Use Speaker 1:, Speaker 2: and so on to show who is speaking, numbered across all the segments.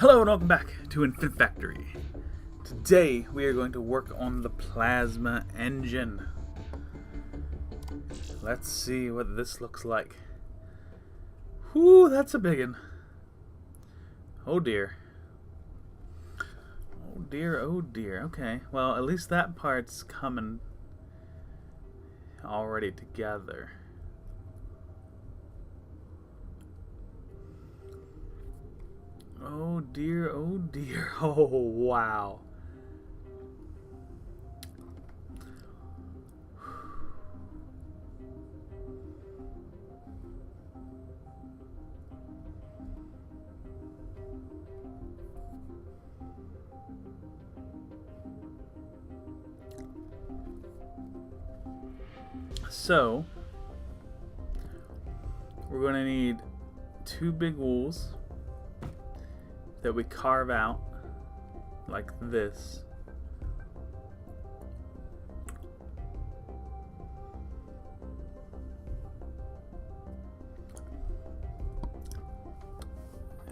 Speaker 1: Hello and welcome back to Infinifactory. Today we are going to work on the plasma engine. Let's see what this looks like. Whew, that's a big one. Oh dear. Oh dear, oh dear. Okay, well at least that part's coming already together. Oh dear, oh dear. Oh wow. So, we're going to need two big wools that we carve out like this.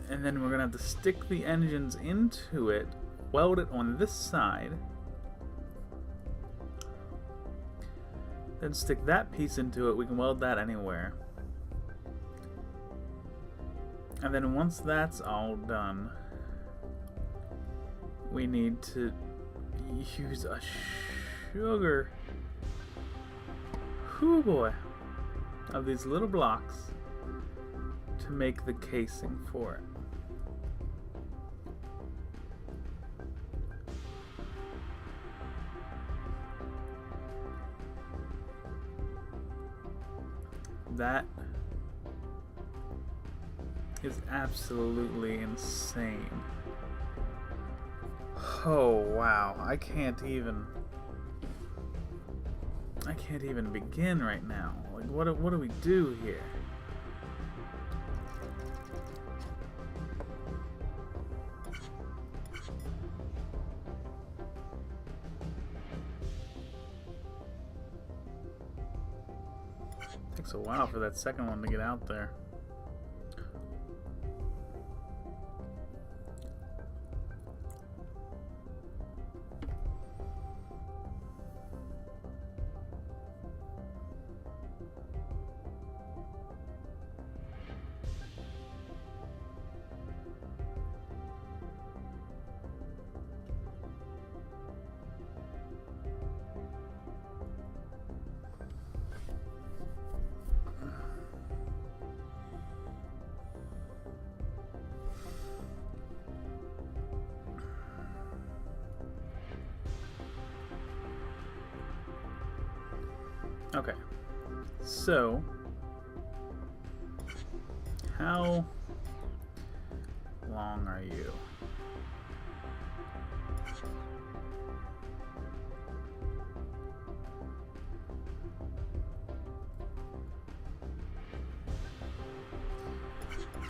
Speaker 1: And then we're going to have to stick the engines into it, weld it on this side, then stick that piece into it. We can weld that anywhere. And then once that's all done, we need to use a sugar, whoo boy, of these little blocks to make the casing for it. That is absolutely insane. Oh wow, I can't even begin right now. Like what do we do here? Takes a while for that second one to get out there. Okay, so how long are you?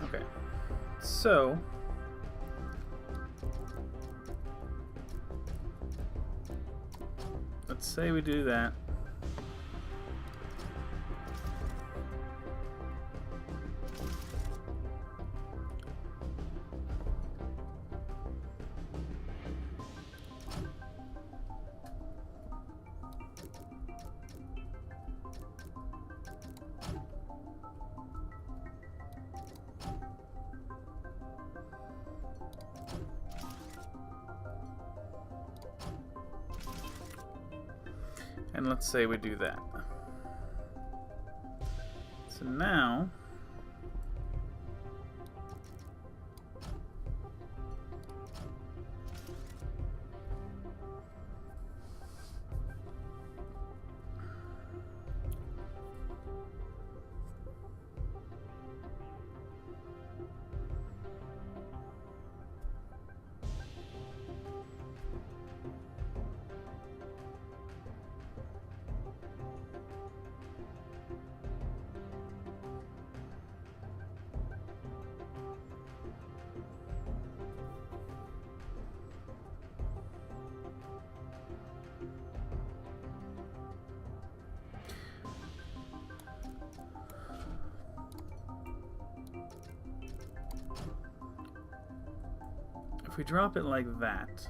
Speaker 1: Okay, so let's say we do that. And let's say we do that. So now we drop it like that,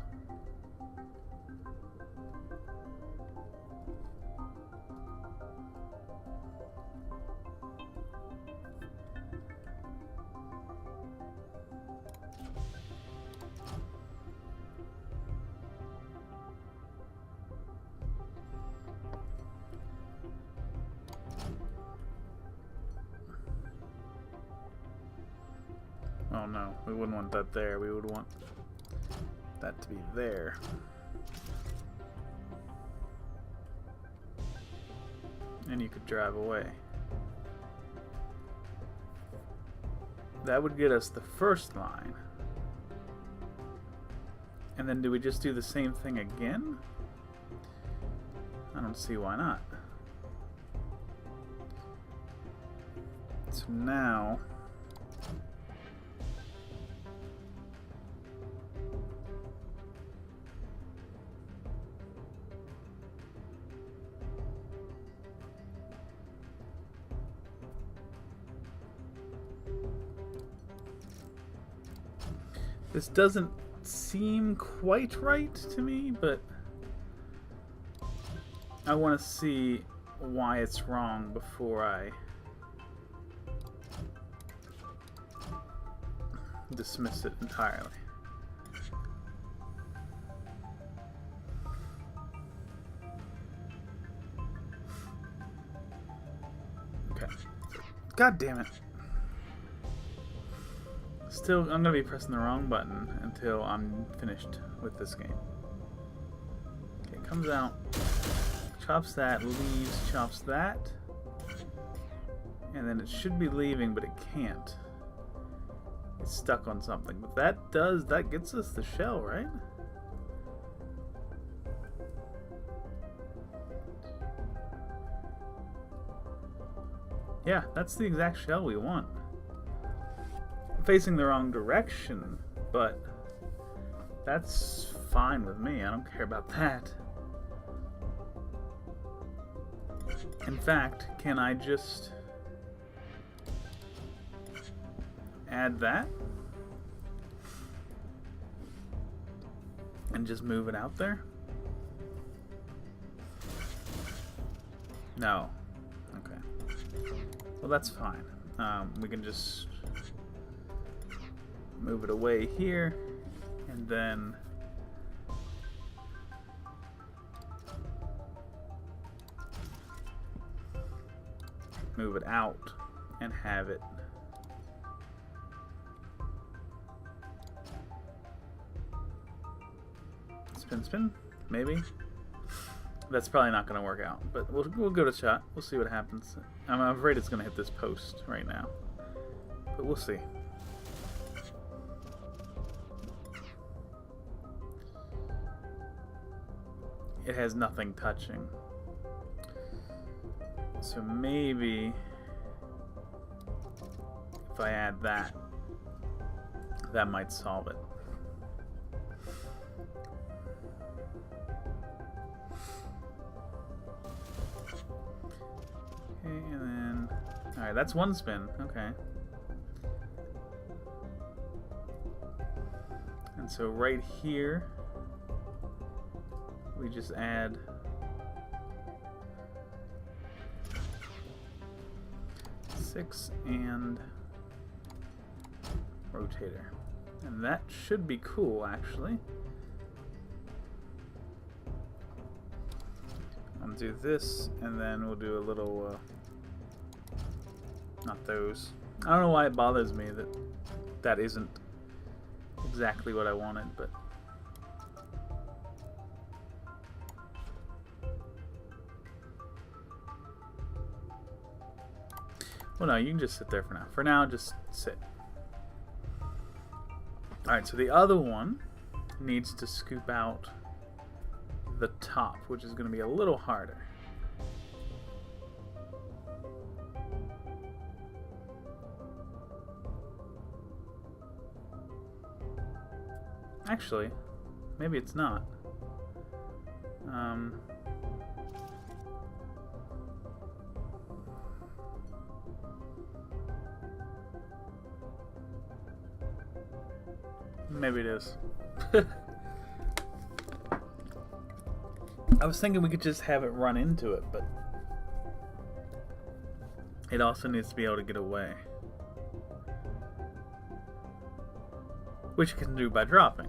Speaker 1: oh no, we wouldn't want that there. We would want that to be there. And you could drive away. That would get us the first line. And then do we just do the same thing again? I don't see why not. So now this doesn't seem quite right to me, but I want to see why it's wrong before I dismiss it entirely. Okay. God damn it. Still, I'm gonna be pressing the wrong button until I'm finished with this game. Okay, comes out, chops that, leaves, chops that, and then it should be leaving, but it can't. It's stuck on something, but that gets us the shell, right? Yeah, that's the exact shell we want. Facing the wrong direction, but that's fine with me. I don't care about that. In fact, can I just add that and just move it out there? No. Okay. Well, that's fine. We can just move it away here, and then move it out and have it spin, maybe. That's probably not going to work out, but we'll give it a shot. We'll see what happens. I'm afraid it's going to hit this post right now, but we'll see. It has nothing touching. So maybe if I add that, that might solve it. Okay, and then, alright, that's one spin. Okay. And so right here, we just add six and rotator. And that should be cool, actually. I'll do this, and then we'll do a little, not those. I don't know why it bothers me that that isn't exactly what I wanted, but well, no, you can just sit there for now. For now, just sit. Alright, so the other one needs to scoop out the top, which is going to be a little harder. Actually, maybe it's not. Maybe it is. I was thinking we could just have it run into it, but it also needs to be able to get away. Which you can do by dropping.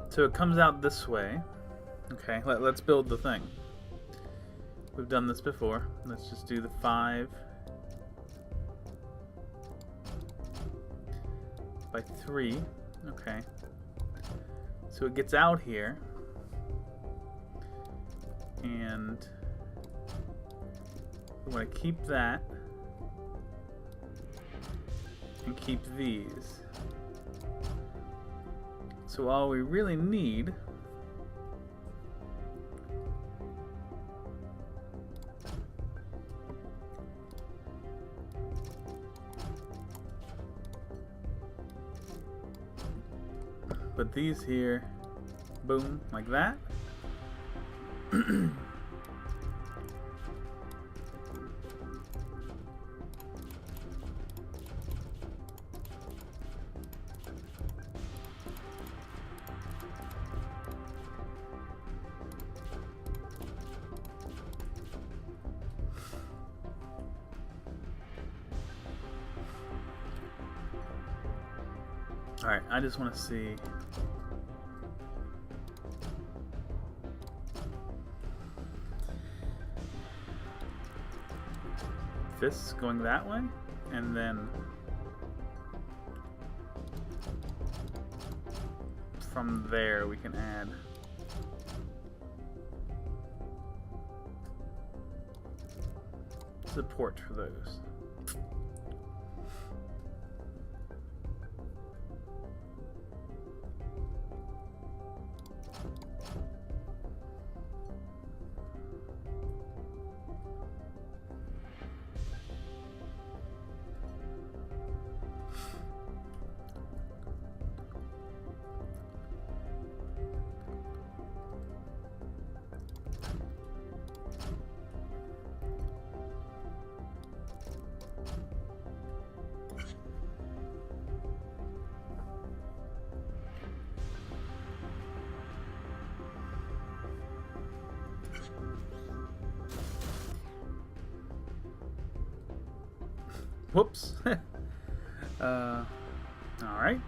Speaker 1: So it comes out this way. Okay, let's build the thing. We've done this before. Let's just do the 5 by 3. Okay. So it gets out here. And we want to keep that. And keep these. So all we really need put these here, boom, like that. Alright, I just want to see. This going that way, and then from there we can add support for those. Whoops. All right.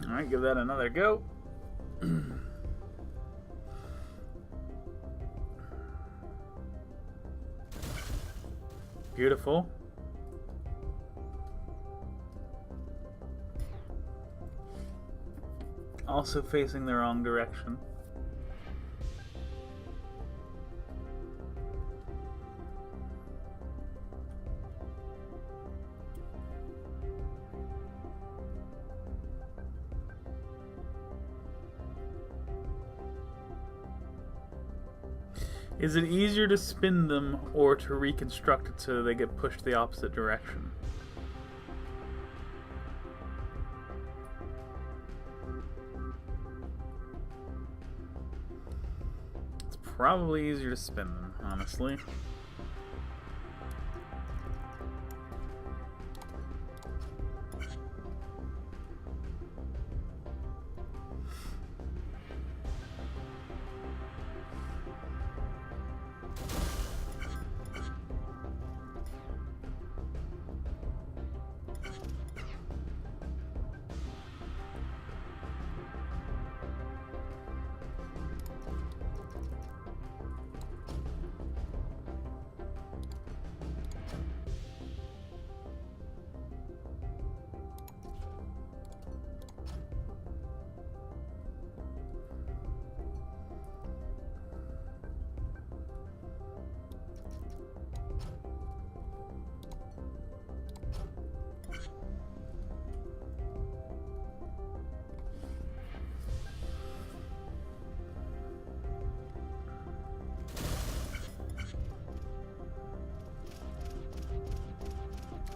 Speaker 1: Alright, give that another go. Beautiful. Also facing the wrong direction. Is it easier to spin them or to reconstruct it so they get pushed the opposite direction? It's probably easier to spin them, honestly.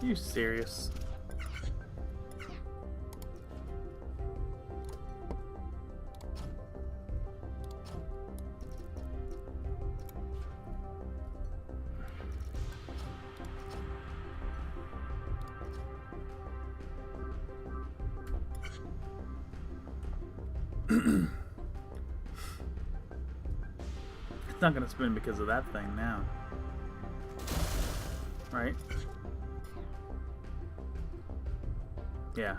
Speaker 1: You serious? It's not gonna spin because of that thing now. Right? Yeah.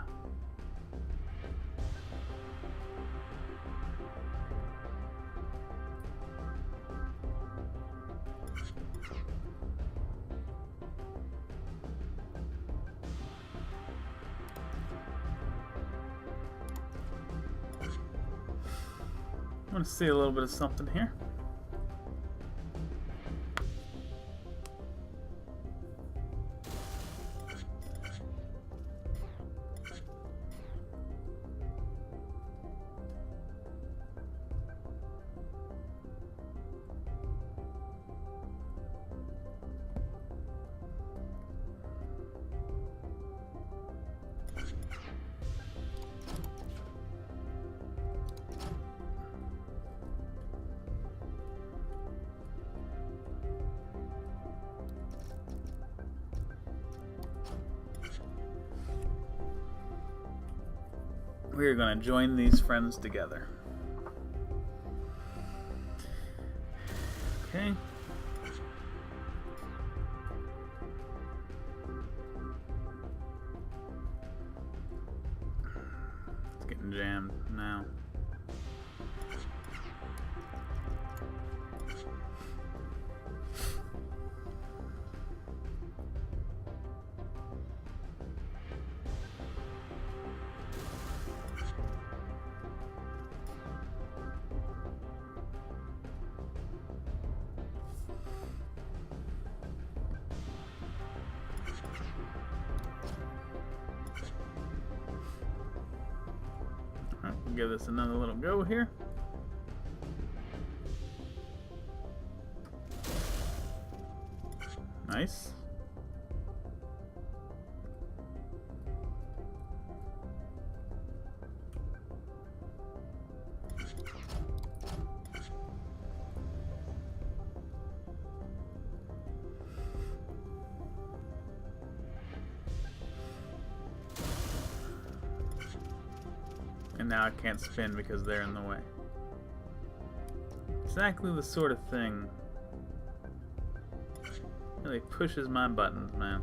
Speaker 1: I want to see a little bit of something here. We're going to join these friends together. Okay. It's getting jammed now. We'll give this another little go here. Nice. And now I can't spin because they're in the way. Exactly the sort of thing really pushes my buttons, man.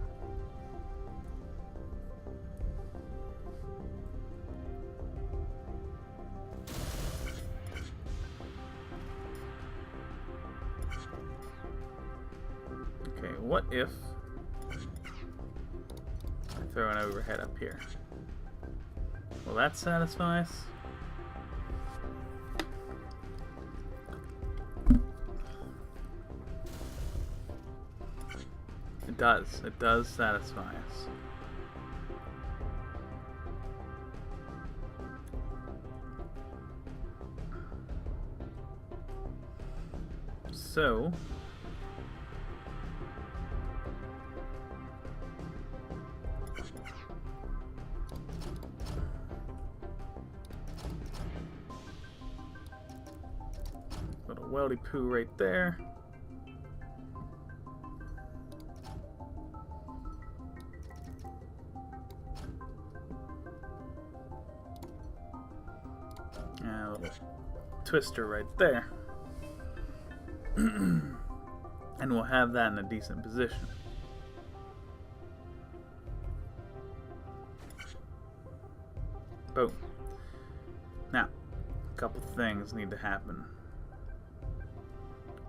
Speaker 1: Okay, what if I throw an overhead up here? Will that satisfy us? It does. It does satisfy us. So little weldy poo right there. And a little twister right there. And we'll have that in a decent position. Boom. Now, a couple things need to happen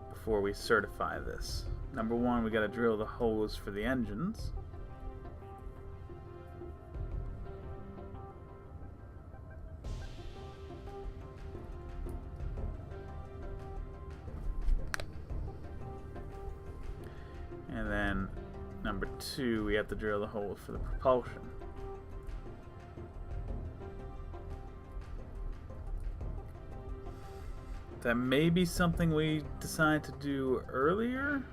Speaker 1: before we certify this. Number one, we gotta drill the holes for the engines. And then number two, we have to drill the hole for the propulsion. That may be something we decide to do earlier.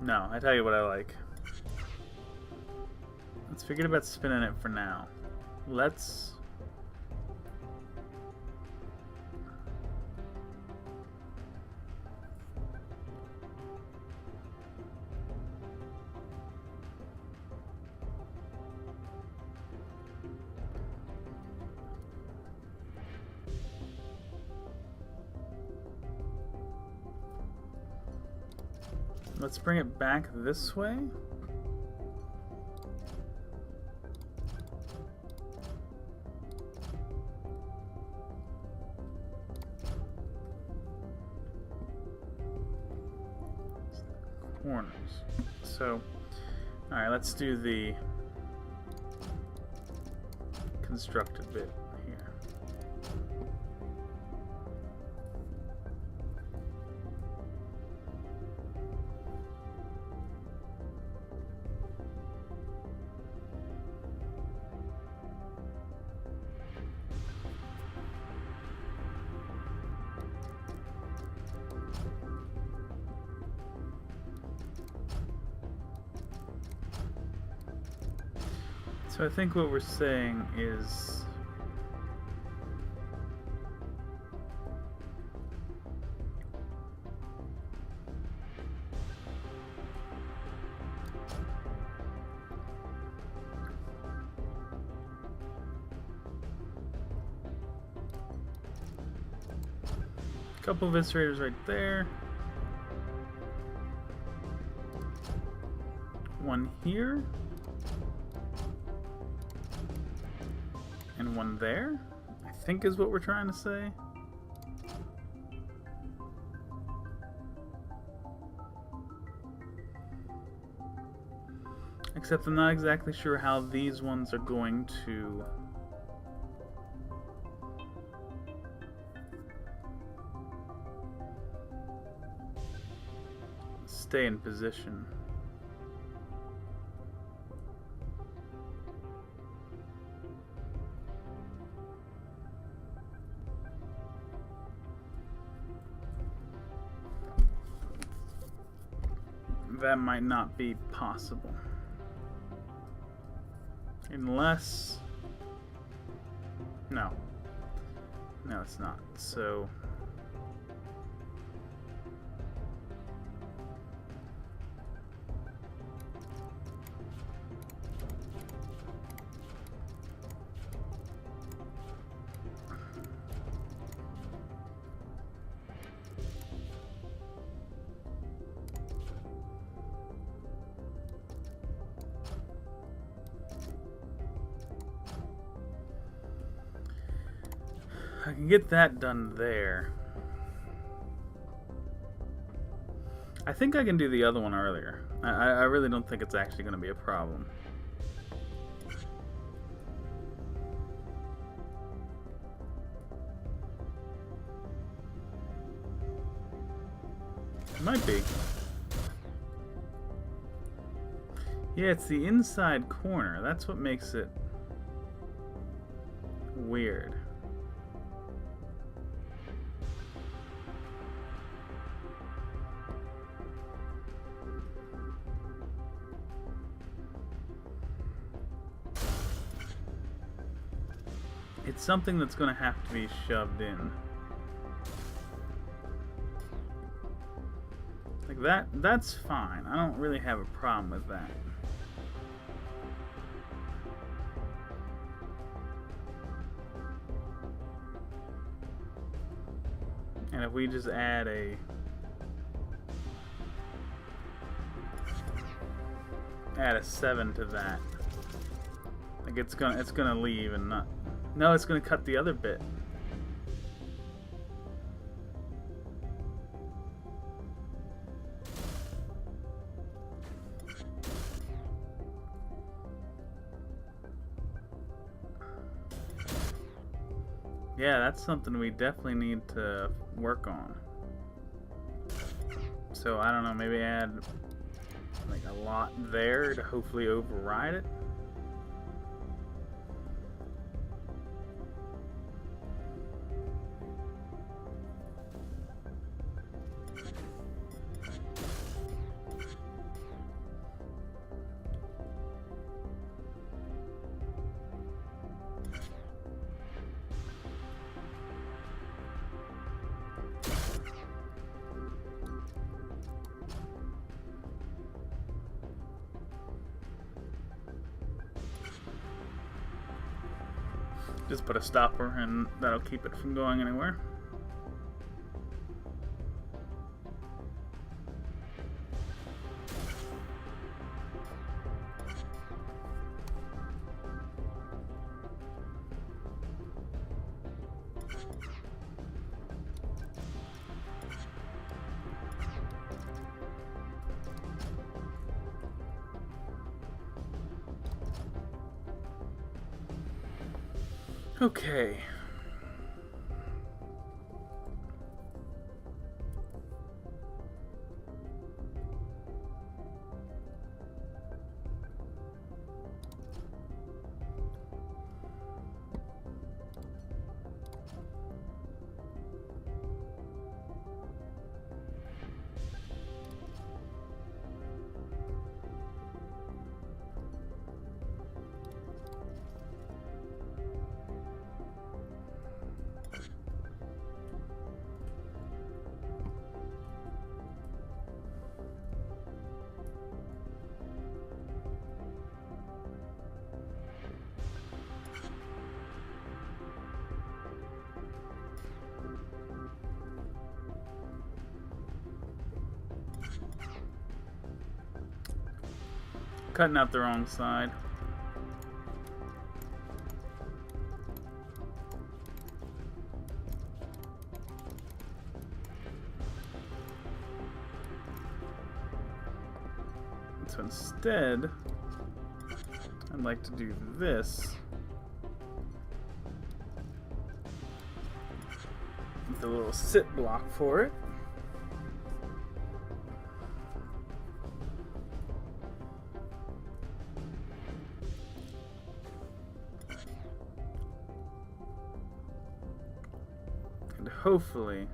Speaker 1: No, I tell you what I like. Let's forget about spinning it for now. Let's... Let's bring it back this way. Corners. So, alright, let's do the constructed bit here. So I think what we're saying is a couple of eviscerators right there. One here. And one there, I think is what we're trying to say. Except I'm not exactly sure how these ones are going to stay in position. That might not be possible. Unless... No. No, it's not. So... I can get that done there. I think I can do the other one earlier. I really don't think it's actually going to be a problem. It might be. Yeah, it's the inside corner. That's what makes it weird. It's something that's going to have to be shoved in. Like that's fine. I don't really have a problem with that. And if we just add a add a 7 to that, like it's gonna leave and not. No, it's gonna cut the other bit. Yeah, that's something we definitely need to work on. So I don't know, maybe add like a lot there to hopefully override it. Just put a stopper and that'll keep it from going anywhere. Okay. Cutting out the wrong side. So instead, I'd like to do this with a little sit block for it. And hopefully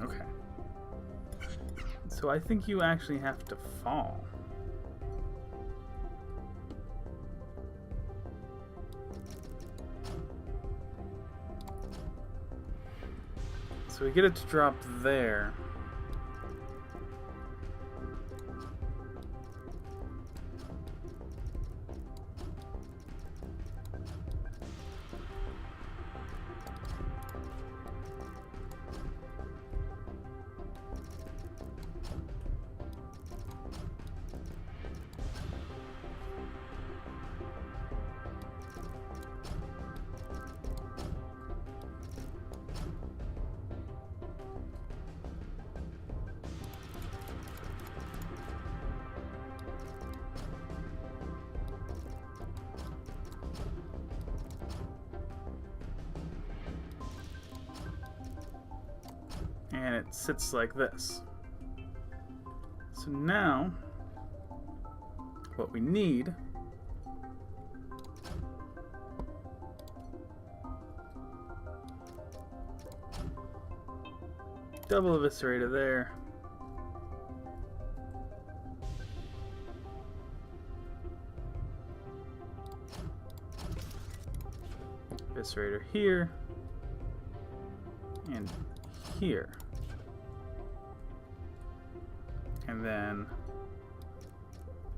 Speaker 1: okay. So I think you actually have to fall. So we get it to drop there. And it sits like this. So now, what we need double eviscerator there. Eviscerator here. And here. And then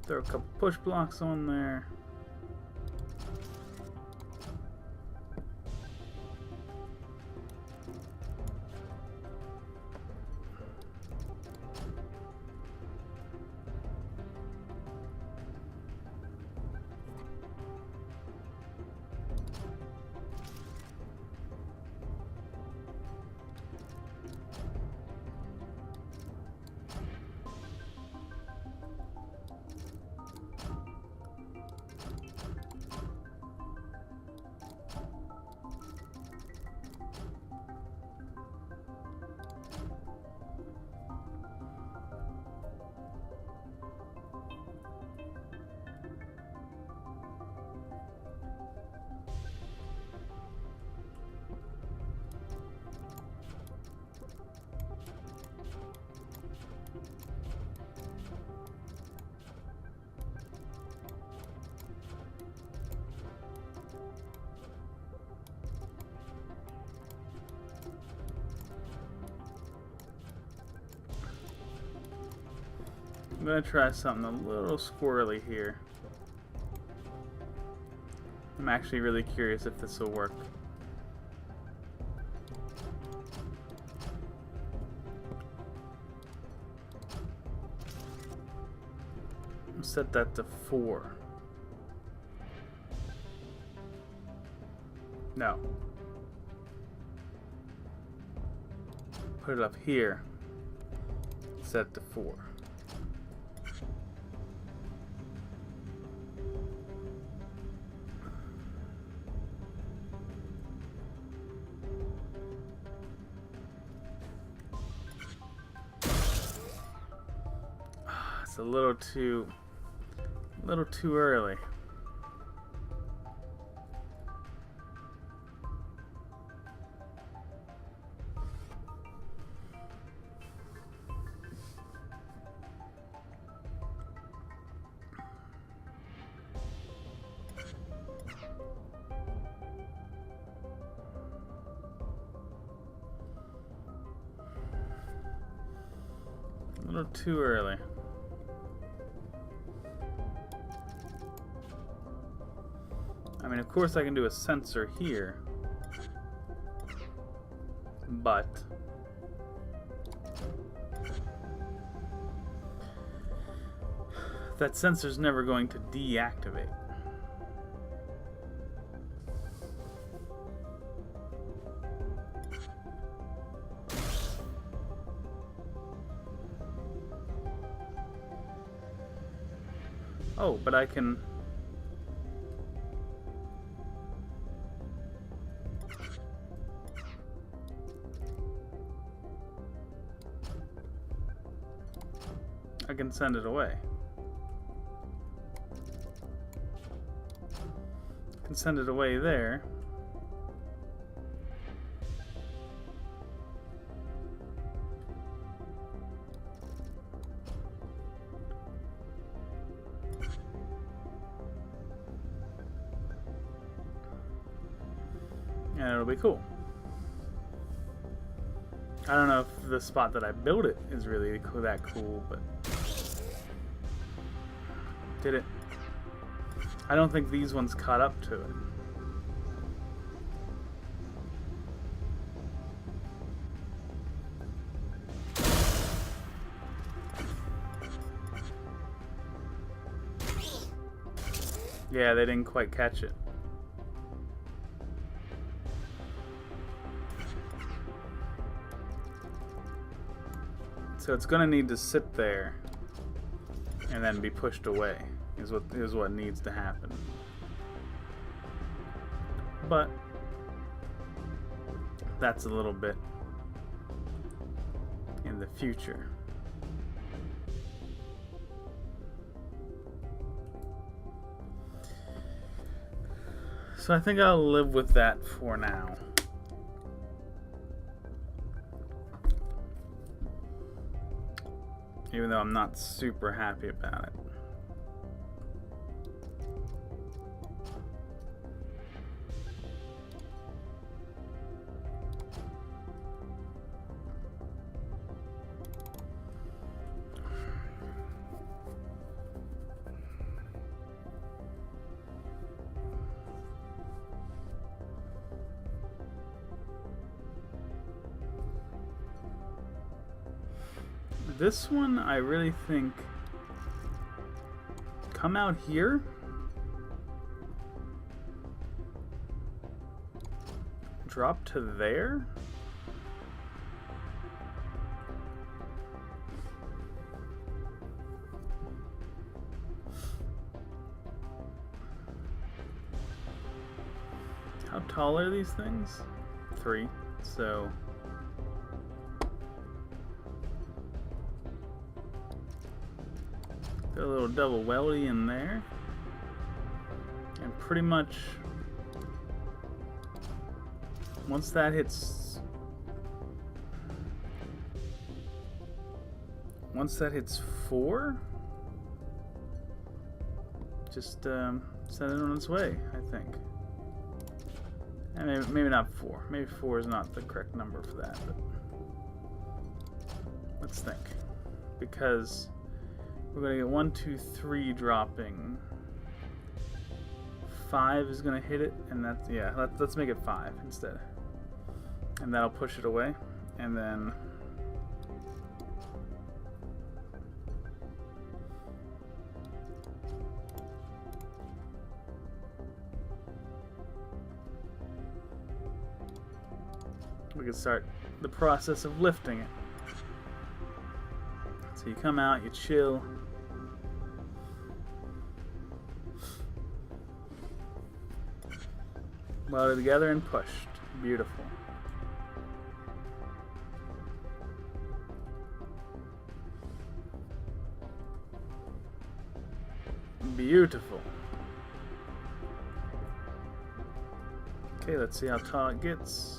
Speaker 1: throw a couple push blocks on there. I'm gonna try something a little squirrely here. I'm actually really curious if this will work. I'll set that to 4. No. Put it up here. Set to 4. It's a little too early. A little too early. I mean, of course I can do a sensor here, but that sensor's never going to deactivate. Oh, but I can... I can send it away. I can send it away there. And it'll be cool. I don't know if the spot that I built it is really that cool, but... Did it? I don't think these ones caught up to it. Yeah, they didn't quite catch it. So it's gonna need to sit there and then be pushed away is what needs to happen. But that's a little bit in the future. So I think I'll live with that for now. Even though I'm not super happy about it. This one, I really think, come out here. Drop to there. How tall are these things? 3, so... Got a little double weldy in there. And pretty much once that hits 4, just send it on its way, I think. And maybe not 4. Maybe 4 is not the correct number for that, but let's think. Because We're gonna get 1, 2, 3 dropping. 5 is gonna hit it, and that's, yeah, let's make it 5 instead. And that'll push it away. And then we can start the process of lifting it. So you come out, you chill. Welded together and pushed. Beautiful. Beautiful. Okay, let's see how tall it gets.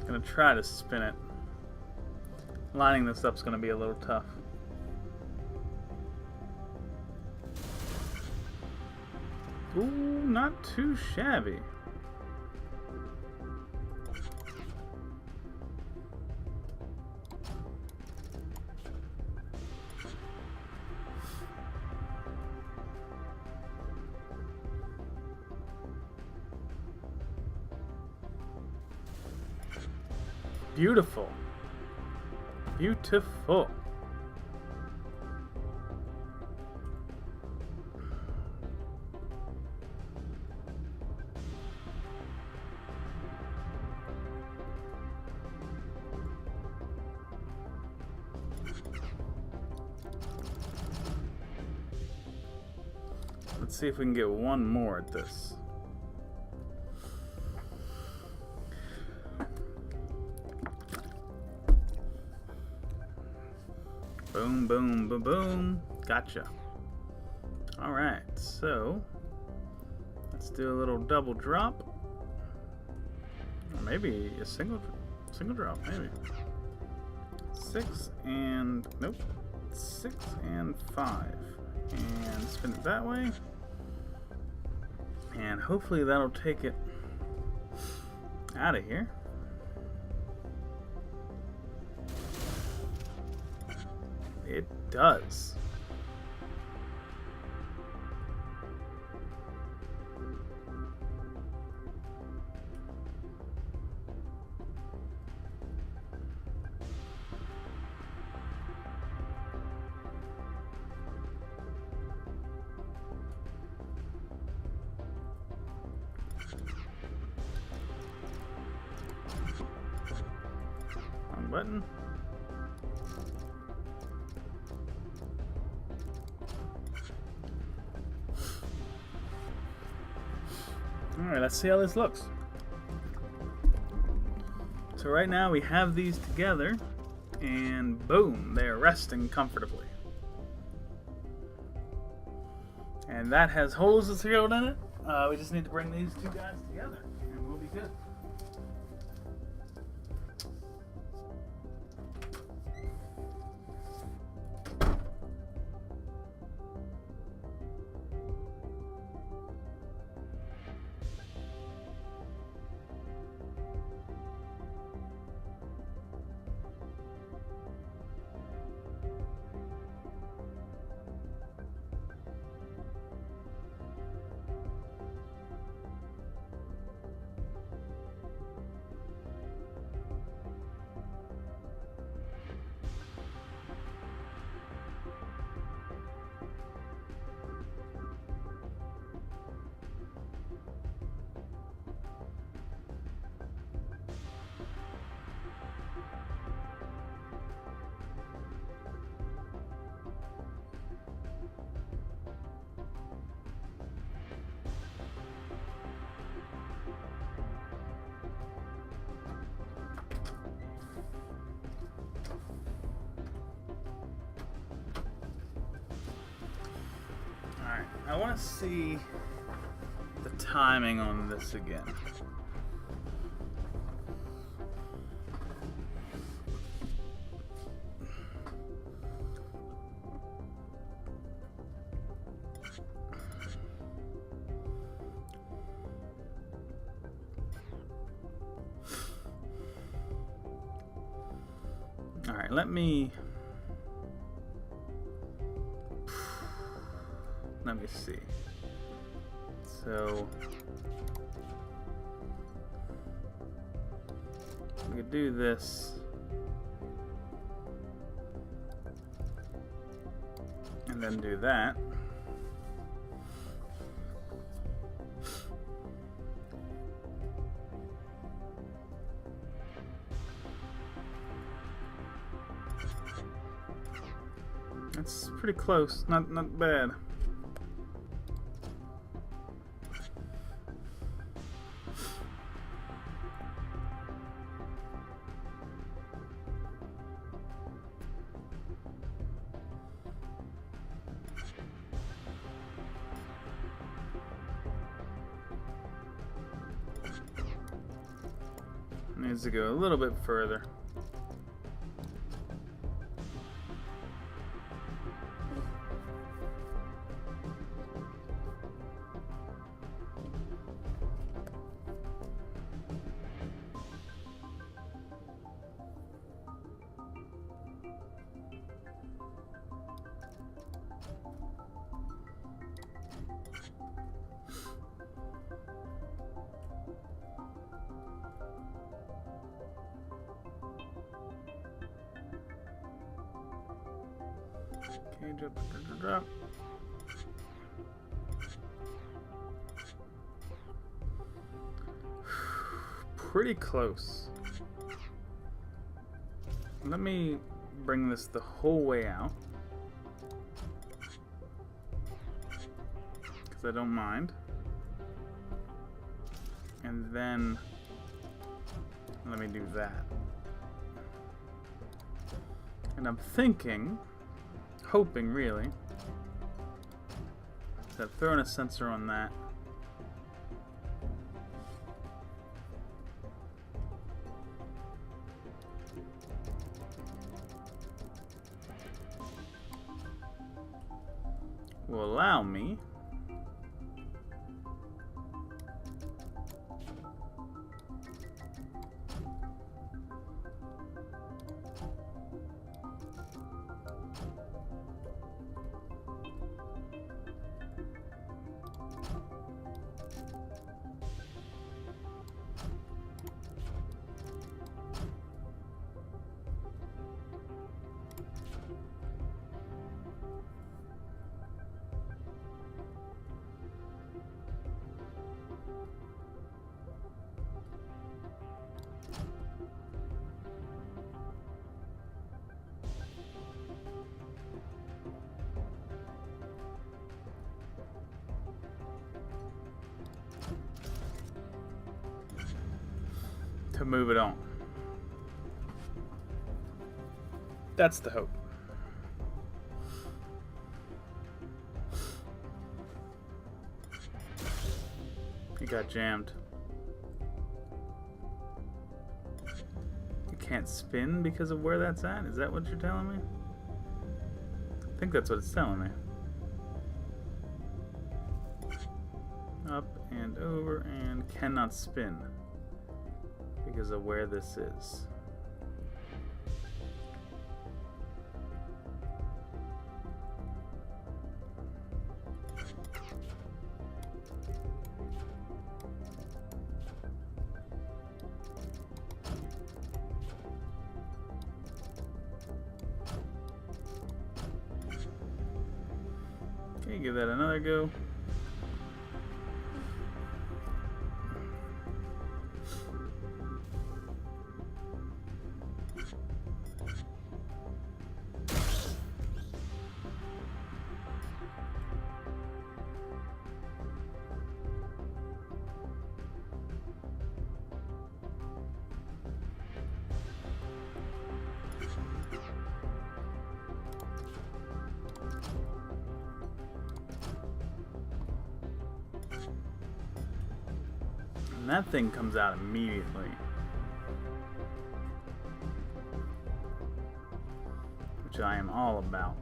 Speaker 1: Gonna try to spin it. Lining this up's gonna be a little tough. Ooh, not too shabby. Beautiful. Beautiful. Let's see if we can get one more at this. Boom, boom, boom, boom. Gotcha. Alright, so let's do a little double drop. Or maybe a single drop, maybe. 6 and nope. 6 and 5. And spin it that way. And hopefully that'll take it out of here. It does. Wrong button. Alright, let's see how this looks. So right now we have these together, and boom, they're resting comfortably. And that has holes drilled in it. We just need to bring these two guys together, and we'll be good. Alright, I want to see the timing on this again. Alright, let me see. So we could do this and then do that. That's pretty close, not bad. Needs to go a little bit further. Cage up, pretty close. Let me bring this the whole way out, because I don't mind. And then let me do that. And I'm thinking, hoping really, that I've thrown a sensor on that. Will allow me to move it on. That's the hope. It got jammed. It can't spin because of where that's at? Is that what you're telling me? I think that's what it's telling me. Up and over and cannot spin because of where this is. Okay, give that another go. And that thing comes out immediately. Which I am all about.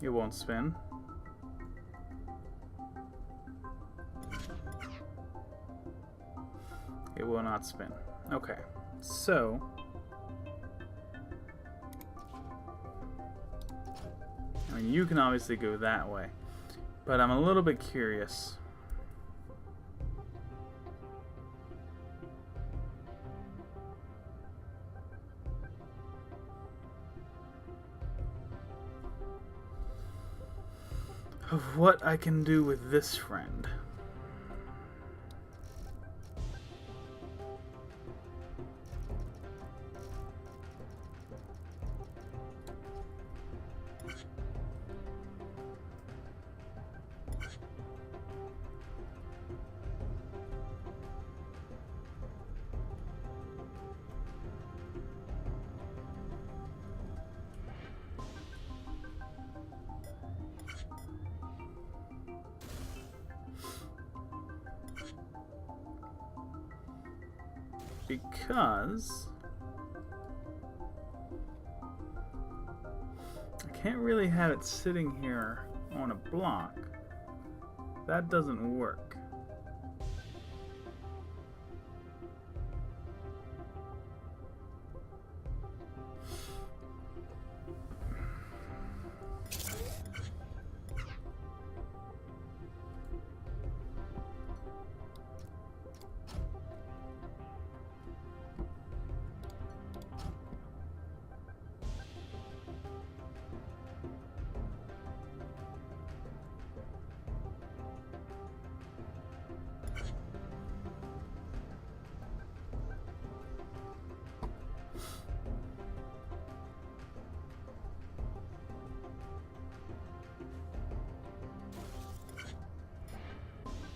Speaker 1: It won't spin. It will not spin. Okay, so I mean, you can obviously go that way, but I'm a little bit curious. Of what I can do with this friend. Because I can't really have it sitting here on a block. That doesn't work.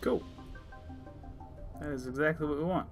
Speaker 1: Cool. That is exactly what we want.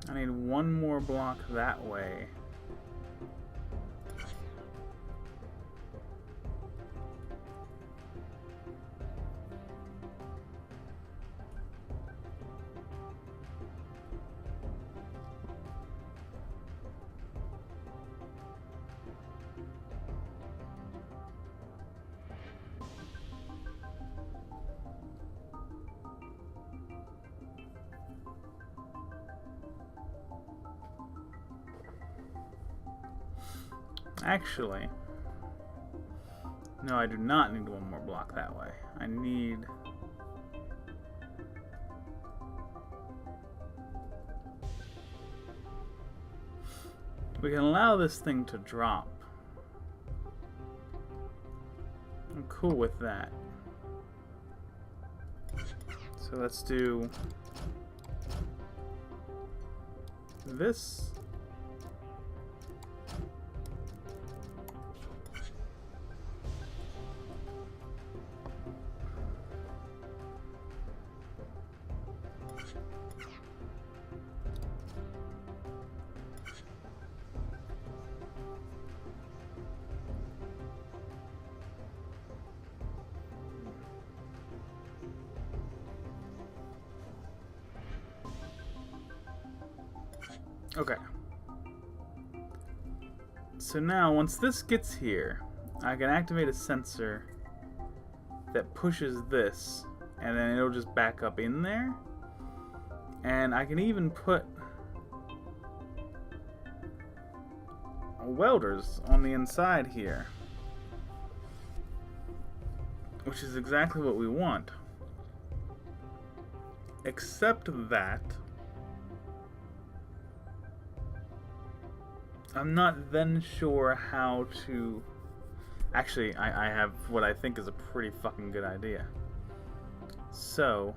Speaker 1: I need one more block that way. Actually, no, I do not need one more block that way. I need... We can allow this thing to drop. I'm cool with that. So let's do this. Okay. So now, once this gets here, I can activate a sensor that pushes this, and then it'll just back up in there. And I can even put welders on the inside here, which is exactly what we want. Except that I'm not then sure how to... Actually, I have what I think is a pretty fucking good idea. So,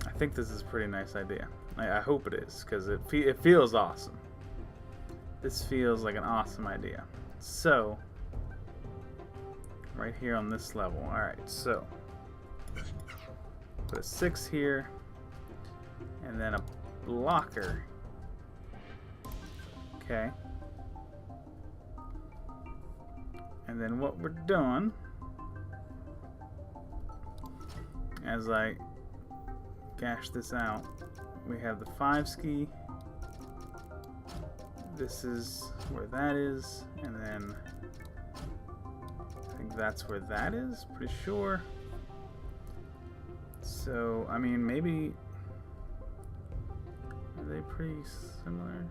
Speaker 1: I think this is a pretty nice idea. I hope it is, because it feels awesome. This feels like an awesome idea. So, right here on this level. Alright, so, put a 6 here, and then a blocker. Okay. And then what we're doing, as I gash this out, we have the 5 ski. This is where that is, and then I think that's where that is, pretty sure. So, I mean, maybe... Are they pretty similar?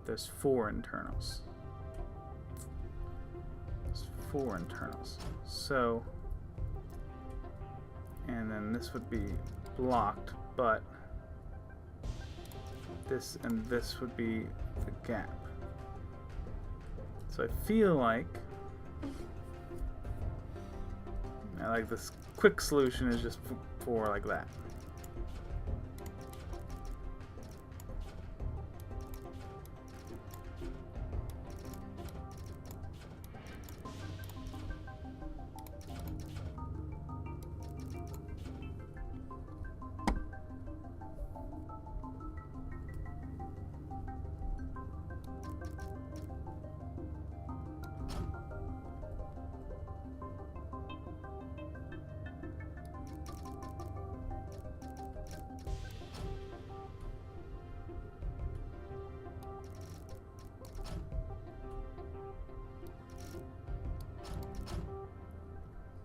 Speaker 1: There's 4 internals. There's 4 internals. So, and then this would be blocked, but this and this would be the gap. So I feel like this quick solution is just for like that.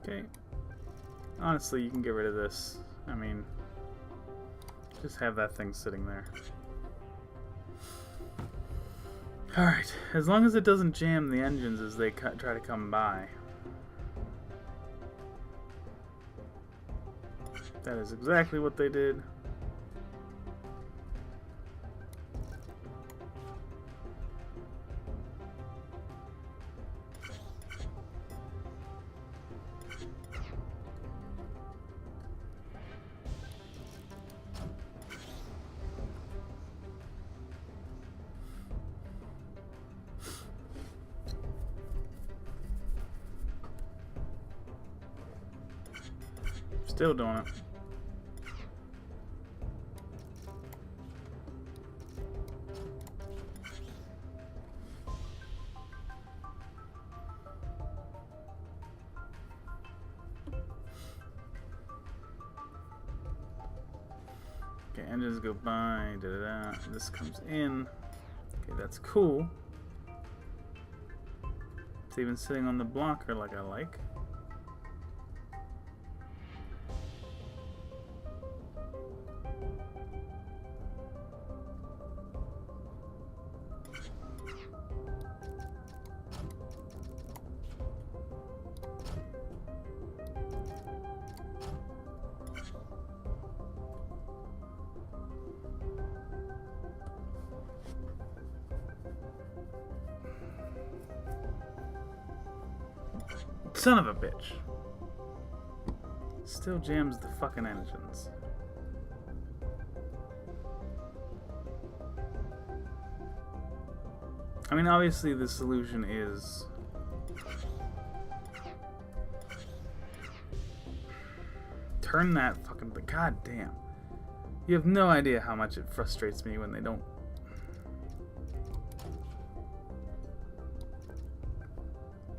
Speaker 1: Okay. Honestly, you can get rid of this. I mean, just have that thing sitting there. Alright, as long as it doesn't jam the engines as they try to come by. That is exactly what they did. Still doing it. Okay, engines go by, da da da. This comes in. Okay, that's cool. It's even sitting on the blocker like I like. Son of a bitch. Still jams the fucking engines. I mean, obviously the solution is... turn that fucking... God damn. You have no idea how much it frustrates me when they don't...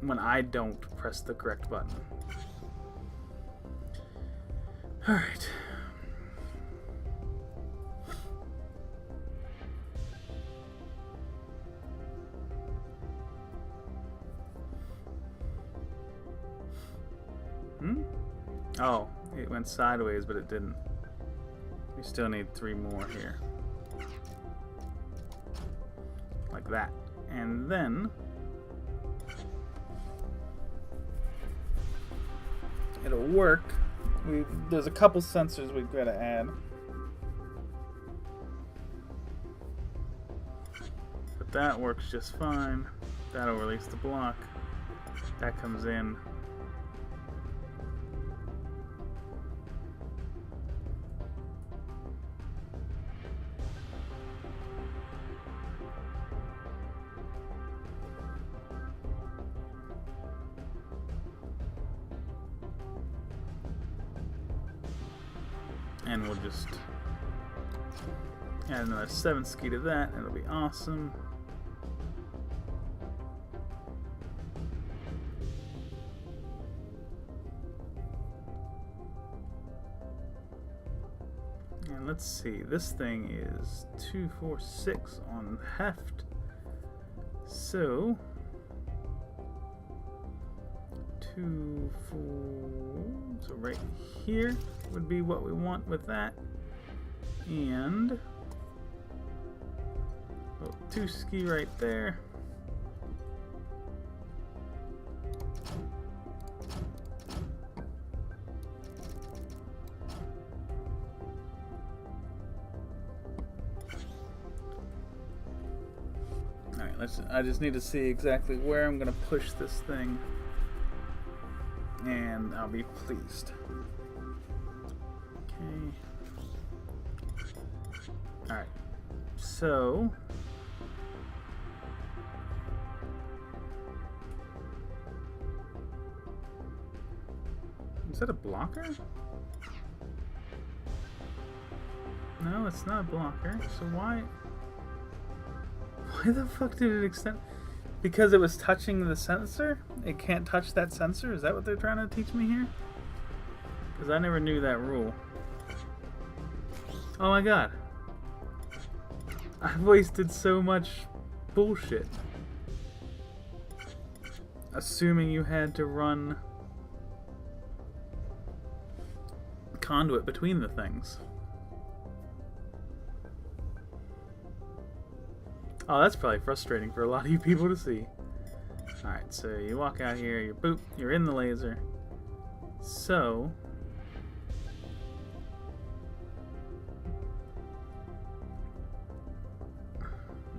Speaker 1: when I don't press the correct button. Alright. Oh, it went sideways, but it didn't. We still need 3 more here. Like that. And then... it'll work. There's a couple sensors we've got to add. But that works just fine. That'll release the block. That comes in. And we'll just add another 7 ski to that, and it'll be awesome. And let's see, this thing is 2, 4, 6 on heft. So 2, 4, so right here would be what we want with that. And 2 ski right there. Alright, I just need to see exactly where I'm gonna push this thing, and I'll be pleased. Okay. Alright. So is that a blocker? No, it's not a blocker. So why the fuck did it extend? Because it was touching the sensor? It can't touch that sensor? Is that what they're trying to teach me here? Because I never knew that rule. Oh my god. I've wasted so much bullshit. Assuming you had to run conduit between the things. Oh, that's probably frustrating for a lot of you people to see. Alright, so you walk out here, you boop, you're in the laser. So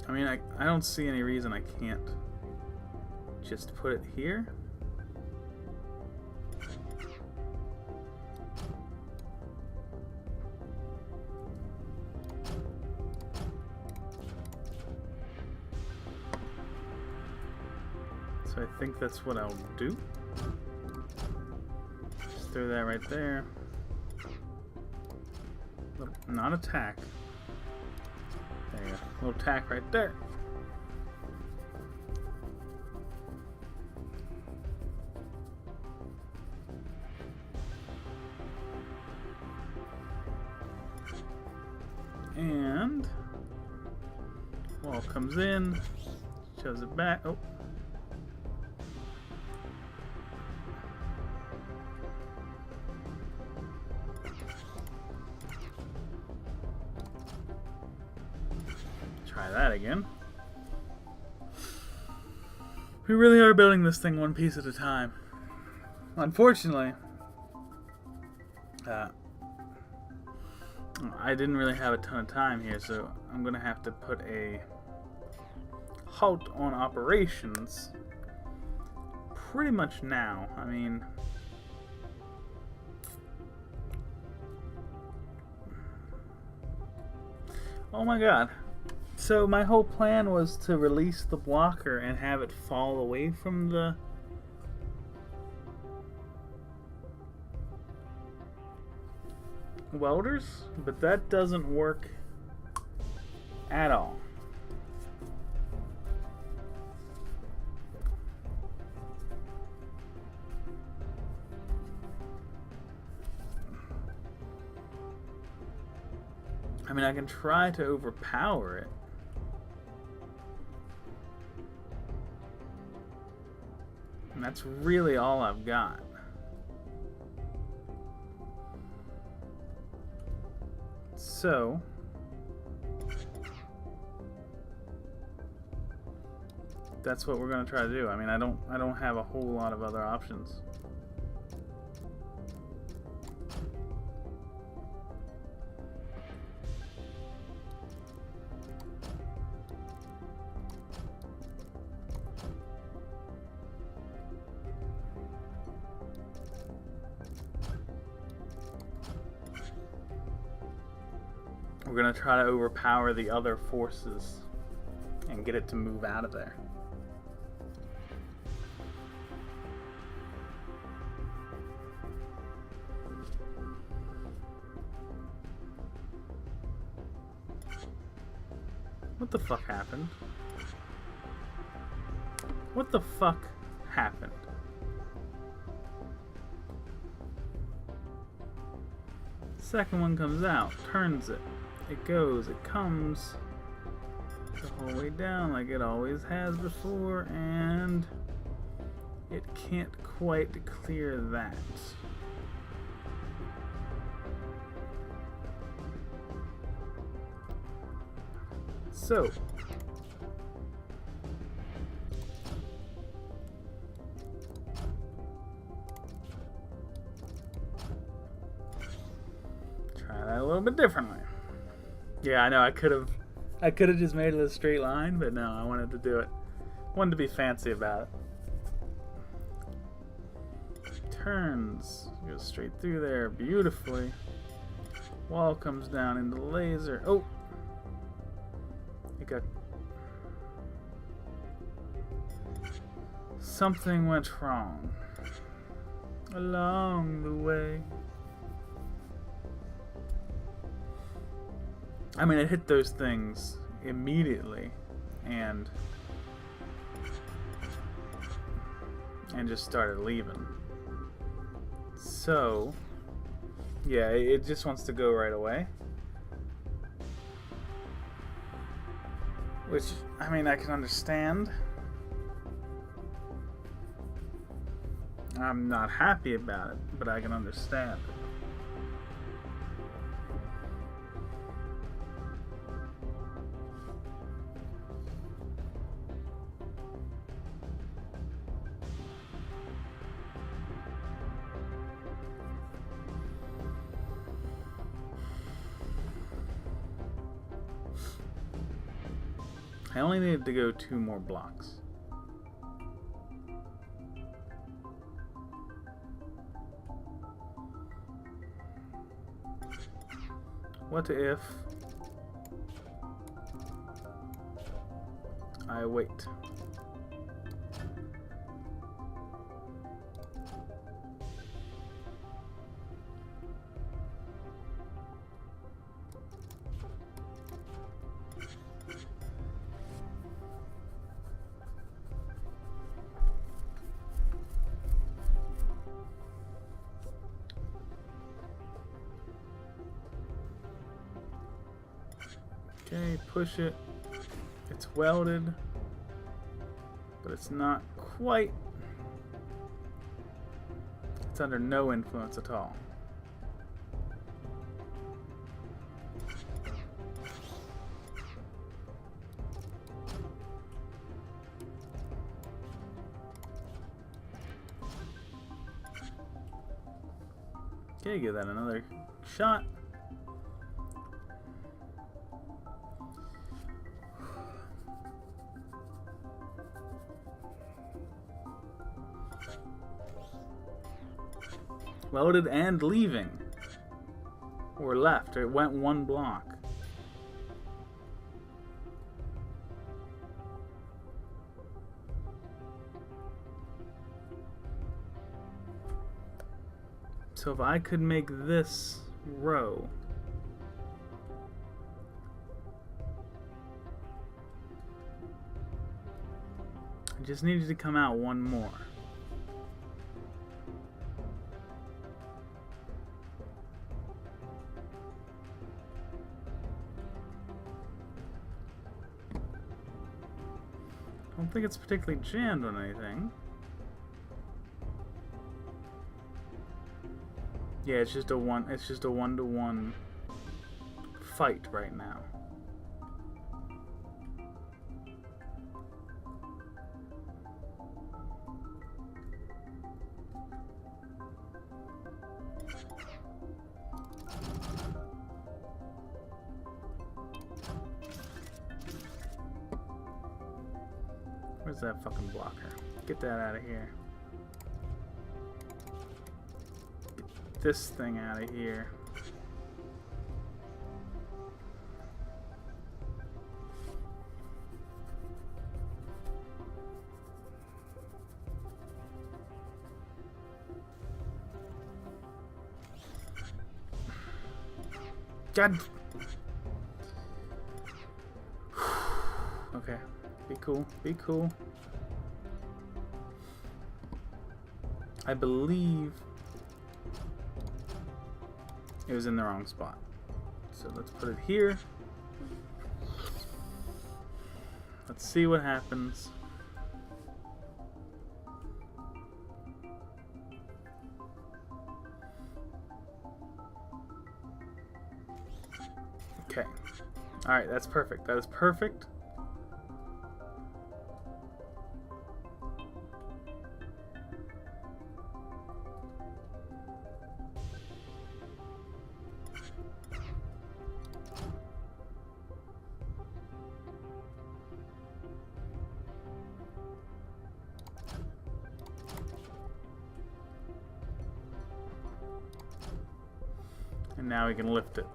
Speaker 1: I mean, I don't see any reason I can't just put it here. So I think that's what I'll do. Just throw that right there. Not attack. There you go. Little tack right there. And wall comes in, shoves it back. Oh. Try that again. We really are building this thing one piece at a time. Unfortunately, I didn't really have a ton of time here, so I'm gonna have to put a halt on operations pretty much now. I mean... Oh my god. So my whole plan was to release the blocker and have it fall away from the... welders, but that doesn't work at all. I mean, I can try to overpower it. And that's really all I've got. So, that's what we're going to try to do. I mean, I don't have a whole lot of other options. We're going to try to overpower the other forces and get it to move out of there. What the fuck happened? What the fuck happened? Second one comes out, turns it. It goes, it comes the whole way down like it always has before, and it can't quite clear that. So, try that a little bit differently. Yeah, I know, I could have just made it a straight line, but no, I wanted to do it. Wanted to be fancy about it. Turns, goes straight through there beautifully. Wall comes down into the laser. Oh! It got... Something went wrong along the way. I mean, it hit those things immediately and just started leaving. So, yeah, it just wants to go right away. Which, I mean, I can understand. I'm not happy about it, but I can understand. I only needed to go 2 more blocks. What if I wait? Okay, push it. It's welded, but it's not quite. It's under no influence at all. Okay, give that another shot. Welded and leaving. Or left. It went one block. So if I could make this row, I just needed to come out one more. I don't think it's particularly jammed on anything. Yeah, it's just a one-to-one fight right now. Where's that fucking blocker? Get that out of here. Get this thing out of here. God. Okay. Be cool. Be cool. I believe it was in the wrong spot. So let's put it here. Let's see what happens. Okay. Alright, that's perfect. That is perfect. And now we can lift it.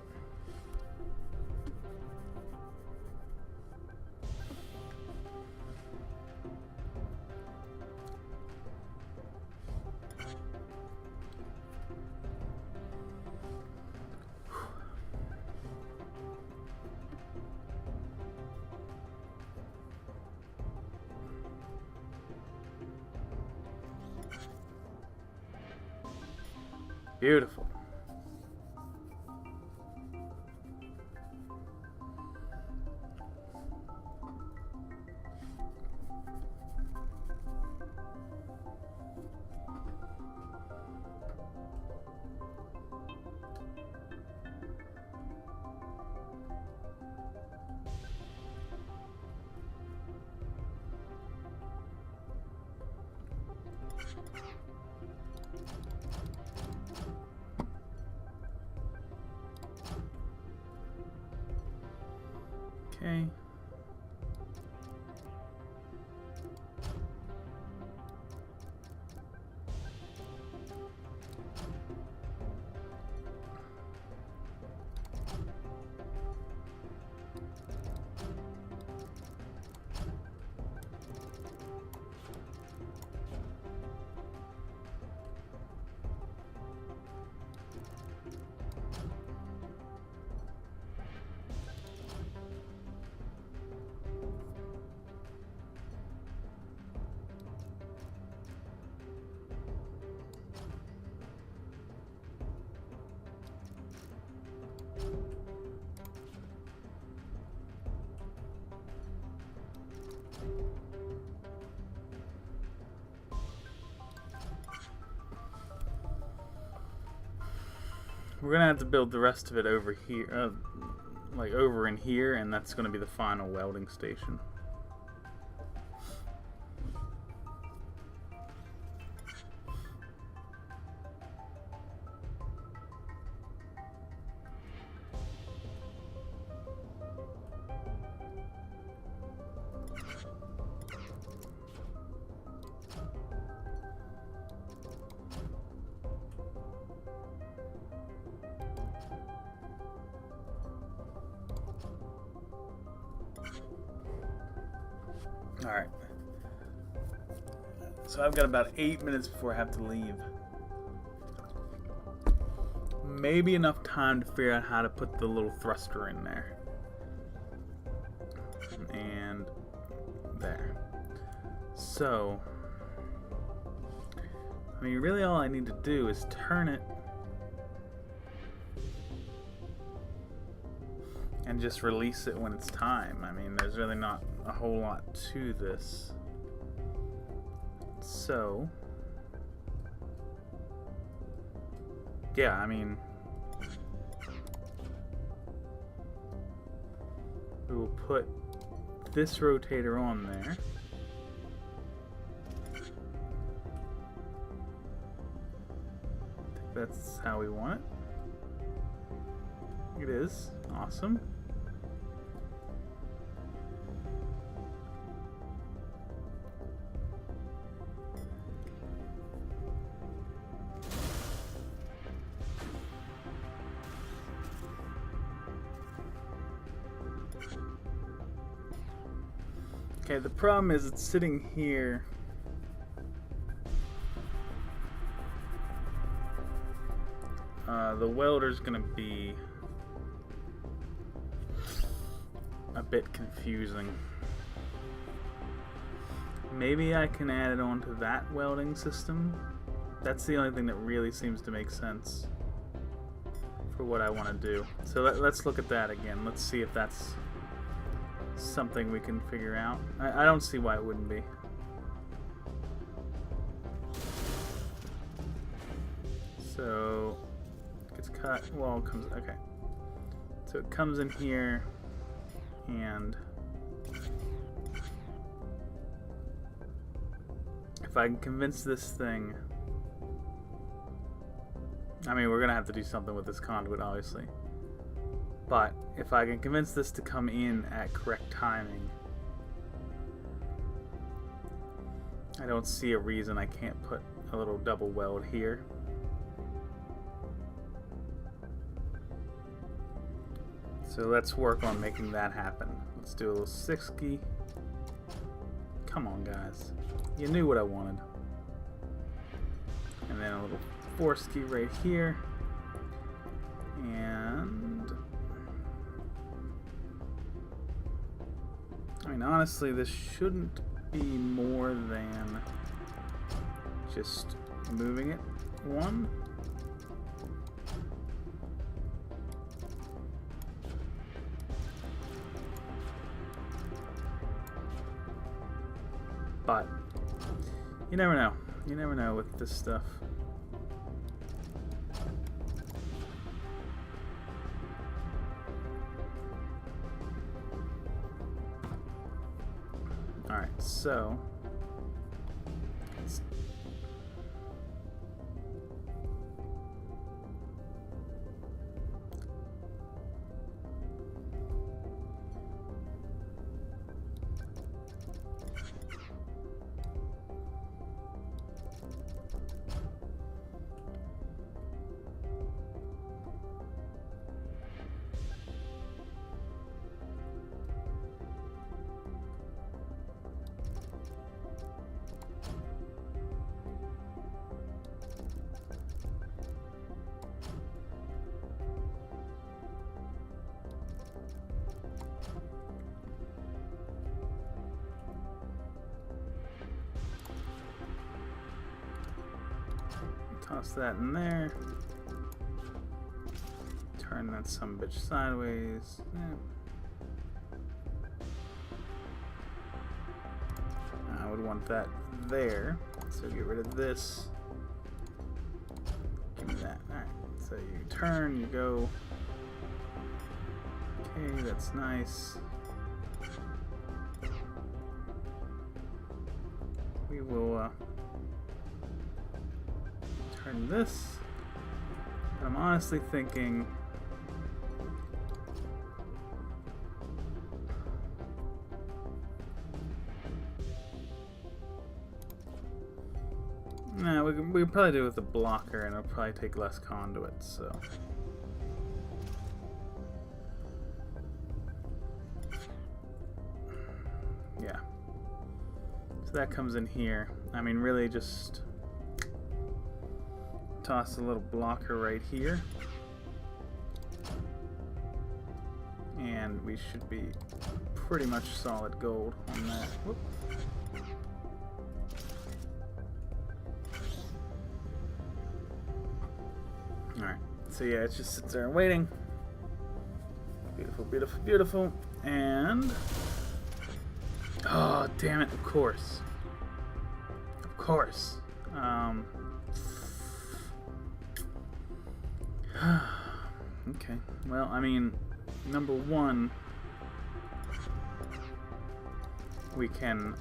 Speaker 1: Beautiful. Okay. We're gonna have to build the rest of it over here, like over in here, and that's gonna be the final welding station. Alright. So I've got about 8 minutes before I have to leave. Maybe enough time to figure out how to put the little thruster in there. And there. So, I mean, really all I need to do is turn it and just release it when it's time. I mean, there's really not a whole lot to this. So, yeah, I mean, we will put this rotator on there. I think that's how we want it. It is. Awesome. Okay, the problem is it's sitting here. The welder's gonna be a bit confusing. Maybe I can add it onto that welding system. That's the only thing that really seems to make sense for what I want to do. So let's look at that again. Let's see if that's something we can figure out. I don't see why it wouldn't be. So it's cut. Well, it comes. Okay. So it comes in here, and if I can convince this thing, I mean, we're gonna have to do something with this conduit, obviously. But if I can convince this to come in at correct timing, I don't see a reason I can't put a little double weld here. So let's work on making that happen. Let's do a little 6-key. Come on, guys. You knew what I wanted. And then a little 4-key right here. And I mean, honestly, this shouldn't be more than just moving it one. But you never know. You never know with this stuff. Alright, so toss that in there. Turn that sumbitch sideways. I would want that there. So get rid of this. Give me that. Alright. So you turn, you go. Okay, that's nice. We will turn this. I'm honestly thinking nah, we can probably do it with a blocker and it'll probably take less conduit, so yeah. So that comes in here. I mean, really just toss a little blocker right here. And we should be pretty much solid gold on that. Whoop. Alright, so yeah, it just sits there waiting. Beautiful, beautiful, beautiful. And... oh, damn it, of course. Of course. Okay, well, I mean, number one, we can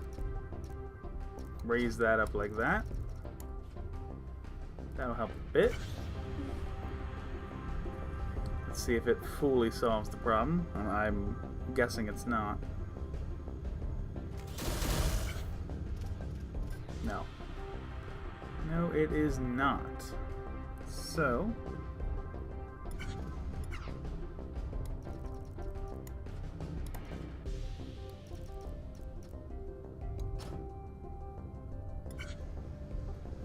Speaker 1: raise that up like that. That'll help a bit. Let's see if it fully solves the problem. I'm guessing it's not. No. No, it is not. So...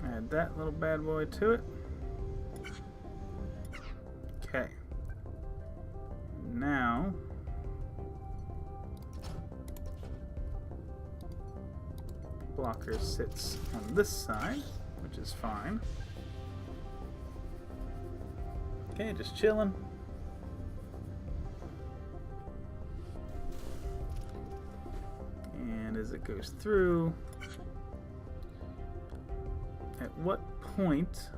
Speaker 1: add that little bad boy to it. Okay. Now... blocker sits on this side, which is fine. Okay, just chilling. And as it goes through, at what point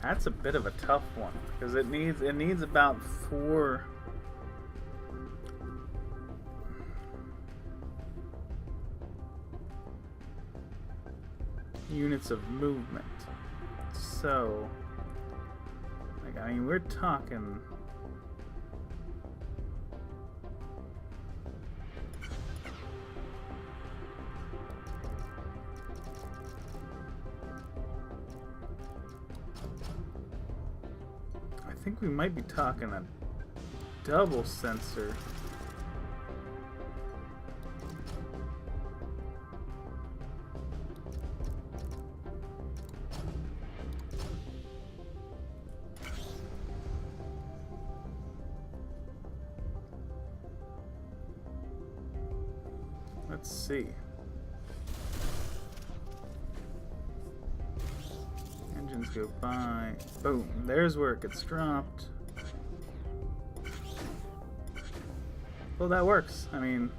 Speaker 1: that's a bit of a tough one because it needs about 4 units of movement. So, like, I mean, we're talking. I think we might be talking a double sensor. Let's see. Engines go by. Boom. There's where it gets dropped. Well, that works. I mean...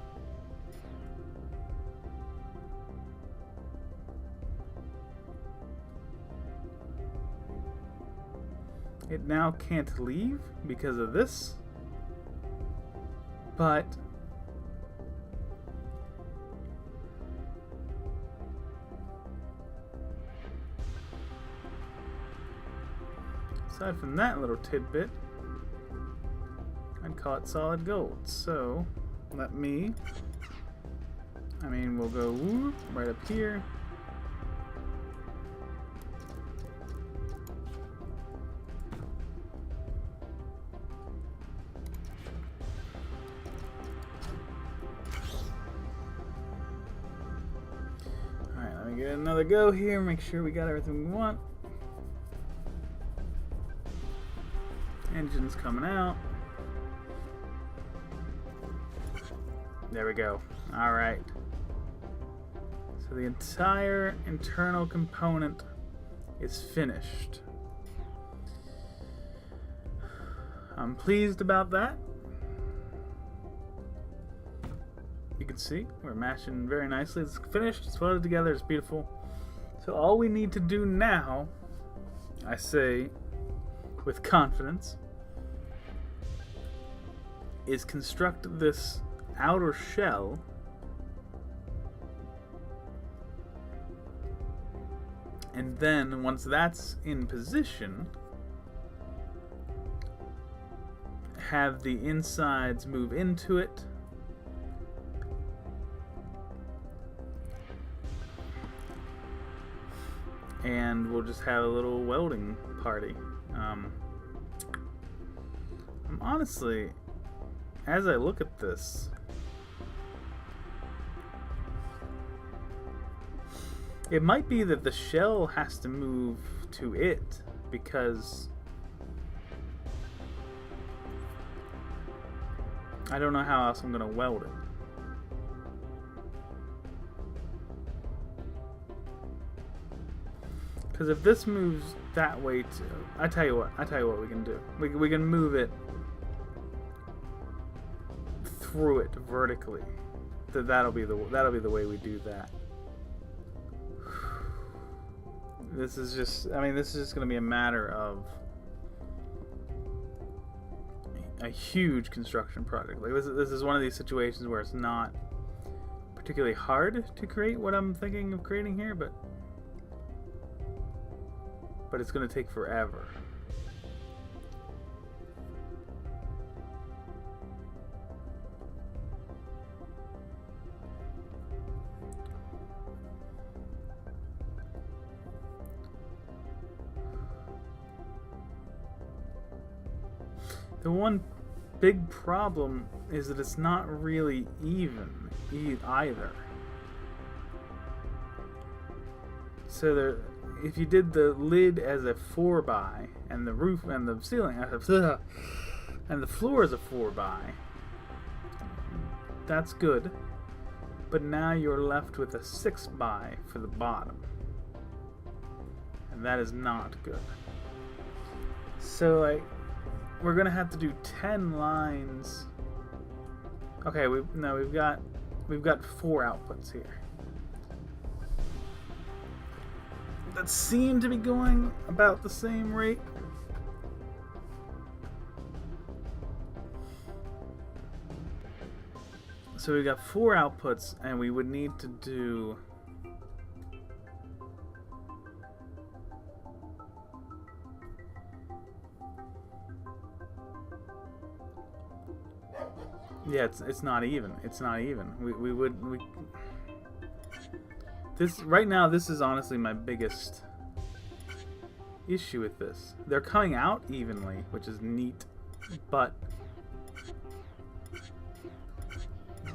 Speaker 1: it now can't leave because of this. But... aside from that little tidbit, I'd call it solid gold. So, let me... I mean, we'll go whoop, right up here. Alright, let me get another go here, make sure we got everything we want. Engines coming out. There we go. Alright. So the entire internal component is finished. I'm pleased about that. You can see we're matching very nicely. It's finished, it's welded together, it's beautiful. So all we need to do now, I say with confidence, is construct this outer shell and then once that's in position, have the insides move into it and we'll just have a little welding party. I'm honestly as I look at this, it might be that the shell has to move to it, because I don't know how else I'm going to weld it. Because if this moves that way too, I tell you what we can do. We can move it through it vertically. That'll be the way we do that. This is just going to be a matter of a huge construction project. Like this is one of these situations where it's not particularly hard to create what I'm thinking of creating here, but it's going to take forever. The one big problem is that it's not really even either. So if you did the lid as a 4x and the roof and the ceiling and the floor as a 4x, that's good. But now you're left with a 6x for the bottom, and that is not good. So we're gonna have to do 10 lines. Okay, we've got 4 outputs here that seem to be going about the same rate. So we've got 4 outputs, and we would need to do it's not even. It's not even. This right now, this is honestly my biggest issue with this. They're coming out evenly, which is neat, but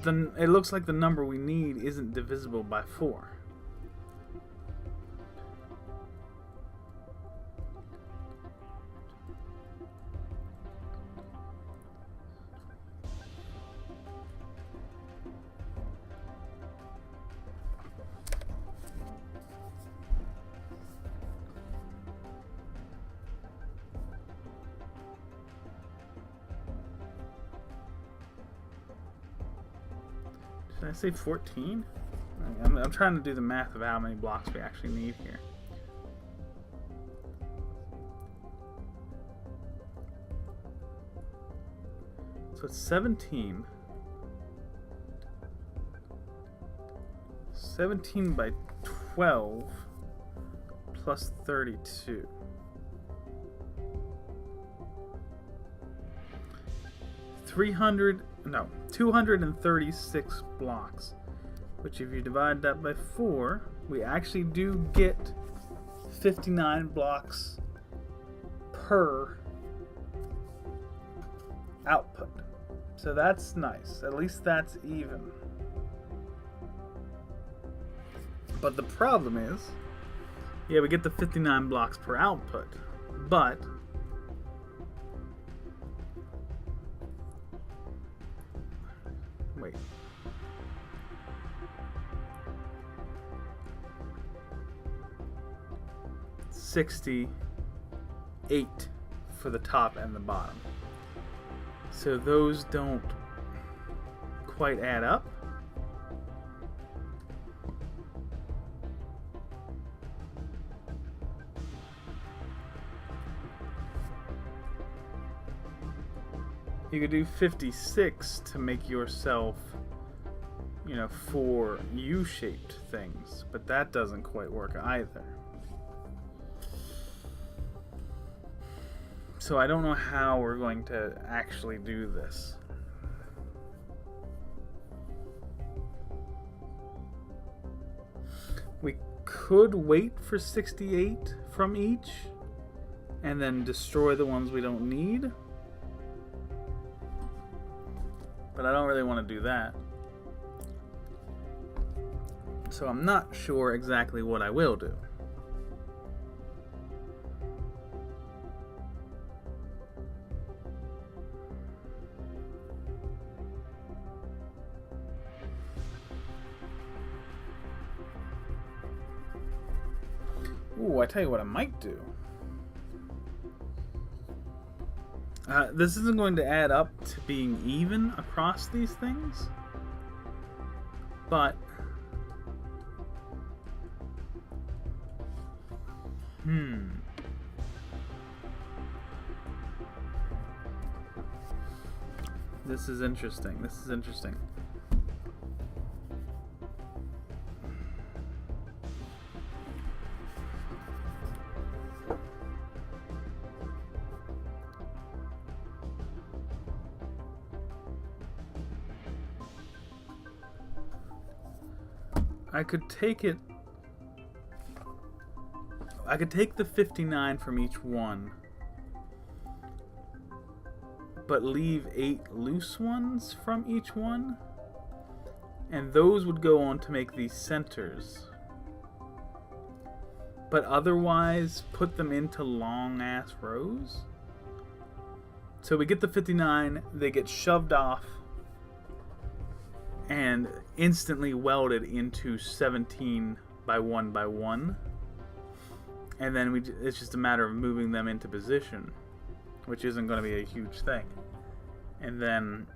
Speaker 1: then it looks like the number we need isn't divisible by 4. Did I say 14? I'm trying to do the math of how many blocks we actually need here. So it's 17. 17 by 12 plus 32. 236 blocks, which if you divide that by 4, we actually do get 59 blocks per output. So that's nice. At least that's even. But the problem is, yeah, we get the 59 blocks per output, but wait. $68 for the top and the bottom. So those don't quite add up. You could do 56 to make yourself, 4 U-shaped things, but that doesn't quite work either. So I don't know how we're going to actually do this. We could wait for 68 from each and then destroy the ones we don't need. But I don't really want to do that. So I'm not sure exactly what I will do. Ooh, I tell you what I might do. This isn't going to add up to being even across these things, but this is interesting. This is interesting. I could take it. I could take the 59 from each one, but leave 8 loose ones from each one, and those would go on to make these centers. But otherwise, put them into long ass rows. So we get the 59, they get shoved off and instantly welded into 17 by 1 by 1, and then it's just a matter of moving them into position, which isn't going to be a huge thing. And then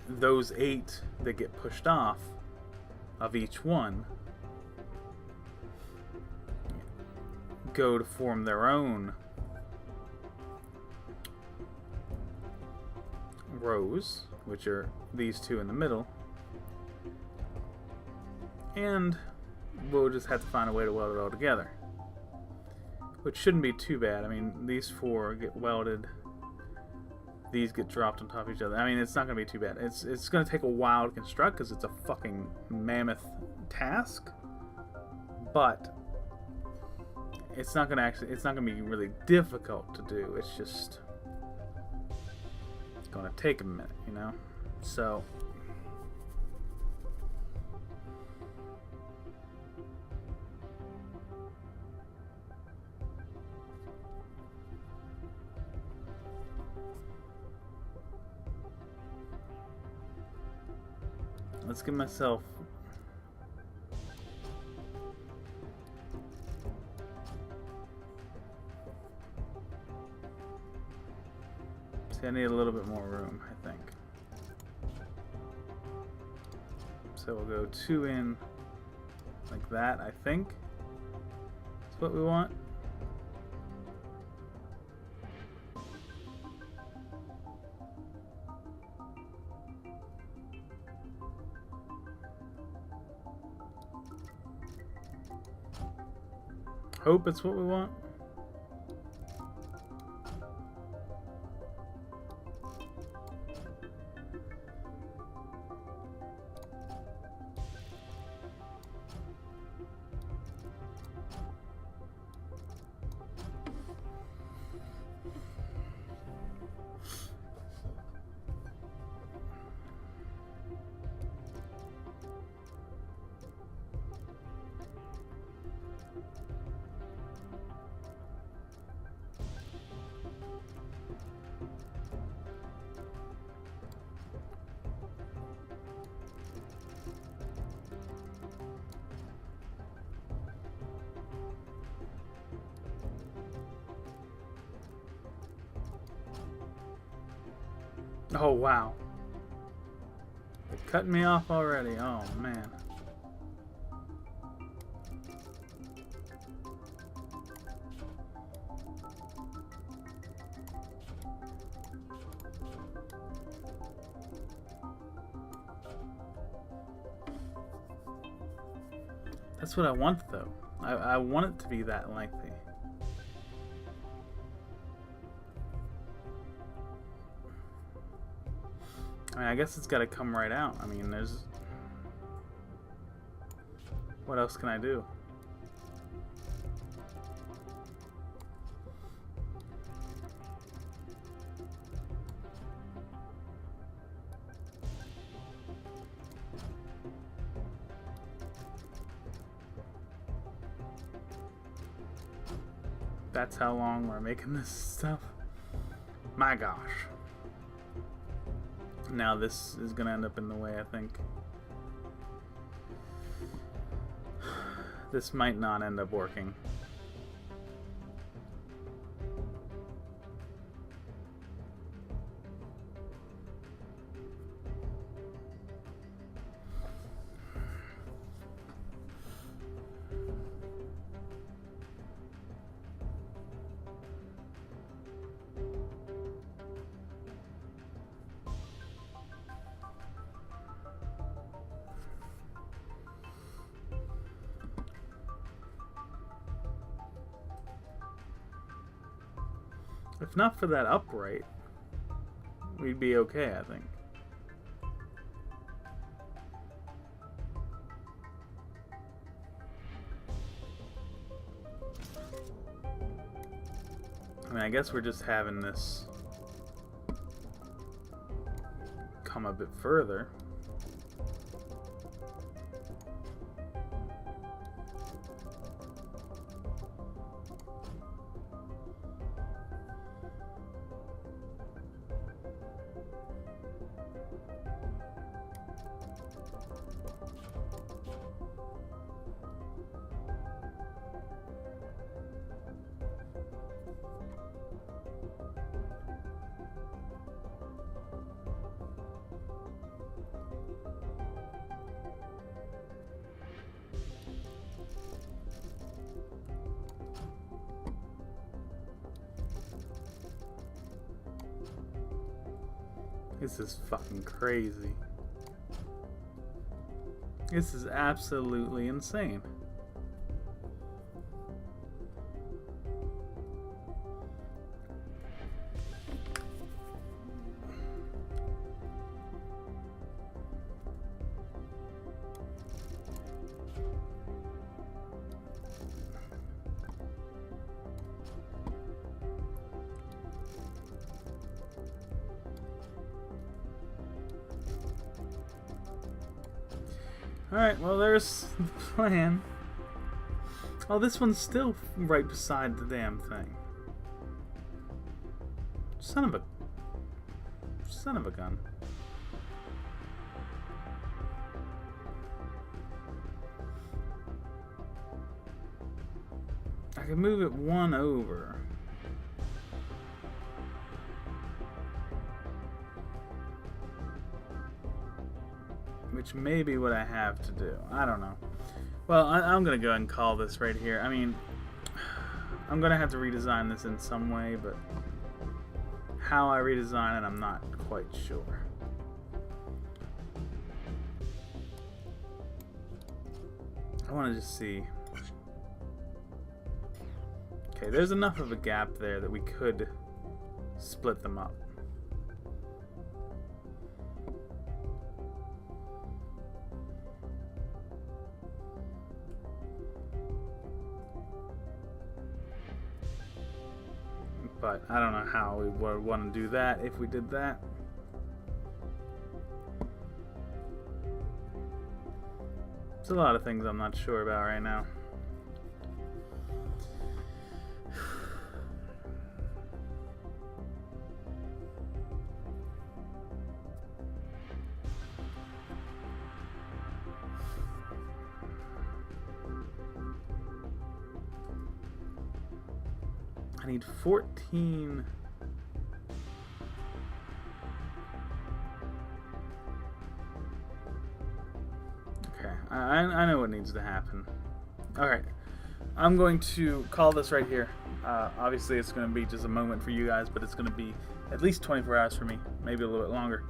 Speaker 1: those 8 that get pushed off of each one go to form their own rows, which are these 2 in the middle, and we'll just have to find a way to weld it all together, which shouldn't be too bad. I mean, these 4 get welded, these get dropped on top of each other. I mean, it's not going to be too bad. It's going to take a while to construct because it's a fucking mammoth task, but it's not going to be really difficult to do. It's just going to take a minute, you know? So let's give myself I need a little bit more room, I think. So we'll go 2 in like that, I think. That's what we want. Hope it's what we want. Oh, wow. They're cutting me off already. Oh, man. That's what I want, though. I want it to be that lengthy. I mean, I guess it's got to come right out. I mean, there's... What else can I do? That's how long we're making this stuff. My gosh. Now this is gonna end up in the way, I think. This might not end up working. If not for that upright, we'd be okay, I think. I mean, I guess we're just having this come a bit further. This is fucking crazy. This is absolutely insane. Alright, well there's the plan. Oh, this one's still right beside the damn thing. Son of a gun. I can move it one over. Which may be what I have to do. I don't know. Well, I'm going to go ahead and call this right here. I mean, I'm going to have to redesign this in some way, but how I redesign it, I'm not quite sure. I want to just see. Okay, there's enough of a gap there that we could split them up. But I don't know how we would want to do that if we did that. There's a lot of things I'm not sure about right now. I need 14. Okay, I know what needs to happen. Alright, I'm going to call this right here. Obviously, it's going to be just a moment for you guys, but it's going to be at least 24 hours for me, maybe a little bit longer.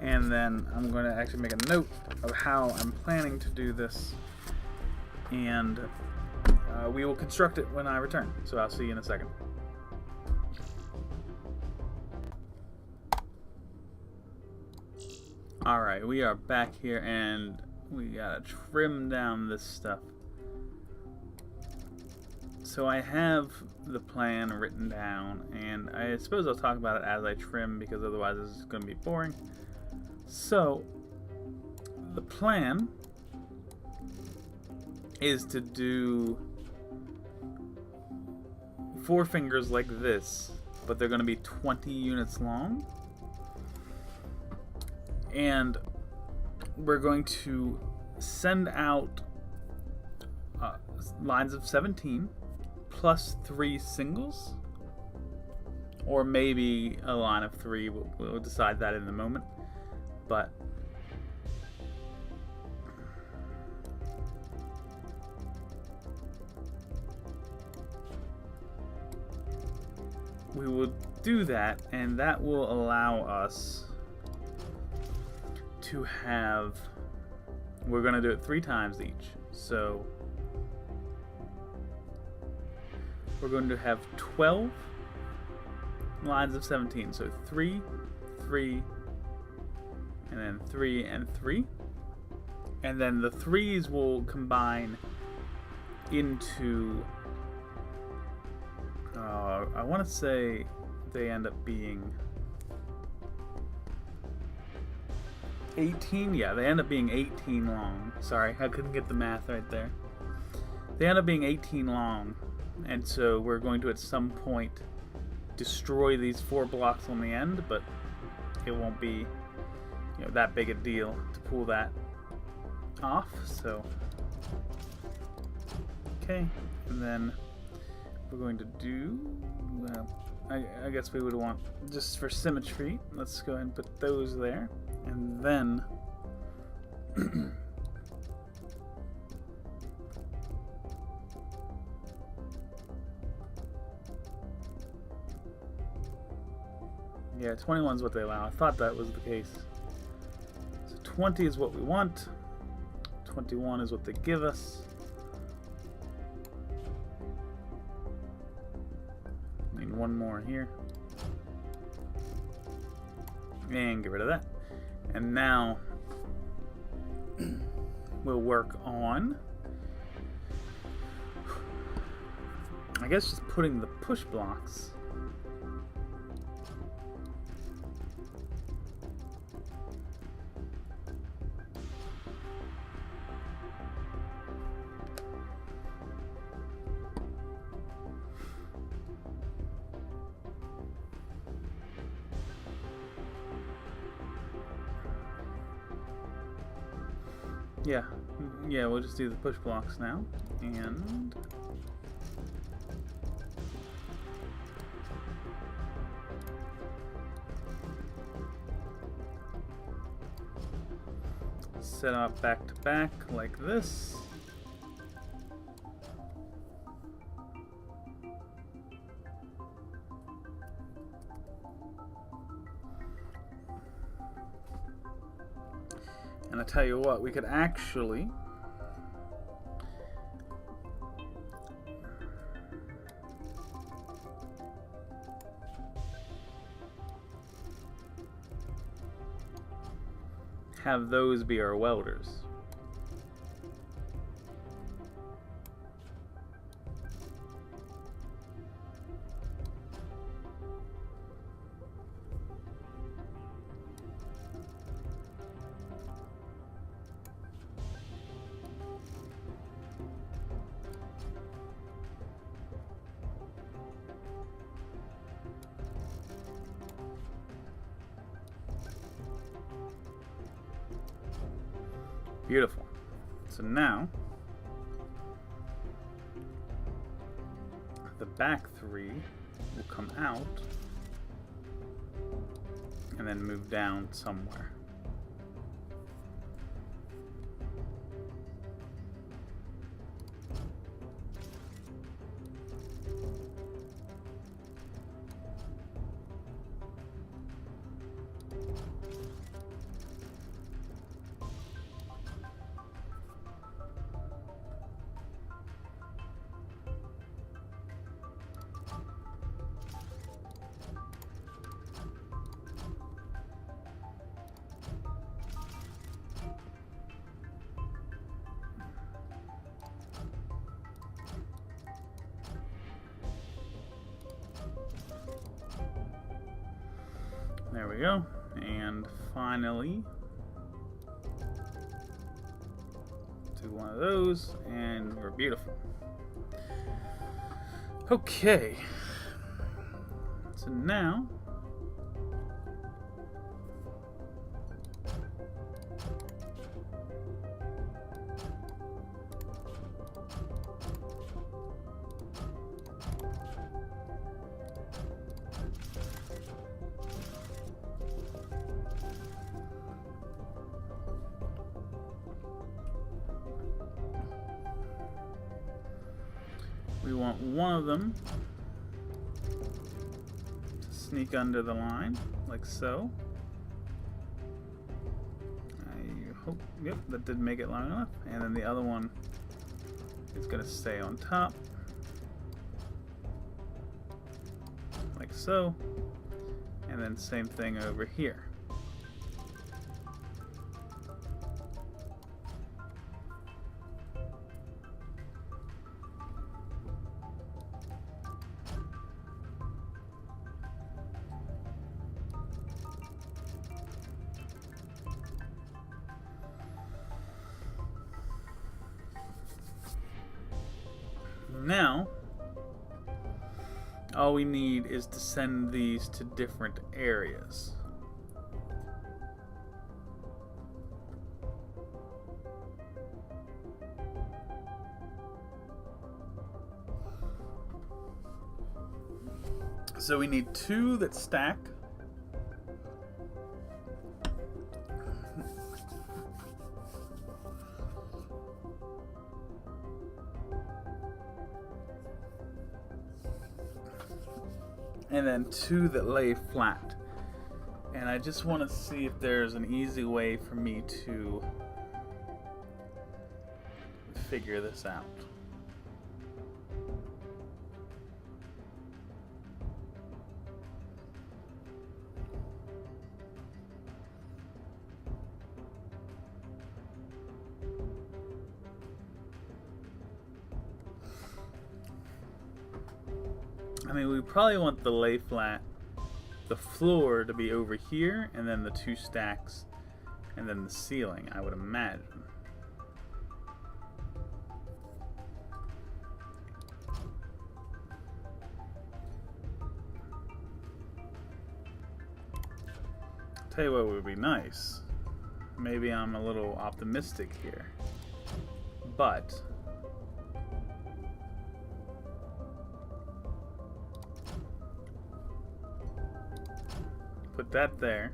Speaker 1: And then I'm going to actually make a note of how I'm planning to do this. And we will construct it when I return. So I'll see you in a second. Alright, we are back here and we gotta trim down this stuff. So I have the plan written down, and I suppose I'll talk about it as I trim because otherwise this is going to be boring. So, the plan is to do 4 fingers like this, but they're going to be 20 units long. And we're going to send out lines of 17 plus 3 singles, or maybe a line of 3. We'll decide that in a moment. But we will do that, and that will allow us to have, we're going to do it 3 times each. So we're going to have 12 lines of 17. So 3, 3, and then 3 and 3. And then the 3s will combine into, I want to say they end up being 18. Yeah, they end up being 18 long. Sorry, I couldn't get the math right there. They end up being 18 long, and so we're going to at some point destroy these 4 blocks on the end, but it won't be, you know, that big a deal to pull that off. So okay, and then we're going to do, I guess we would want, just for symmetry, let's go ahead and put those there, and then yeah, 21 is what they allow. I thought that was the case. So 20 is what we want. 21 is what they give us. Need one more here. And get rid of that. And now we'll work on, I guess, just putting the push blocks . Yeah, we'll just do the push blocks now, and set up back to back like this. And I tell you what, we could actually have those be our welders. Beautiful. So now the back 3 will come out and then move down somewhere. There we go. And finally, do one of those, and we're beautiful. Okay. So now we want one of them to sneak under the line, like so. I hope, yep, that did make it long enough. And then the other one is going to stay on top, like so. And then same thing over here. Now, all we need is to send these to different areas. So we need 2 that stack. And then 2 that lay flat. And I just want to see if there's an easy way for me to figure this out. I mean, we probably want the lay flat, the floor to be over here, and then the 2 stacks, and then the ceiling, I would imagine. Tell you what would be nice. Maybe I'm a little optimistic here, but put that there.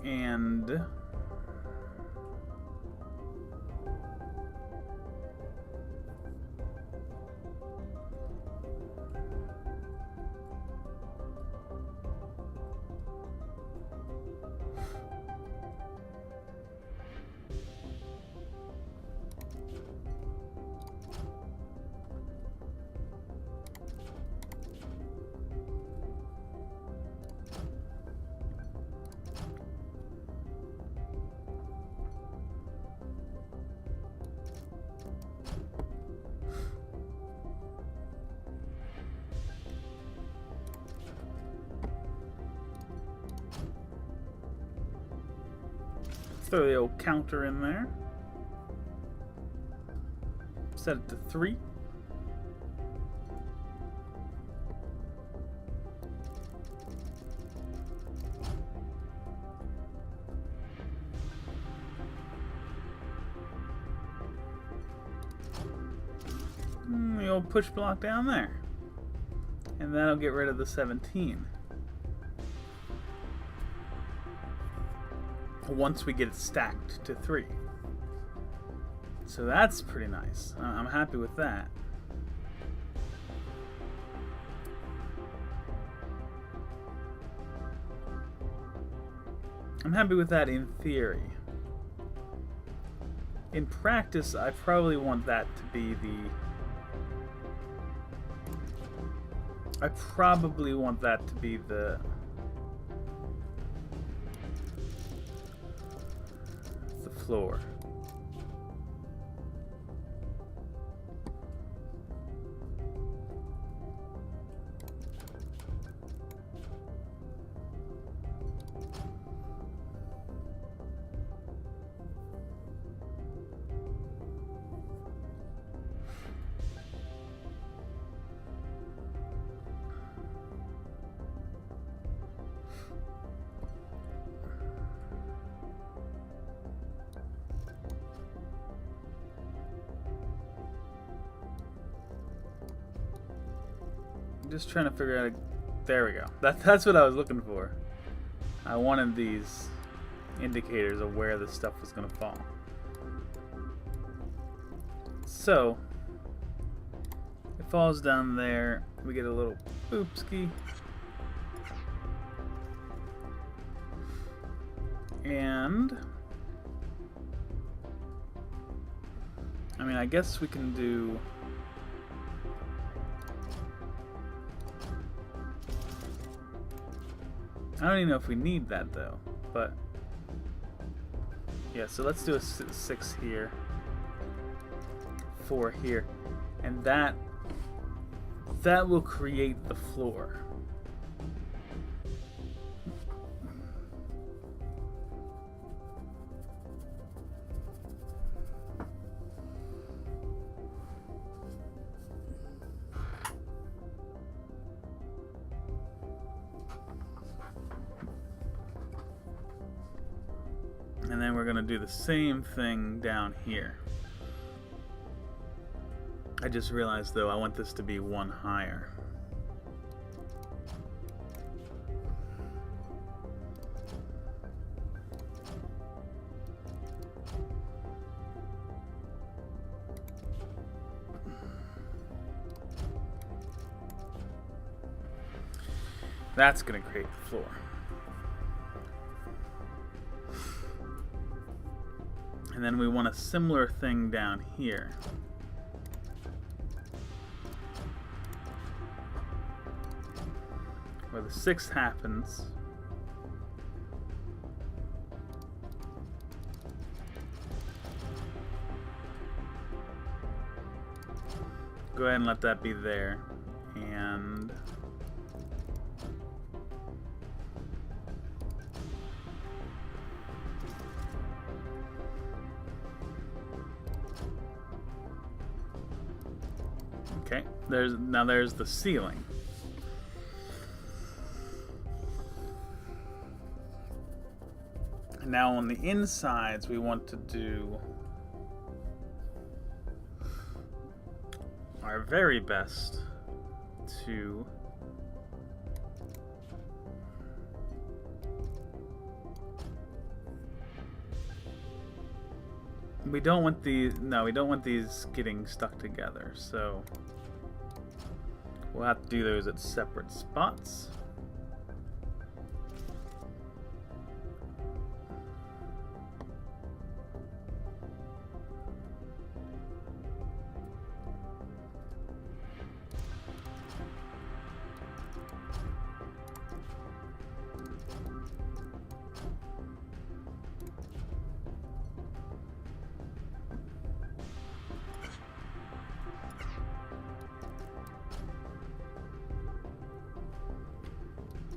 Speaker 1: And throw the old counter in there. Set it to 3. The old push block down there. And that'll get rid of the 17. Once we get it stacked to 3. So that's pretty nice. I'm happy with that. I'm happy with that in theory. In practice, I probably want that to be the... I probably want that to be the floor. Just trying to figure out. There we go. That's what I was looking for. I wanted these indicators of where this stuff was going to fall. So it falls down there. We get a little oopski. And I mean, I guess we can do. I don't even know if we need that though, but yeah, so let's do a 6 here, 4 here, and that will create the floor. And then we're going to do the same thing down here. I just realized though I want this to be 1 higher. That's going to create the floor. And then we want a similar thing down here. Where the 6 happens. Go ahead and let that be there. And okay, there's the ceiling. And now on the insides we want to do our very best to we don't want these getting stuck together, so we'll have to do those at separate spots.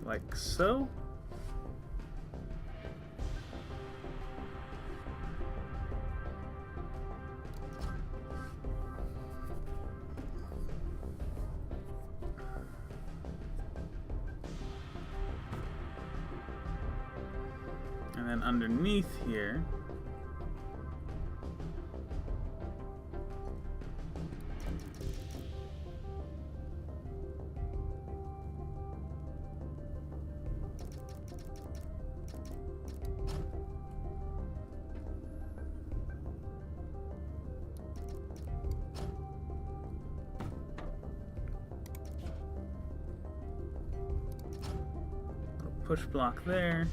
Speaker 1: Like so. And then underneath here, push block there.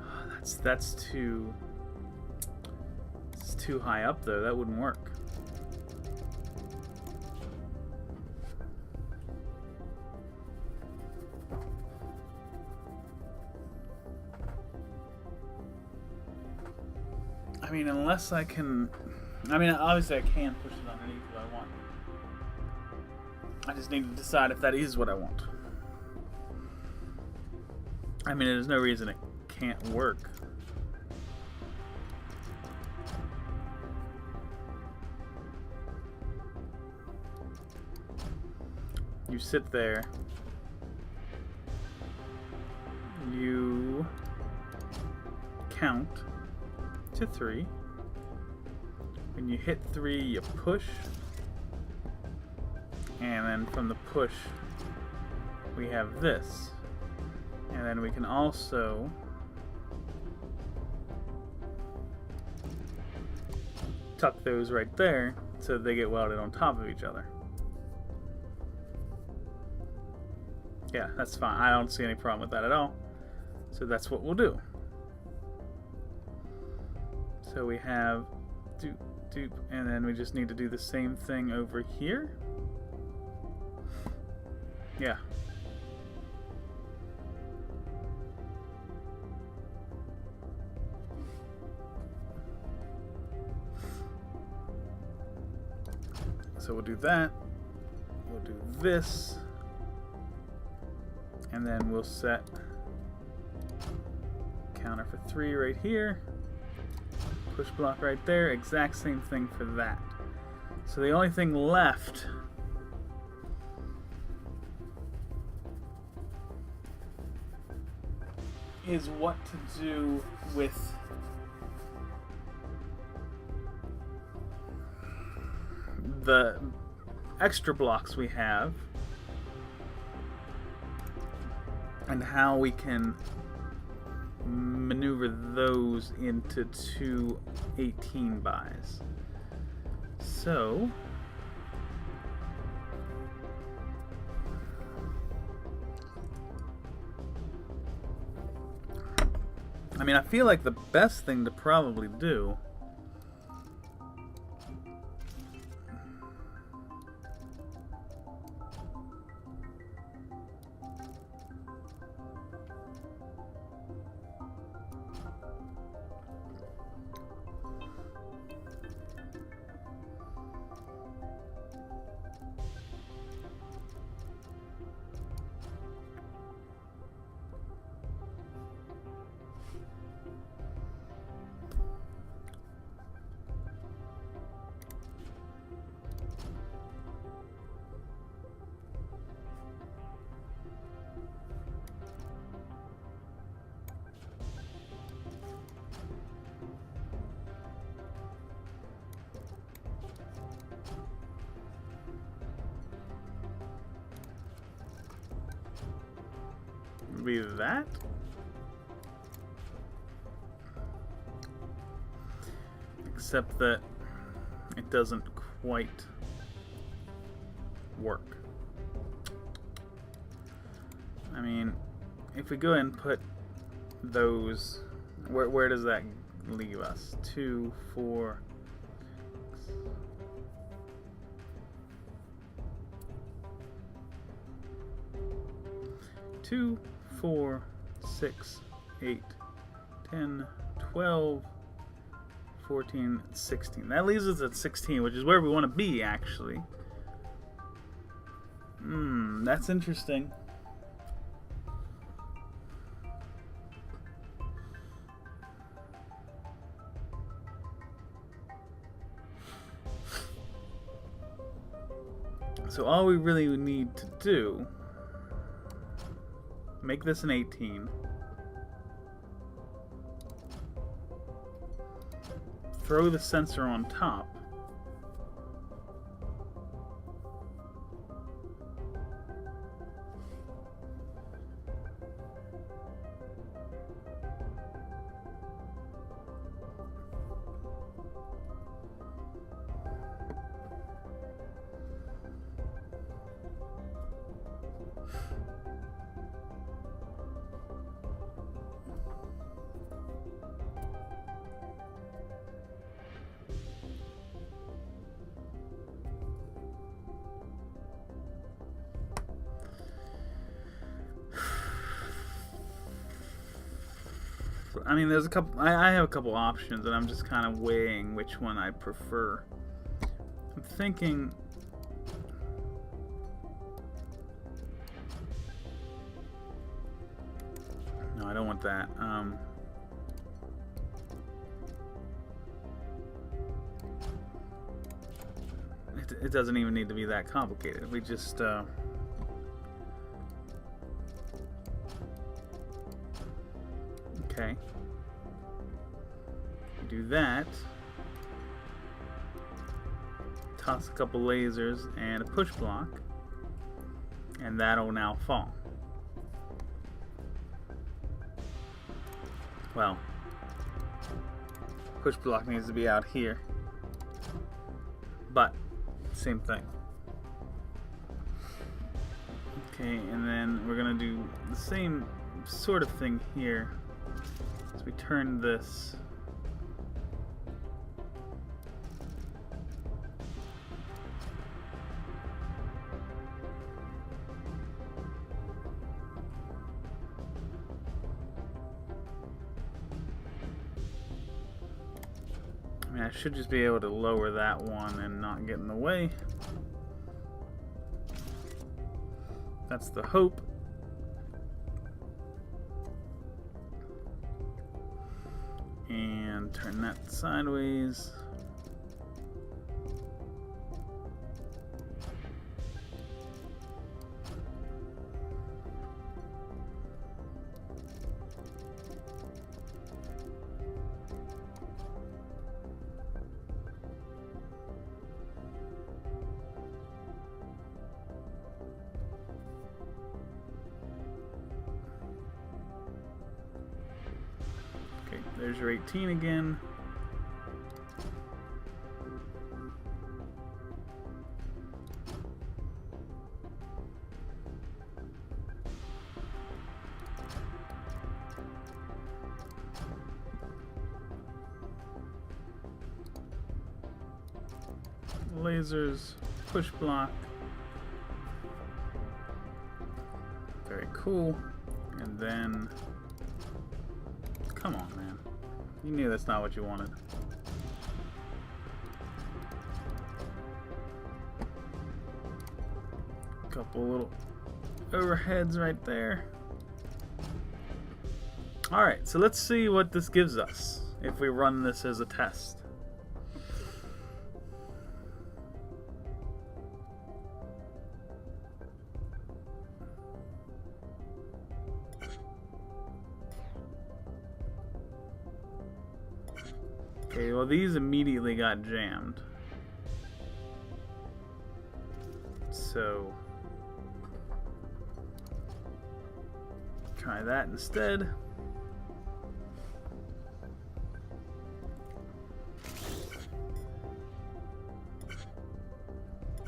Speaker 1: Oh, that's too. It's too high up though. That wouldn't work. I mean, unless I can. I mean, obviously I can push it underneath if I want. I just need to decide if that is what I want. I mean, there's no reason it can't work. You sit there. You count to 3. When you hit 3, you push. And then from the push, we have this. And then we can also tuck those right there so they get welded on top of each other. Yeah, that's fine. I don't see any problem with that at all. So that's what we'll do. So we have doop, doop, and then we just need to do the same thing over here. Yeah. So we'll do that. We'll do this. And then we'll set counter for 3 right here. Push block right there. Exact same thing for that. So the only thing left is what to do with the extra blocks we have and how we can maneuver those into 2 18 buys. So I mean, I feel like the best thing to probably do be that. Except that it doesn't quite work. I mean, if we go ahead and put those, where does that leave us? 2, 4, 2, 4, 6, 8, 10, 12, 14, 16. That leaves us at 16, which is where we want to be, actually. That's interesting. So all we really need to do, make this an 18. Throw the sensor on top. I mean, there's a couple. I have a couple options, and I'm just kind of weighing which one I prefer. I'm thinking. No, I don't want that. It doesn't even need to be that complicated. We just. Okay. Do that. Toss a couple lasers and a push block. And that'll now fall. Well, push block needs to be out here. But, same thing. Okay, and then we're gonna do the same sort of thing here. So we turn this. I mean, I should just be able to lower that one and not get in the way. That's the hope. And turn that sideways. Okay, there's your 18 again. Lasers, push block. Very cool. And then, come on, man. You knew that's not what you wanted. Couple little overheads right there. Alright, so let's see what this gives us if we run this as a test. Okay, well these immediately got jammed. So try that instead.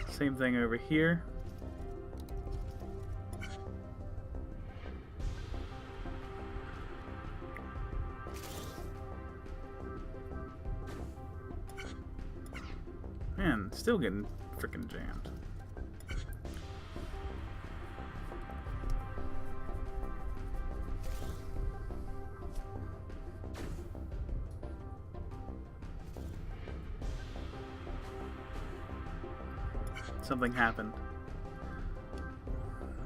Speaker 1: Same thing over here. Man, still getting freaking jammed. Something happened.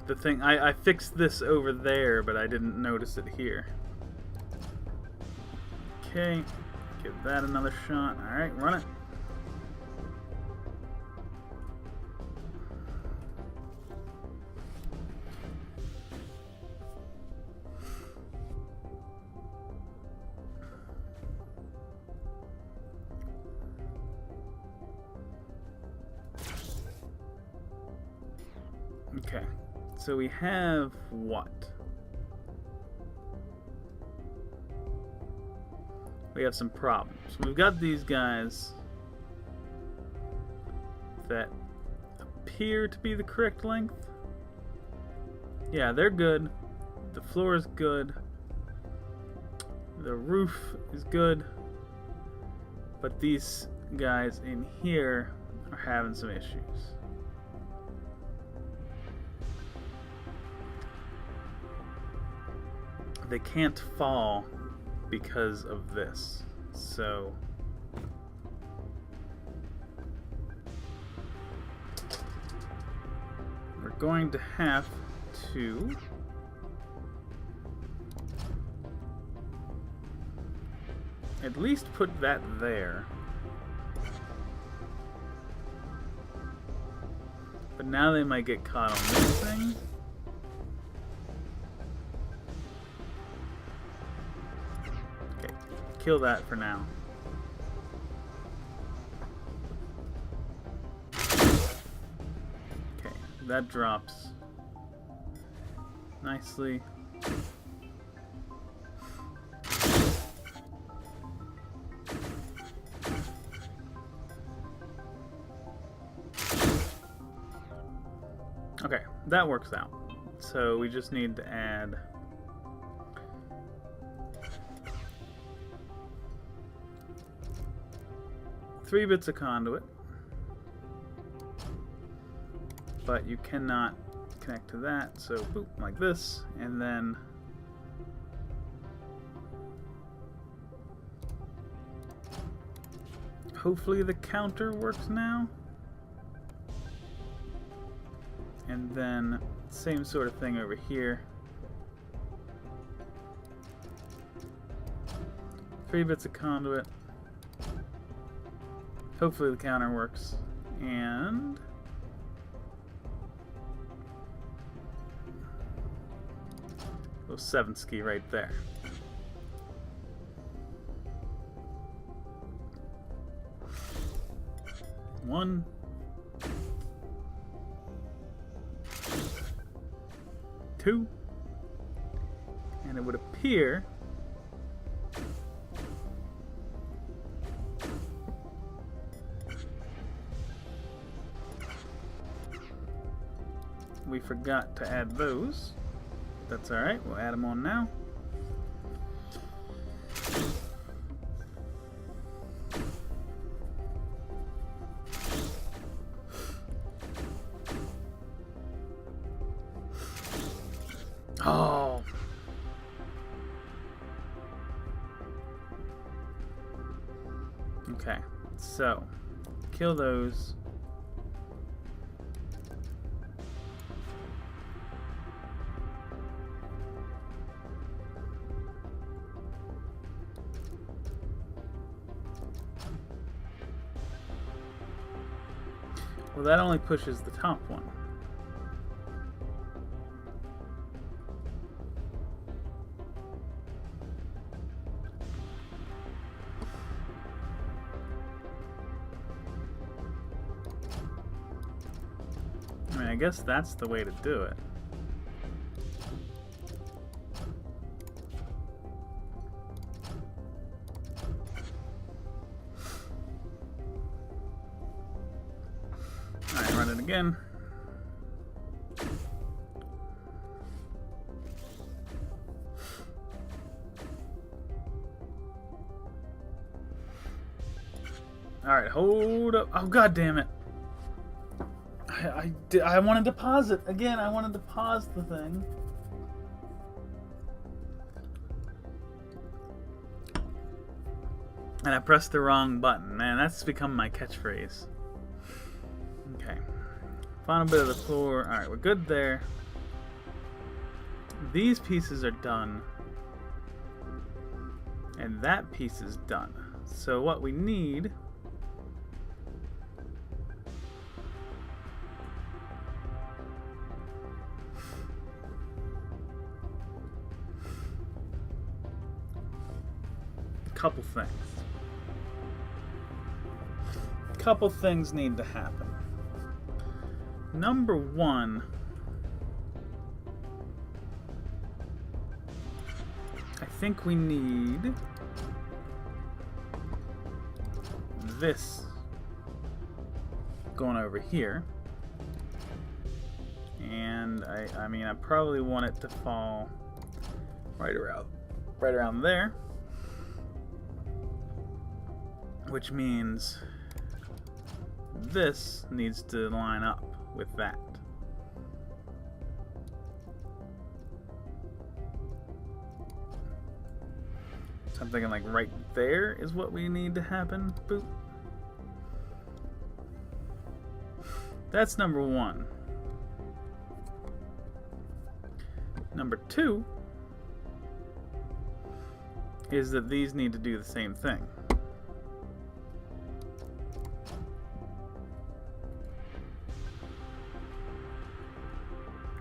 Speaker 1: The thing, I fixed this over there, but I didn't notice it here. Okay, give that another shot. Alright, run it. Okay, so we have what? We have some problems. We've got these guys that appear to be the correct length. Yeah, they're good. The floor is good. The roof is good. But these guys in here are having some issues. They can't fall because of this. So we're going to have to at least put that there. But now they might get caught on this thing. Kill that for now. Okay, that drops nicely. Okay, that works out. So we just need to add three bits of conduit, but you cannot connect to that, so boop, like this, and then hopefully the counter works now. And then same sort of thing over here. 3 bits of conduit. Hopefully the counter works. And Sevensky right there. One. Two. And it would appear we forgot to add those. That's alright, we'll add them on now. Oh. Okay, so kill those. Well, that only pushes the top one. I mean, I guess that's the way to do it. Alright, run it again. Alright, hold up. Oh, god damn it. I wanted to pause it. Again, I wanted to pause the thing. And I pressed the wrong button. Man, that's become my catchphrase. Okay. Final bit of the floor. Alright, we're good there. These pieces are done. And that piece is done. So what we need... couple things need to happen. Number one, I think we need this going over here, and I mean I probably want it to fall right around there. Which means this needs to line up with that. So I'm thinking like right there is what we need to happen. Boop. That's number one. Number two is that these need to do the same thing.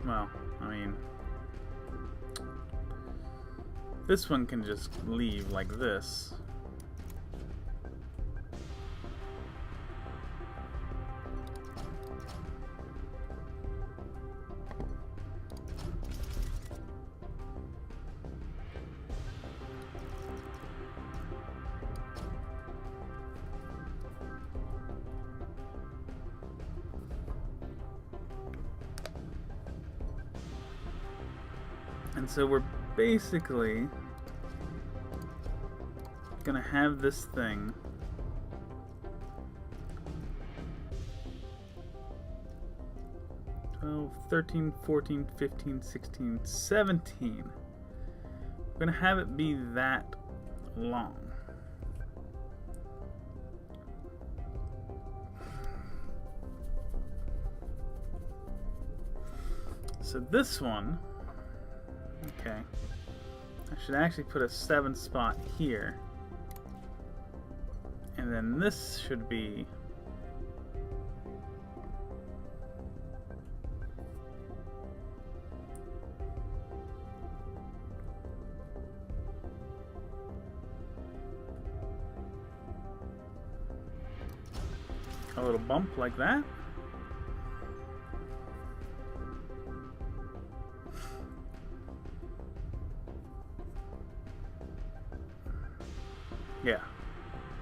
Speaker 1: Well, I mean, this one can just leave like this. And so we're basically gonna have this thing (12, 13, 14, 15, 16, 17). We're gonna have it be that long. So this one, okay, I should actually put a 7 spot here. And then this should be a little bump like that.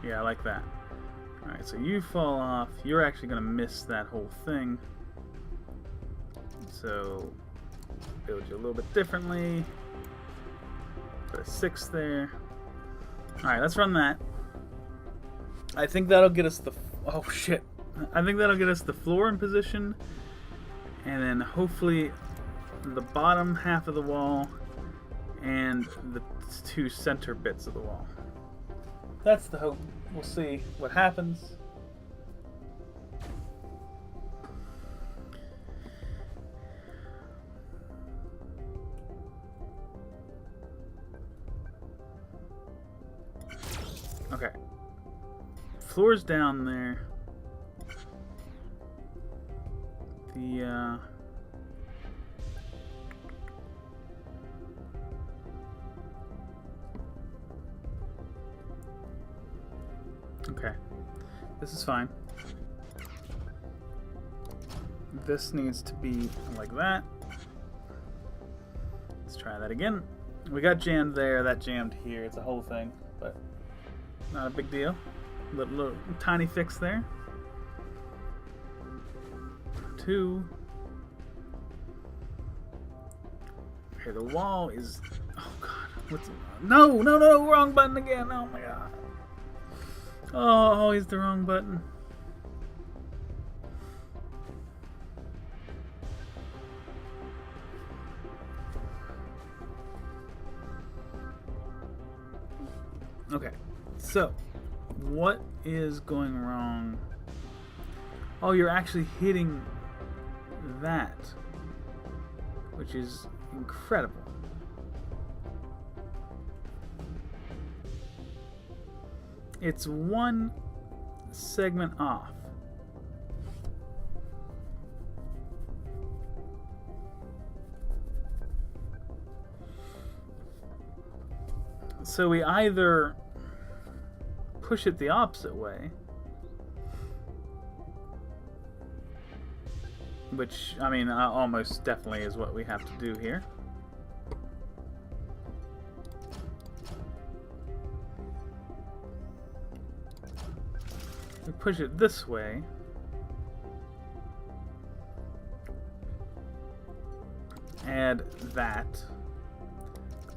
Speaker 1: Yeah, I like that. Alright, so you fall off. You're actually going to miss that whole thing. So, build you a little bit differently. Put a 6 there. Alright, let's run that. I think that'll get us the... Oh, shit. I think that'll get us the floor in position. And then hopefully the bottom half of the wall and the 2 center bits of the wall. That's the hope. We'll see what happens. Okay. Floor's down there. Okay, this is fine. This needs to be like that. Let's try that again. We got jammed there, that jammed here. It's a whole thing, but not a big deal. Little tiny fix there. 2. Okay, the wall is... Oh god, what's... No, wrong button again. Oh my god. Oh, always the wrong button. Okay, so what is going wrong? Oh, you're actually hitting that, which is incredible. It's 1 segment off. So we either push it the opposite way, which, I mean, almost definitely is what we have to do here. We push it this way. Add that.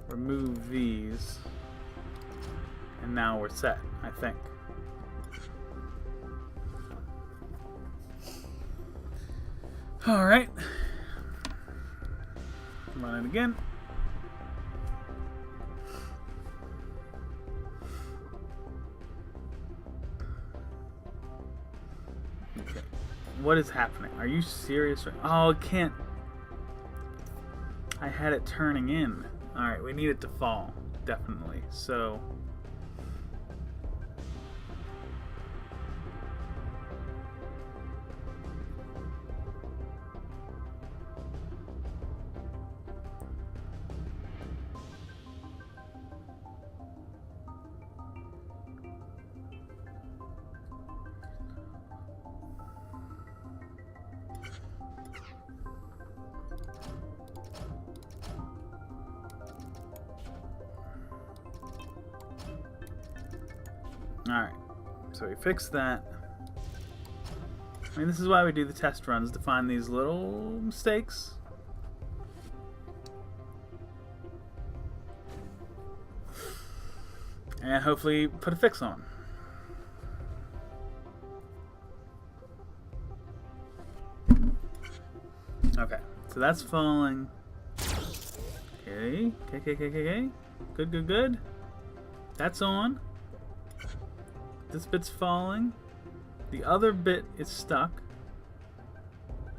Speaker 1: Remove these. And now we're set, I think. Alright. Run it again. Okay. What is happening? Are you serious? Oh, it can't. I had it turning in. Alright, we need it to fall. Definitely. So... Alright, so we fixed that. I mean, this is why we do the test runs, to find these little mistakes. And hopefully put a fix on. Okay, so that's falling. Okay. Good. That's on. This bit's falling. The other bit is stuck.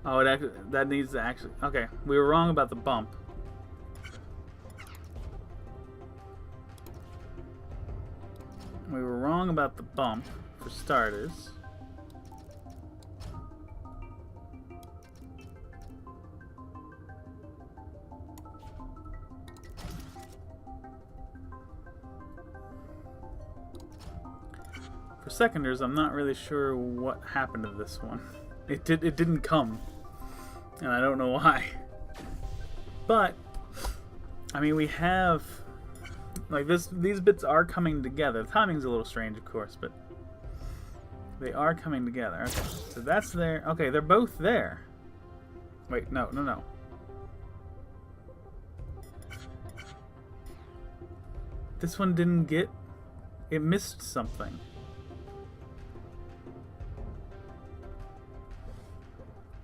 Speaker 1: Oh, that needs to actually... Okay, we were wrong about the bump. We were wrong about the bump, for starters. For seconders, I'm not really sure what happened to this one. It didn't come. And I don't know why. But I mean, we have like these bits are coming together. The timing's a little strange, of course, but they are coming together. Okay. So that's there. Okay, they're both there. Wait, no. This one didn't get... It missed something.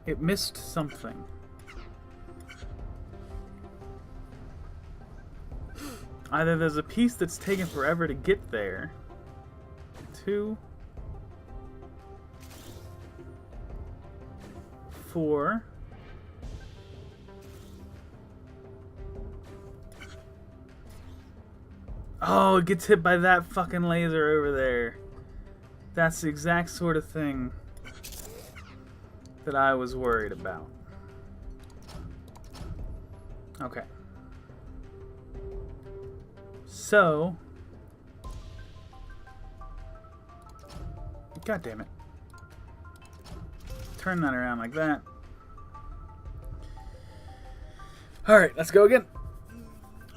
Speaker 1: It missed something. Either there's a piece that's taken forever to get there. 2, 4. Oh, it gets hit by that fucking laser over there. That's the exact sort of thing that I was worried about. Okay. So... God damn it. Turn that around like that. Alright, let's go again.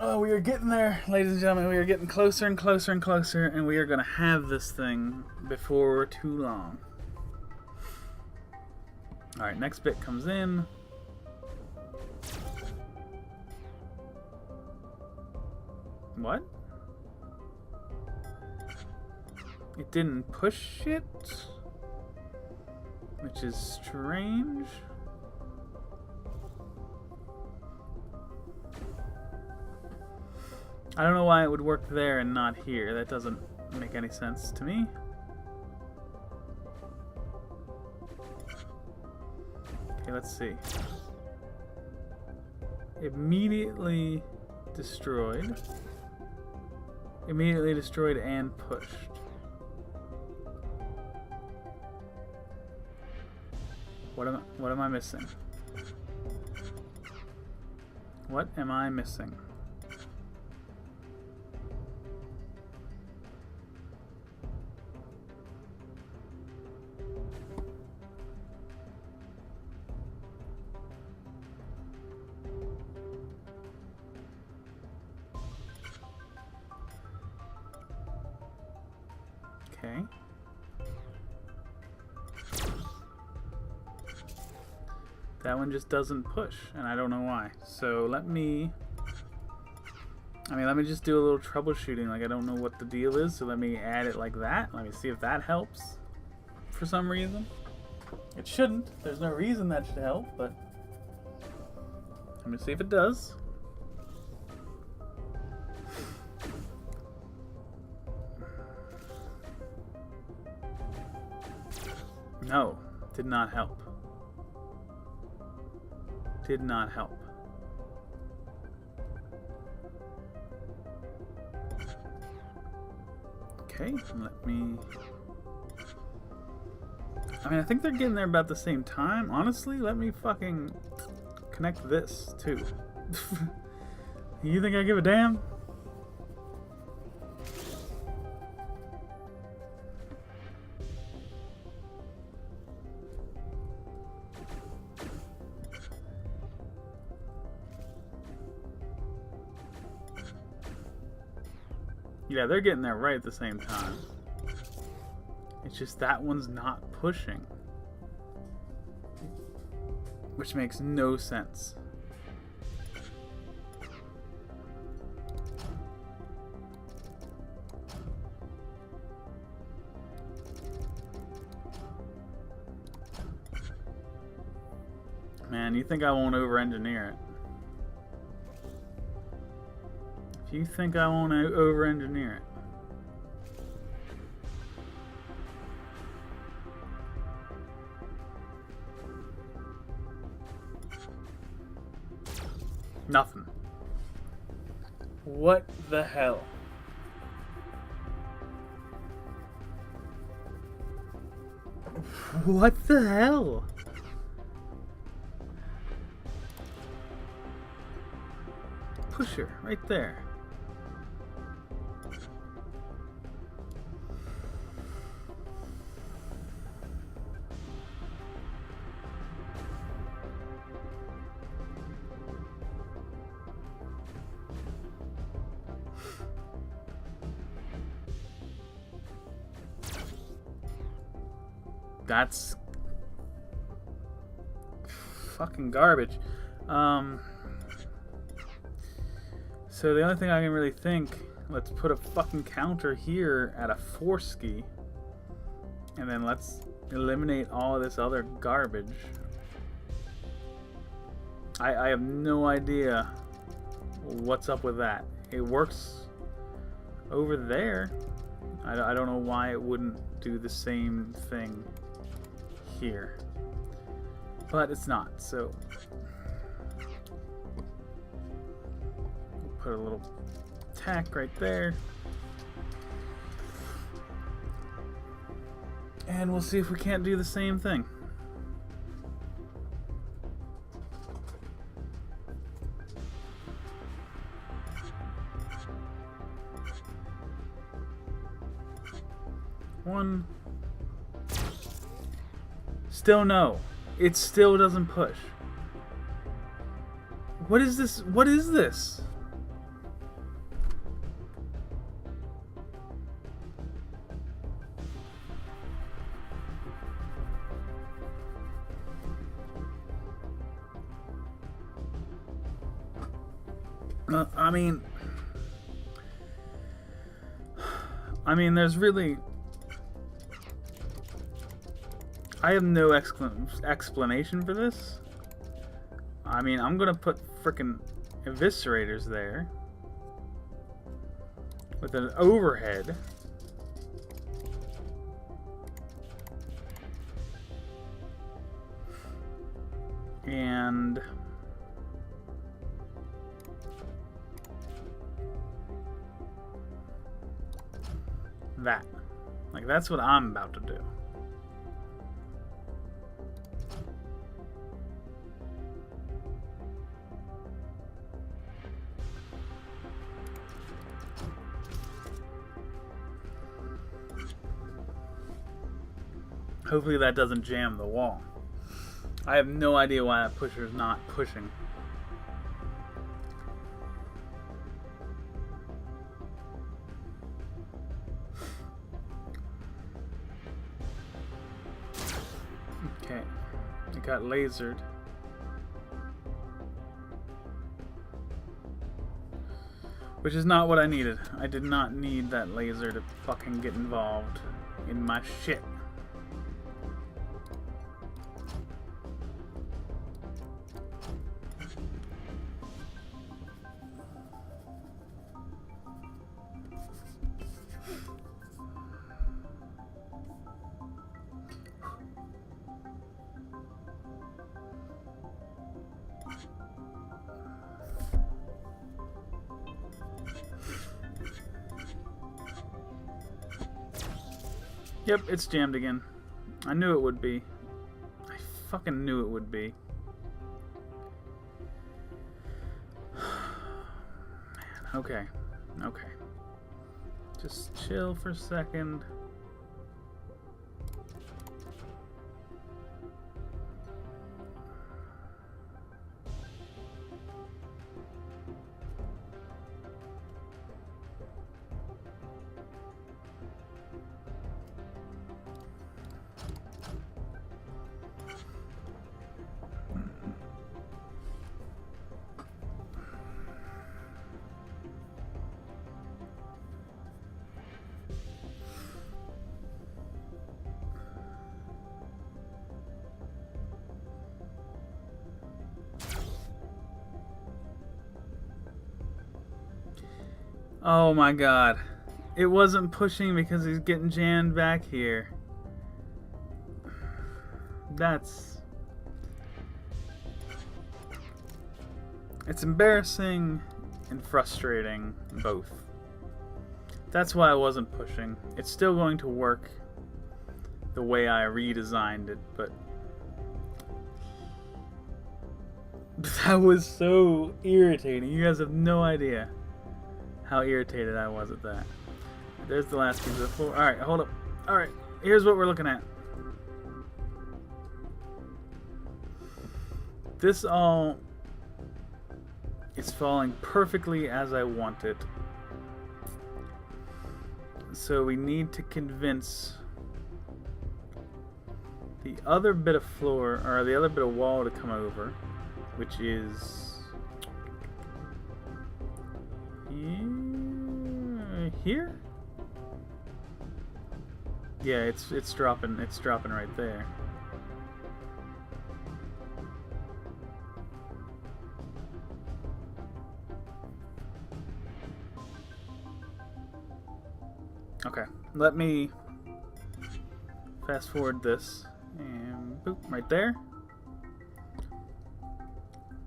Speaker 1: Oh, we are getting there, ladies and gentlemen. We are getting closer and closer and closer, and we are going to have this thing before too long. Alright, next bit comes in. What? It didn't push it? Which is strange. I don't know why it would work there and not here. That doesn't make any sense to me. Okay, let's see. Immediately destroyed. Immediately destroyed and pushed. What am I missing? What am I missing? Okay. That one just doesn't push, and I don't know why. So let me just do a little troubleshooting. Like, I don't know what the deal is, so let me add it like that. Let me see if that helps for some reason. It shouldn't. There's no reason that should help, but let me see if it does. No, did not help. Did not help. Okay, let me... I mean, I think they're getting there about the same time. Honestly, let me fucking connect this, too. You think I give a damn? Yeah, they're getting there right at the same time. It's just that one's not pushing. Which makes no sense. Man, you think I won't over-engineer it? If you think I won't over-engineer it. Nothing. What the hell? What the hell? Pusher, right there. That's fucking garbage. So the only thing I can really think, let's put a fucking counter here at a 4-ski, and then let's eliminate all of this other garbage. I have no idea what's up with that. It works over there. I don't know why it wouldn't do the same thing here, but it's not. So we'll put a little tack right there, and we'll see if we can't do the same thing. One. Still no. It still doesn't push. What is this? What is this? I mean, there's really... I have no explanation for this. I mean, I'm gonna put frickin' eviscerators there with an overhead. And that. Like, that's what I'm about to do. Hopefully that doesn't jam the wall. I have no idea why that pusher is not pushing. Okay, it got lasered. Which is not what I needed. I did not need that laser to fucking get involved in my shit. Yep, it's jammed again. I knew it would be. I fucking knew it would be. Man, okay. Okay. Just chill for a second. Oh my god. It wasn't pushing because he's getting jammed back here. That's... It's embarrassing and frustrating, both. That's why I wasn't pushing. It's still going to work the way I redesigned it, but... That was so irritating. You guys have no idea how irritated I was at that. There's the last piece of the floor. Alright, hold up. Alright, here's what we're looking at. This all is falling perfectly as I want it. So we need to convince the other bit of floor, or the other bit of wall to come over, which is here? Yeah, it's dropping right there. Okay, let me fast forward this, and boop, right there.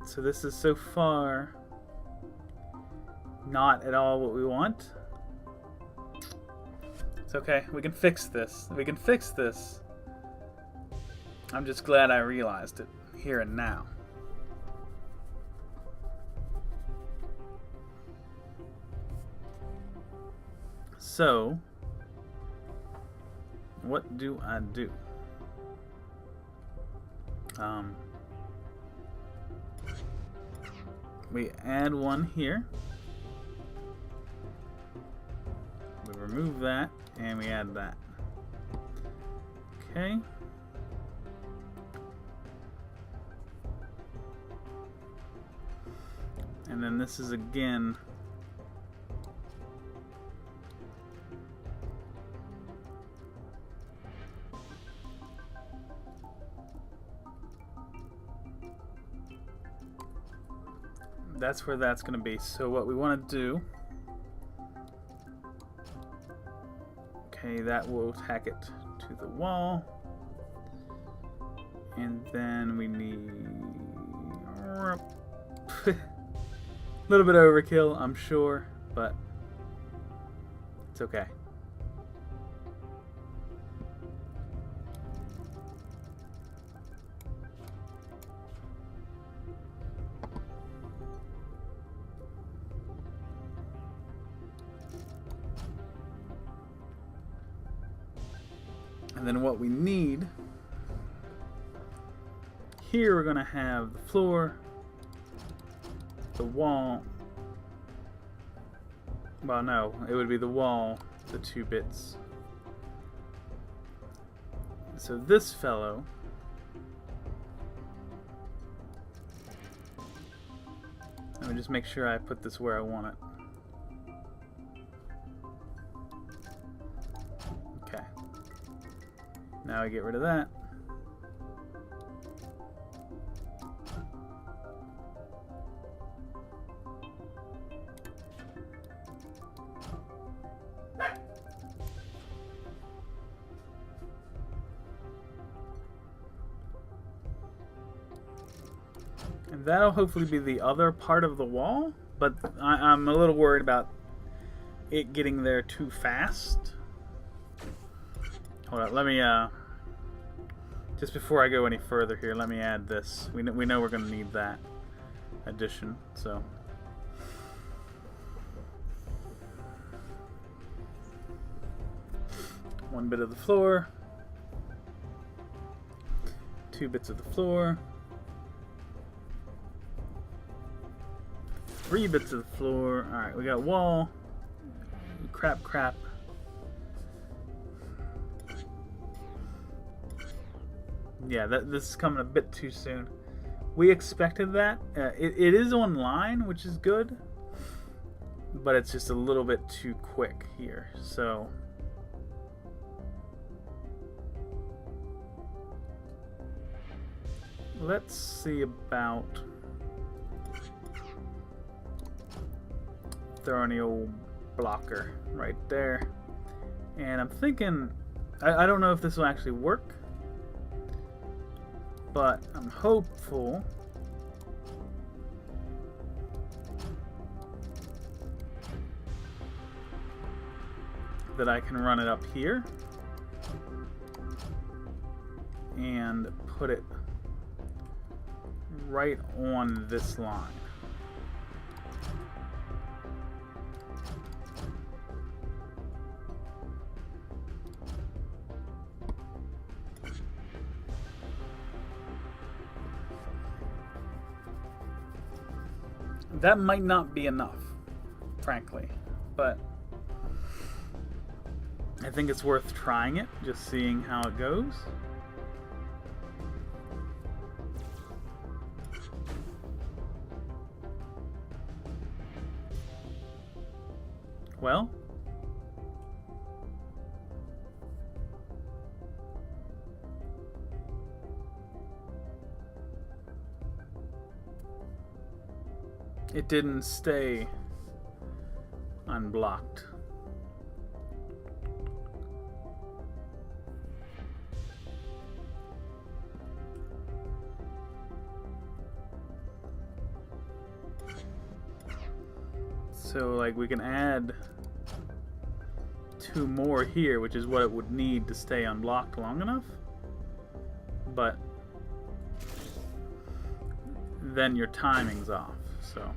Speaker 1: So this is so far not at all what we want. It's okay, we can fix this. We can fix this. I'm just glad I realized it here and now. So, what do I do? We add one here. We remove that, and we add that. Okay. And then this is again that's where that's going to be. So what we want to do, okay, that will tack it to the wall, and then we need a little bit of overkill, I'm sure, but it's okay. And then what we need, here we're going to have the floor, the wall, well no, it would be the wall, the 2 bits. So this fellow, let me just make sure I put this where I want it. Now I get rid of that. And that'll hopefully be the other part of the wall, but I'm a little worried about it getting there too fast. Hold on, let me, just before I go any further here, let me add this. We know we're going to need that addition, so. One bit of the floor. 2 bits of the floor. 3 bits of the floor. Alright, we got wall. Crap. Yeah, this is coming a bit too soon. We expected that. It is online, which is good, but it's just a little bit too quick here. So let's see about throwing the old blocker right there. And I'm thinking, I don't know if this will actually work, but I'm hopeful that I can run it up here and put it right on this line. That might not be enough, frankly, but I think it's worth trying it, just seeing how it goes. Well, it didn't stay unblocked. So, like, we can add 2 more here, which is what it would need to stay unblocked long enough. But then your timing's off. So,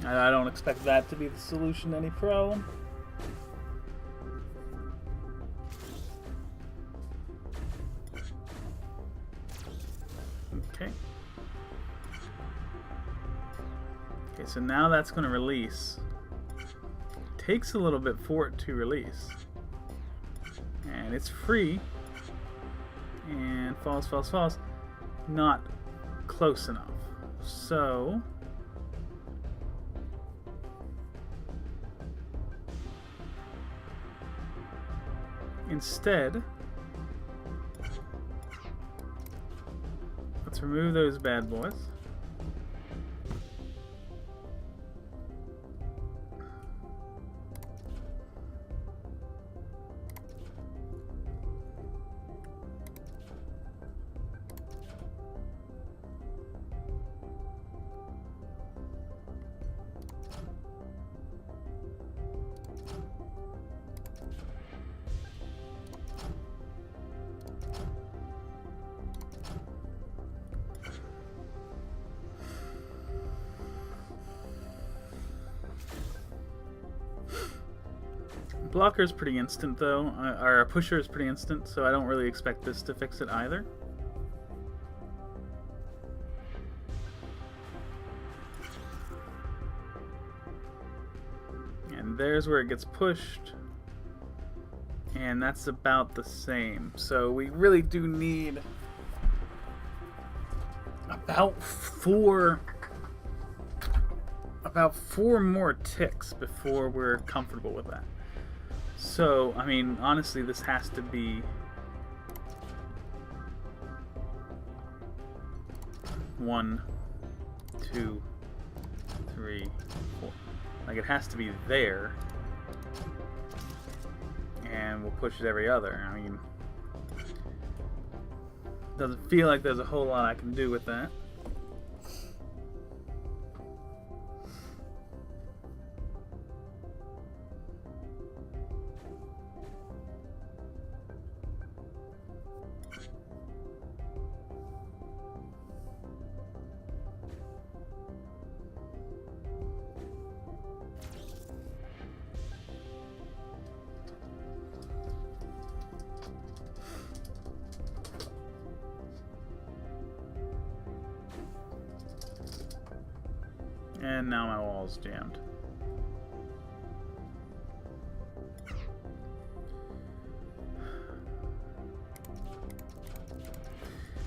Speaker 1: I don't expect that to be the solution to any problem. Okay. Okay, so now that's going to release. Takes a little bit for it to release. And it's free. And falls, falls, falls. Not close enough. So instead, let's remove those bad boys. Blocker is pretty instant though, our pusher is pretty instant, so I don't really expect this to fix it either. And there's where it gets pushed, and that's about the same. So we really do need about four more ticks before we're comfortable with that. So, I mean, honestly, this has to be 1, 2, 3, 4. Like, it has to be there. And we'll push it every other. I mean, doesn't feel like there's a whole lot I can do with that. And now my wall's jammed.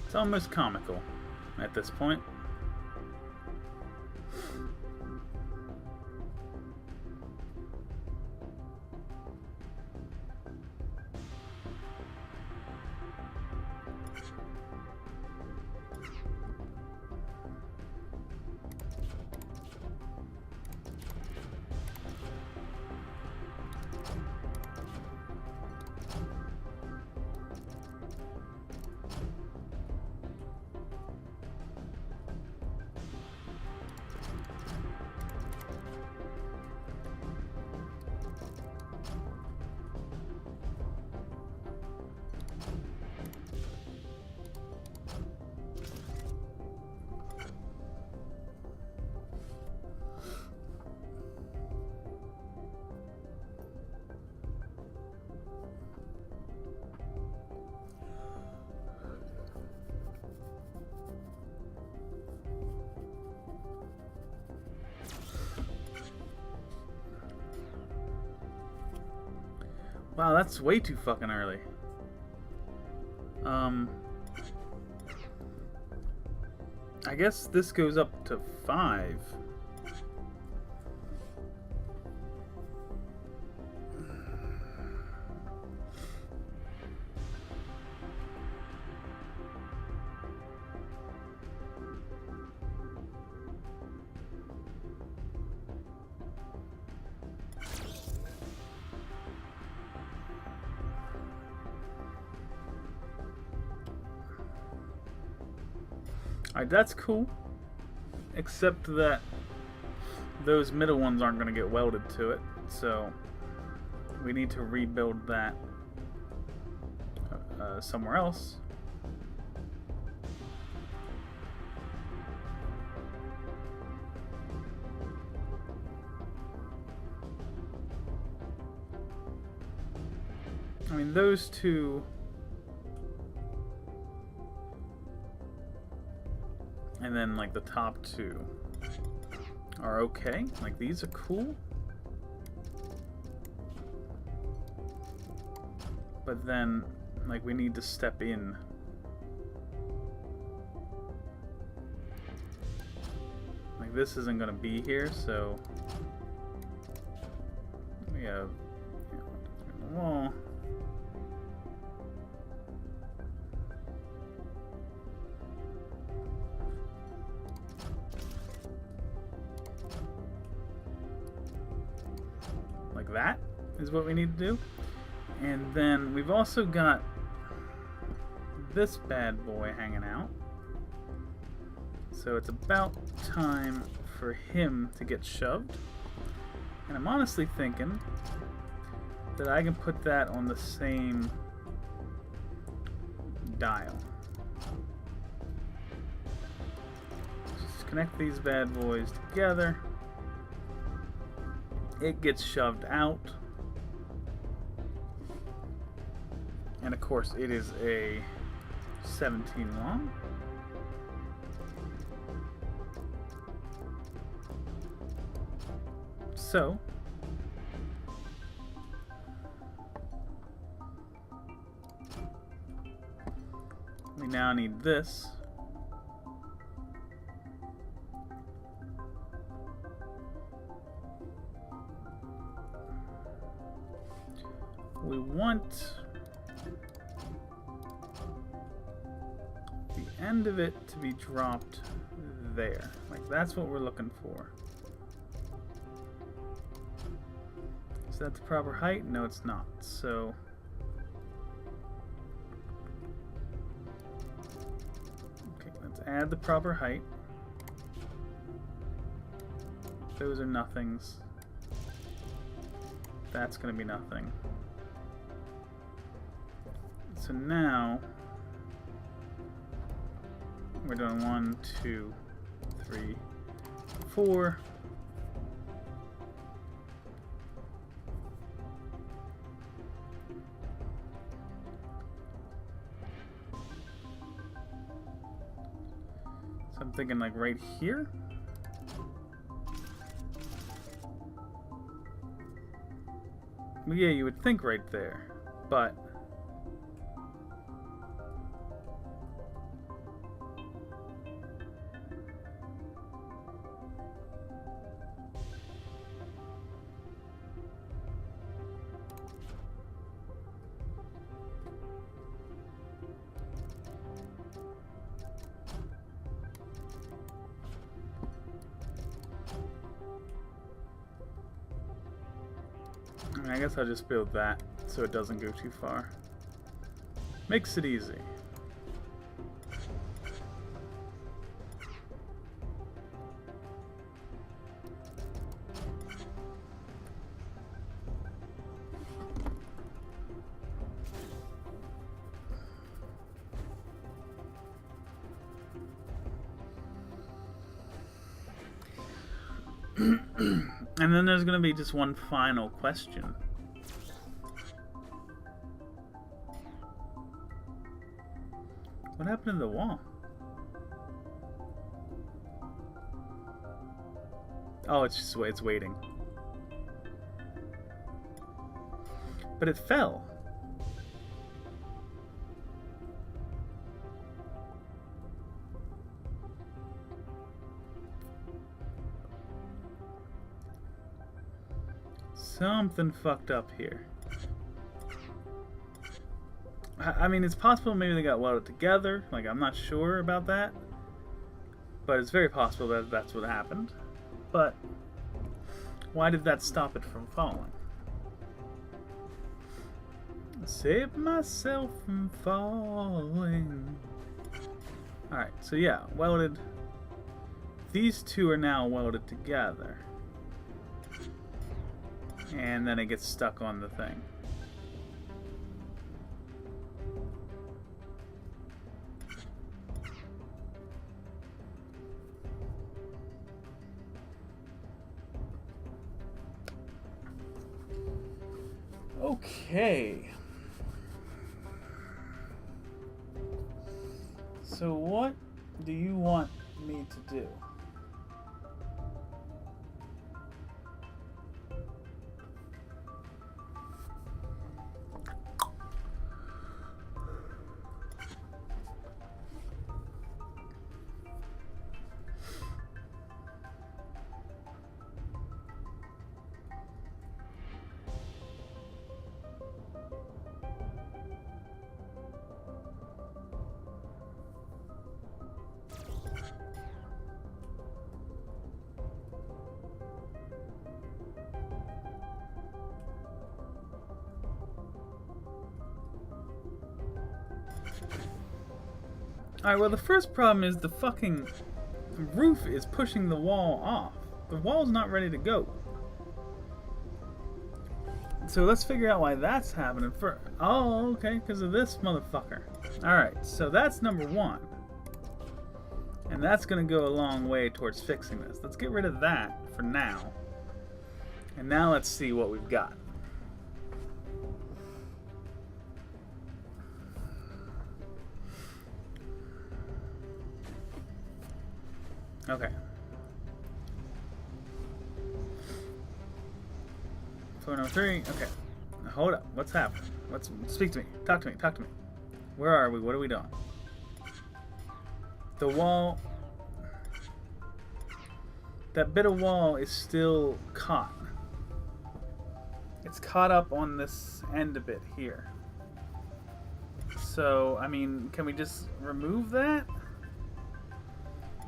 Speaker 1: It's almost comical at this point. Wow, that's way too fucking early. I guess this goes up to 5. Alright, that's cool. Except that those middle ones aren't going to get welded to it. So we need to rebuild that somewhere else. I mean, those two... And then, like, the top two are okay. Like, these are cool. But then, like, we need to step in. Like, this isn't going to be here, so... We have... the wall. That is what we need to do. And then we've also got this bad boy hanging out. So it's about time for him to get shoved. And I'm honestly thinking that I can put that on the same dial. Just connect these bad boys together. It gets shoved out. And of course it is a 17 long. So we now need this. We want the end of it to be dropped there. Like, that's what we're looking for. Is that the proper height? No, it's not. So okay, let's add the proper height. Those are nothings. That's going to be nothing. So now we're doing 1, 2, 3, 4. So I'm thinking like right here. Well, yeah, you would think right there, but I guess I'll just build that so it doesn't go too far. Makes it easy. And then there's going to be just one final question. What happened to the wall? Oh, it's just it's waiting. But it fell. Something fucked up here. I mean, it's possible maybe they got welded together. Like, I'm not sure about that. But it's very possible that that's what happened. But why did that stop it from falling? Save myself from falling. Alright, so yeah, welded. These two are now welded together. And then it gets stuck on the thing. Okay. So what do you want me to do? Alright, well the first problem is the fucking roof is pushing the wall off. The wall's not ready to go. So let's figure out why that's happening first. Oh, okay, because of this motherfucker. Alright, so that's number one. And that's going to go a long way towards fixing this. Let's get rid of that for now. And now let's see what we've got. Okay. Floor number 3. Okay. Now hold up. What's happening? Speak to me. Talk to me. Talk to me. Where are we? What are we doing? The wall. That bit of wall is still caught. It's caught up on this end of it here. So, I mean, can we just remove that?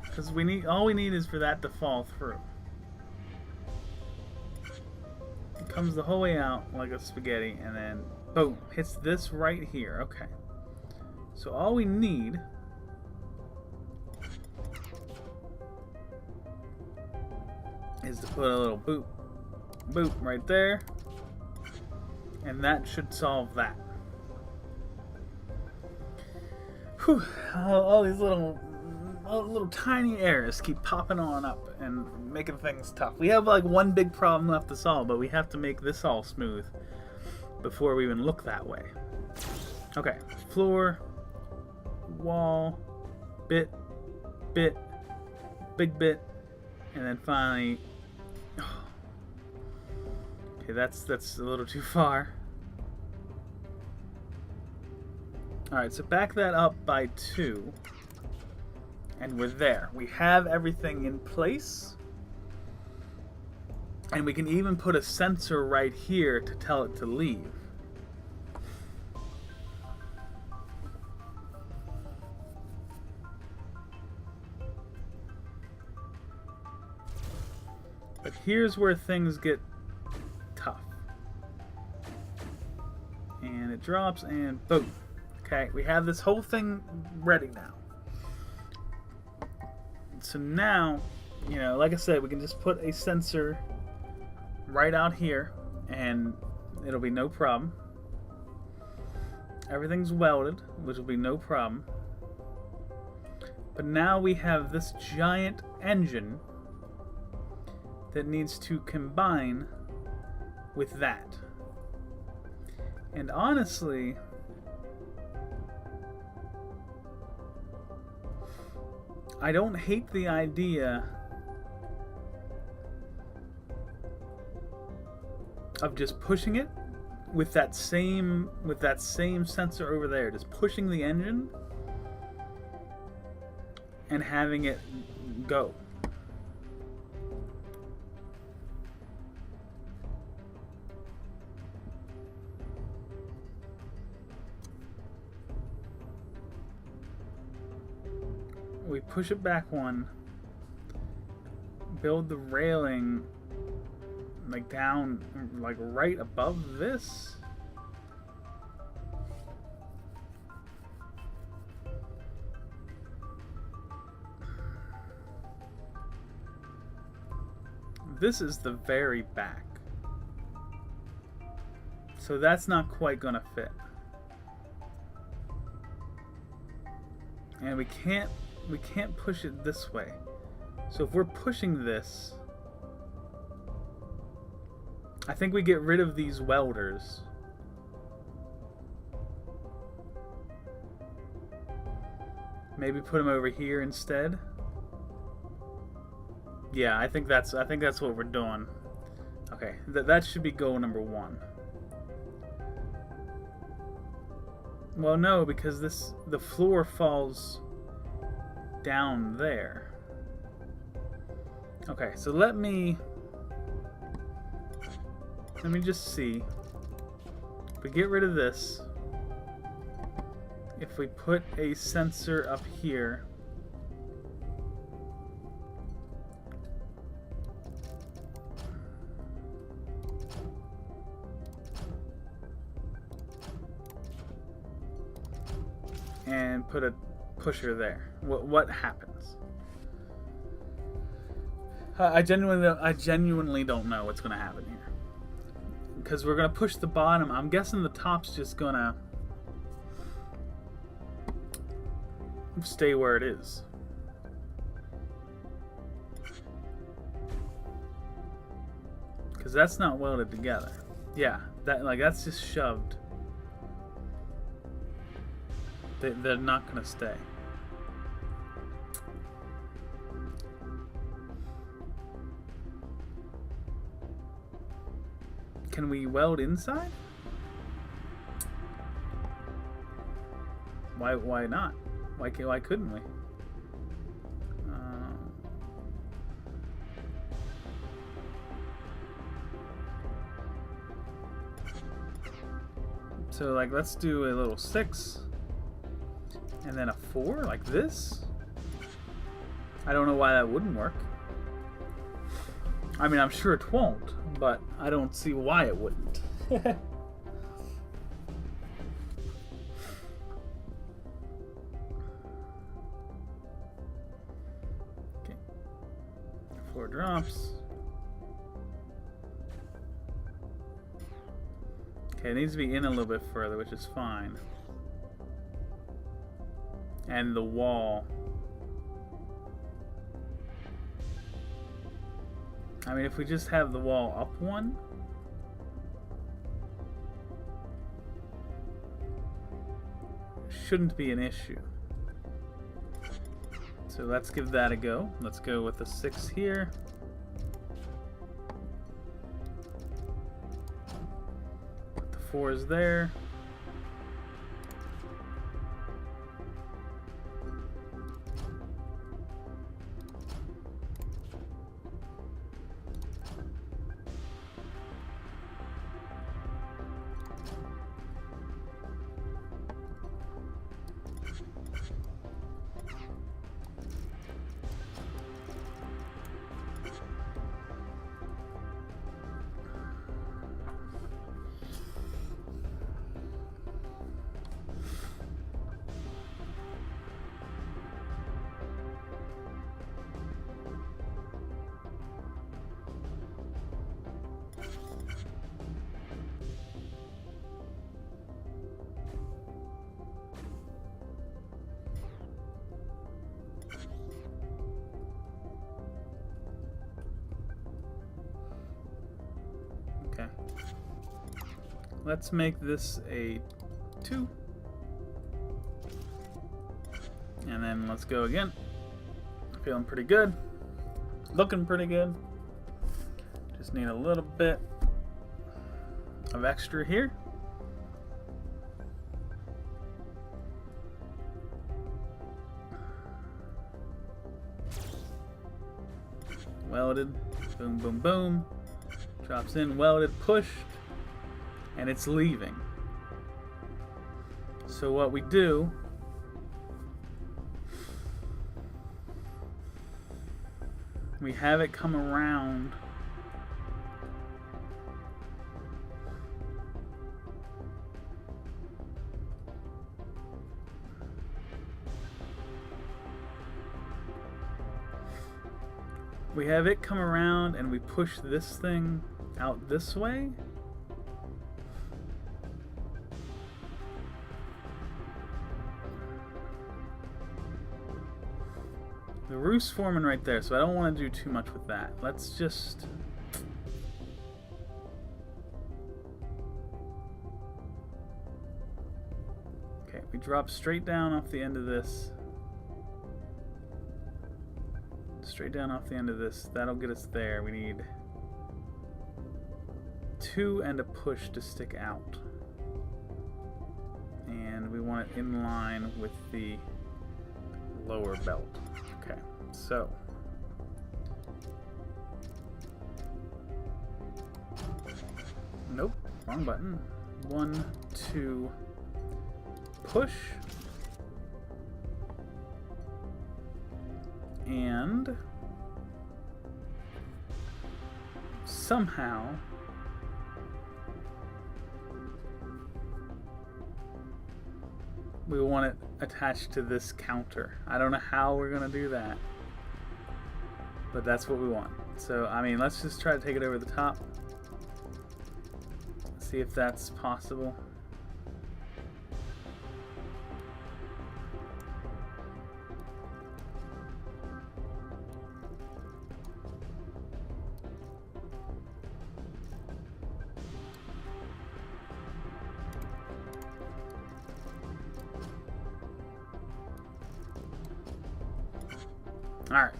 Speaker 1: Because all we need is for that to fall through. It comes the whole way out like a spaghetti, and then boom, hits this right here. Okay. So all we need is to put a little boop right there, and that should solve that. Whew, all these little tiny errors keep popping on up and making things tough. We have like one big problem left to solve, but we have to make this all smooth before we even look that way. Okay, floor, wall, bit, big bit, and then finally. Okay, that's a little too far. All right, so back that up by 2. And we're there. We have everything in place. And we can even put a sensor right here to tell it to leave. But here's where things get tough. And it drops and boom. Okay, we have this whole thing ready now. So now, you know, like I said, we can just put a sensor right out here and it'll be no problem. Everything's welded, which will be no problem. But now we have this giant engine that needs to combine with that. And honestly, I don't hate the idea of just pushing it with that same sensor over there, just pushing the engine and having it go. We push it back one, build the railing like down, like right above this. This is the very back, so that's not quite gonna fit, and we can't push it this way. So if we're pushing this, I think we get rid of these welders. Maybe put them over here instead. Yeah, I think that's what we're doing. Okay, that should be goal number 1. Well, no, because the floor falls down there. Okay, so let me just see. If we get rid of this, if we put a sensor up here, and put a pusher there, what happens? I genuinely don't know what's going to happen here, because we're going to push the bottom. I'm guessing the top's just going to stay where it is. Because that's not welded together. Yeah, that's just shoved. They're not going to stay. Can we weld inside? Why not? Why couldn't we? So like, let's do a little 6 and then a 4 like this. I don't know why that wouldn't work. I mean, I'm sure it won't, but I don't see why it wouldn't. Okay. 4 drops. Okay, it needs to be in a little bit further, which is fine. And the wall. I mean, if we just have the wall up one, shouldn't be an issue. So let's give that a go. Let's go with the 6 here. Put the 4s there. Okay. Let's make this a 2. And then let's go again. Feeling pretty good. Looking pretty good. Just need a little bit of extra here. Welded. Boom, boom, boom. Drops in, welded, pushed. And it's leaving. So what we do... we have it come around. We have it come around and we push this thing out this way. The roof's forming right there, so I don't want to do too much with that. Let's just... okay, we drop straight down off the end of this. Straight down off the end of this. That'll get us there. We need 2 and a push to stick out. And we want it in line with the lower belt. Okay, so nope, wrong button. 1, 2, push. And somehow we want it attached to this counter. I don't know how we're gonna do that, but that's what we want. So I mean, let's just try to take it over the top, see if that's possible. All right.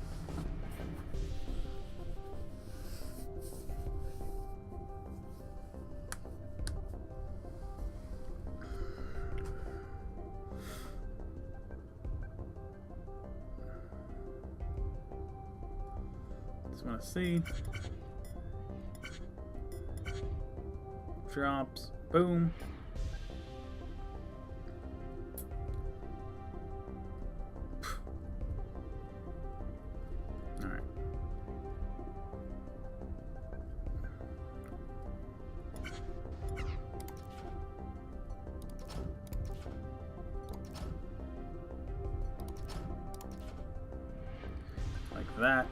Speaker 1: Just want to see. Drops. Boom. That,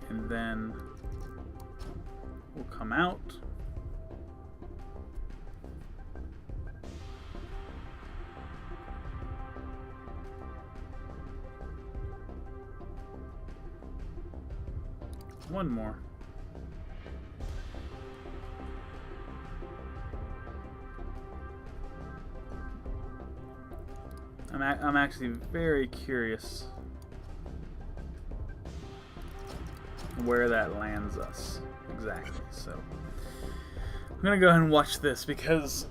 Speaker 1: and then we'll come out, one more. I'm actually very curious where that lands us exactly. So I'm gonna go ahead and watch this because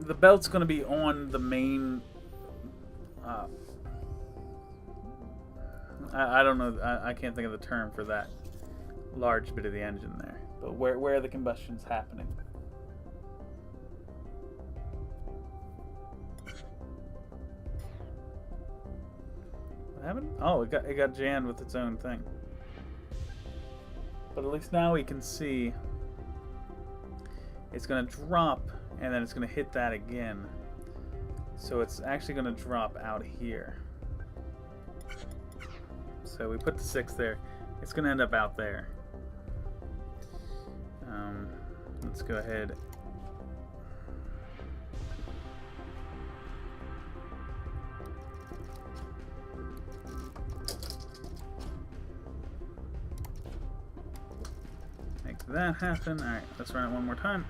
Speaker 1: the belt's gonna be on the main. I don't know. I can't think of the term for that large bit of the engine there, but where the combustion's happening. Happened? Oh, it got jammed with its own thing. But at least now we can see it's going to drop and then it's going to hit that again. So it's actually going to drop out here. So we put the 6 there. It's going to end up out there. Let's go ahead. That happen. Alright, let's run it one more time.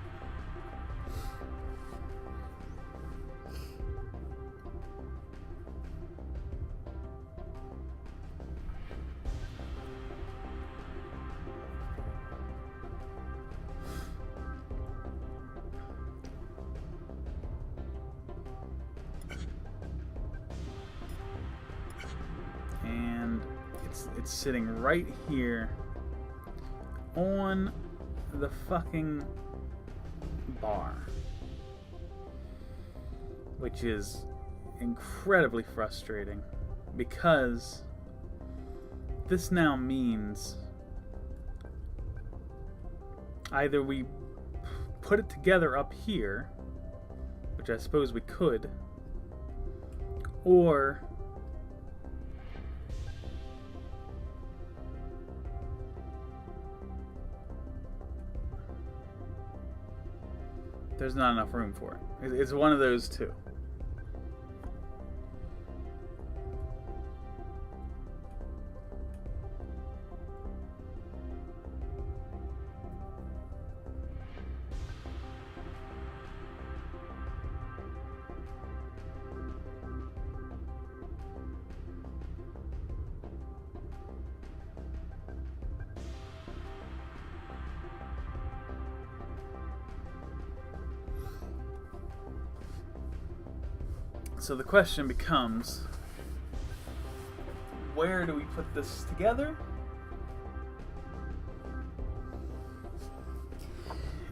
Speaker 1: it's sitting right here on the fucking bar, which is incredibly frustrating because this now means either we put it together up here, which I suppose we could, or there's not enough room for it. It's one of those two. So the question becomes, where do we put this together?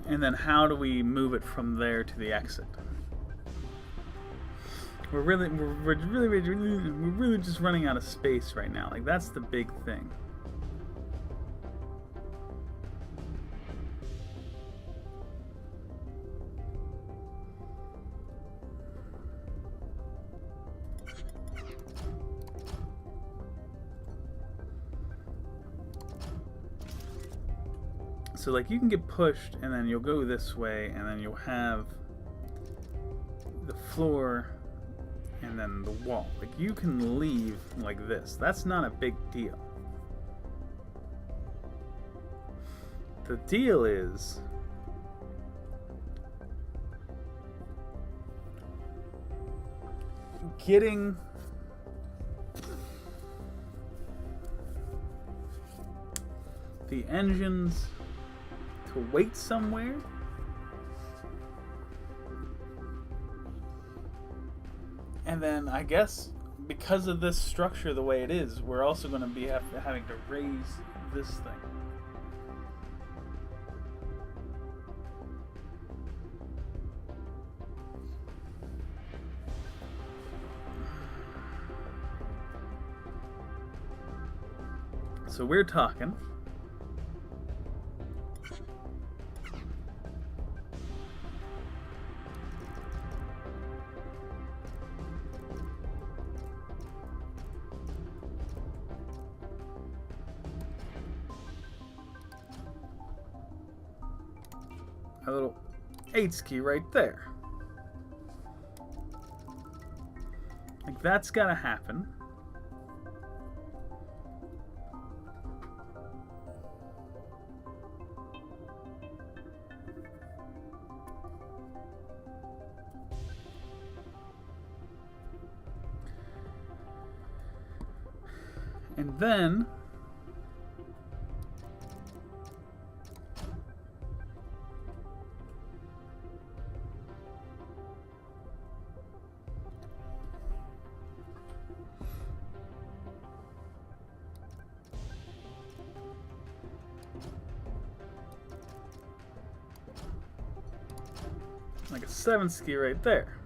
Speaker 1: And then how do we move it from there to the exit? We're really just running out of space right now. Like, that's the big thing. So like you can get pushed and then you'll go this way and then you'll have the floor and then the wall. Like you can leave like this. That's not a big deal. The deal is getting the engines to wait somewhere, and then I guess because of this structure the way it is, we're also going to be having to raise this thing. So we're talking a little 8 ski right there. Like that's gotta happen. And then like a 7 ski right there.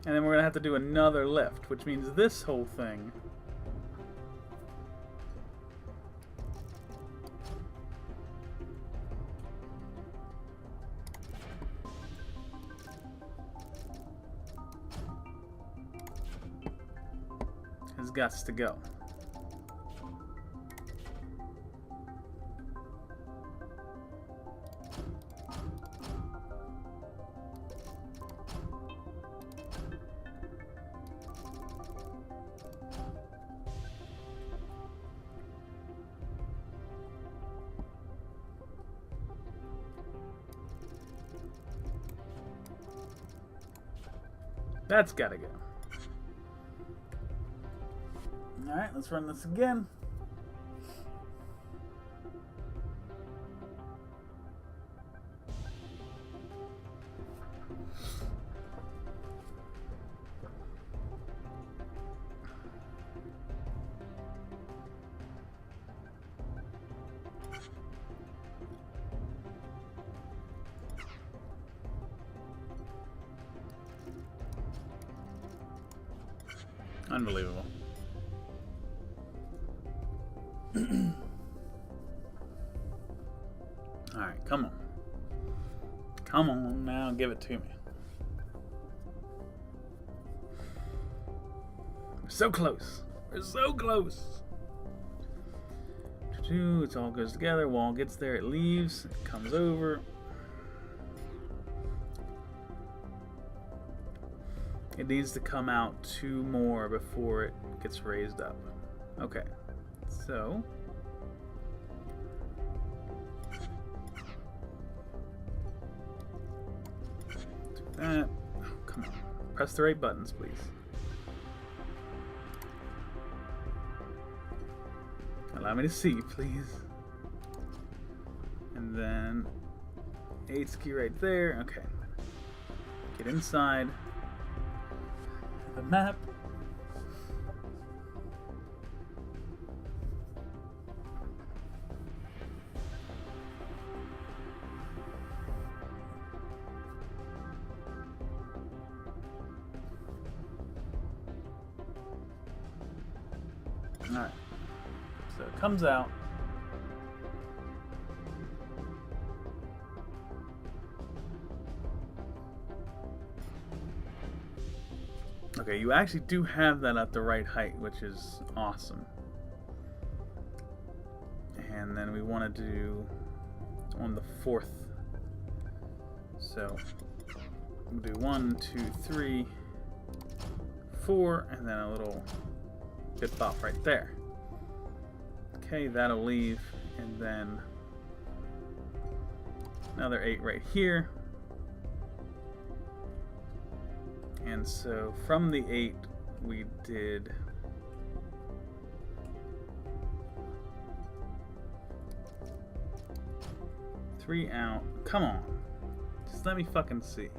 Speaker 1: And then we're gonna have to do another lift, which means this whole thing has got to go. That's gotta go. Alright, let's run this again. Unbelievable. Alright, come on. Come on now, give it to me. We're so close. We're so close. It all goes together. Wall gets there. It leaves. It comes over. It needs to come out 2 more before it gets raised up. Okay. So. Do that. Oh, come on. Press the right buttons, please. Allow me to see, please. And then 8 key right there. Okay. Get inside the map. Alright. So it comes out. Okay, you actually do have that at the right height, which is awesome. And then we want to do on the 4th. So we'll do 1, 2, 3, 4, and then a little bit bop right there. Okay, that'll leave, and then another 8 right here. And so from the 8 we did three out. Come on, just let me fucking see.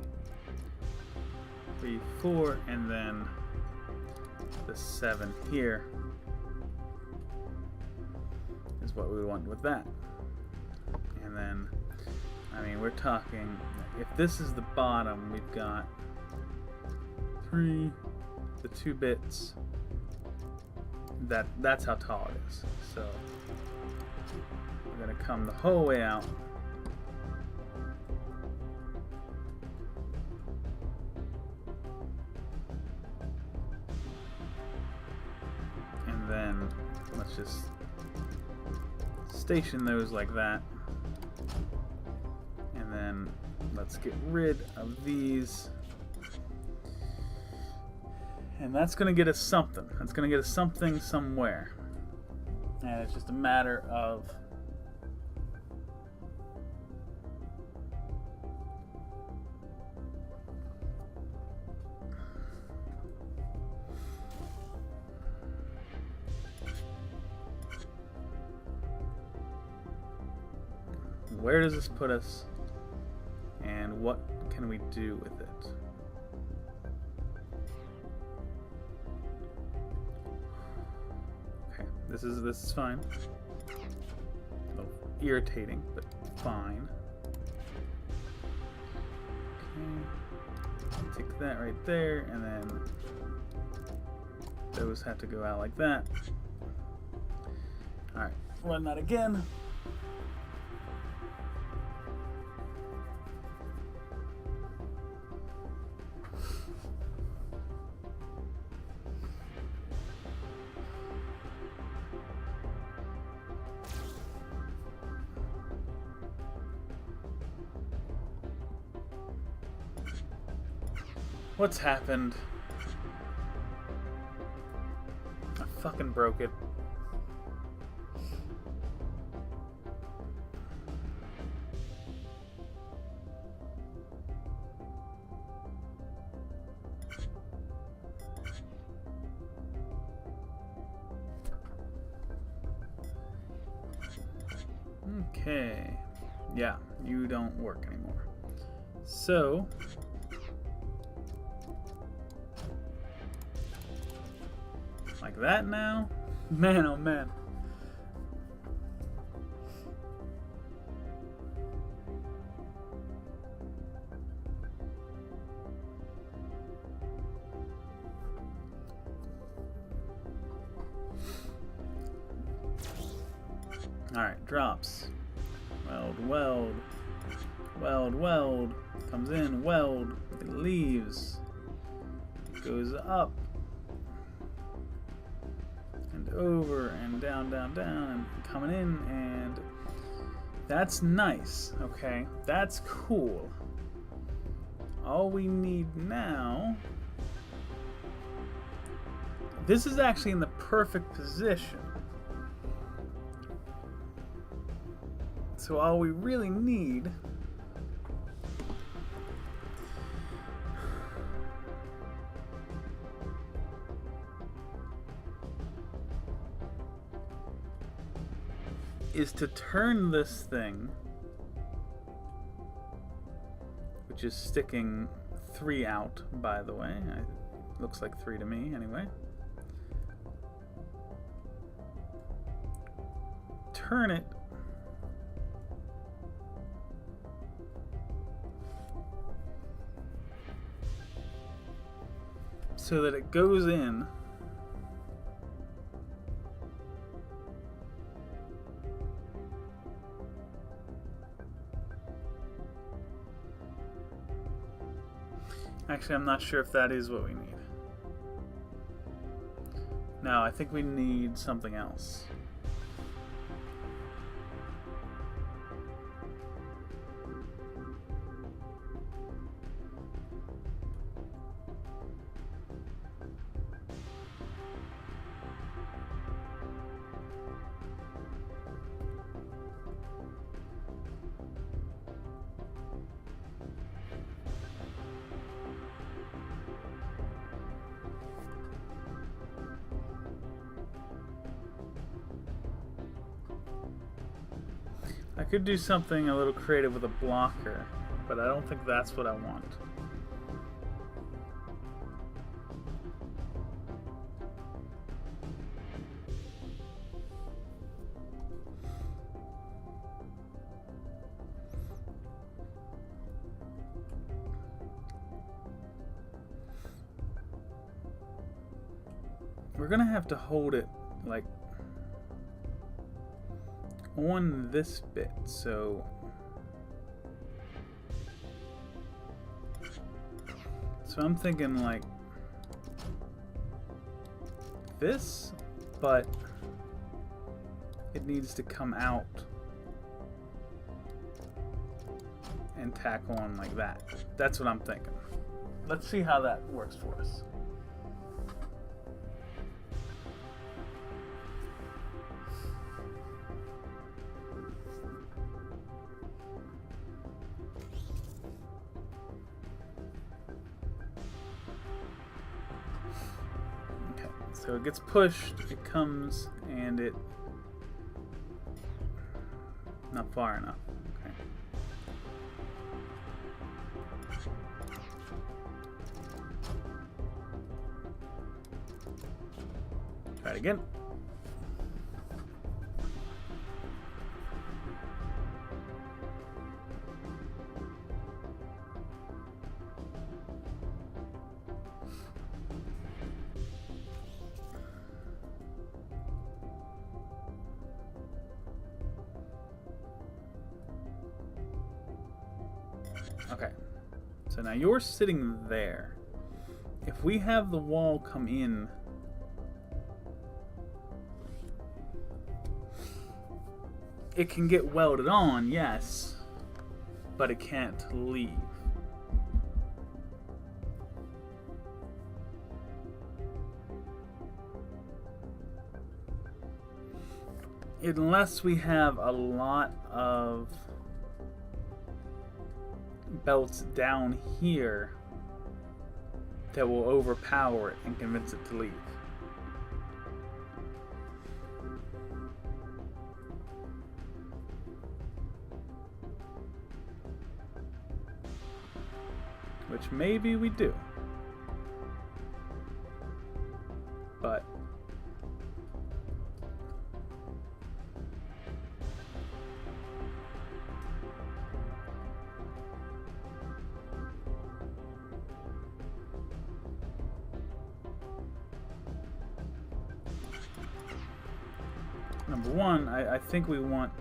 Speaker 1: 3, 4, and then the 7 here is what we want with that. And then, I mean, we're talking, if this is the bottom, we've got 3, the 2 bits. That's how tall it is. So we're gonna come the whole way out. And then let's just station those like that. And then let's get rid of these. And that's going to get us something. That's going to get us something somewhere. And it's just a matter of where does this put us, and what can we do with it? Okay, this is fine. A little irritating, but fine. Okay, take that right there, and then those have to go out like that. All right, run that again. What's happened? I fucking broke it. Okay. Yeah, you don't work anymore. So like that now? Man, oh man. Alright, drops. Weld, weld. Weld, weld. Comes in, weld. It leaves. Goes up. And over and down, down, down. And coming in, and that's nice. Okay, that's cool. All we need now... This is actually in the perfect position. So all we really need is to turn this thing, which is sticking 3 out, by the way. Looks like 3 to me, anyway. Turn it so that it goes in Actually, I'm not sure if that is what we need. No, I think we need something else. I could do something a little creative with a blocker, but I don't think that's what I want. We're gonna have to hold it like on this bit, so I'm thinking like this, but it needs to come out and tack on like that. That's what I'm thinking. Let's see how that works for us. So it gets pushed, it comes, and it... not far enough. Okay. Try it again. Okay, so now you're sitting there. If we have the wall come in, it can get welded on, yes, but it can't leave. Unless we have a lot of belts down here that will overpower it and convince it to leave. Which maybe we do. But Number one, I think we want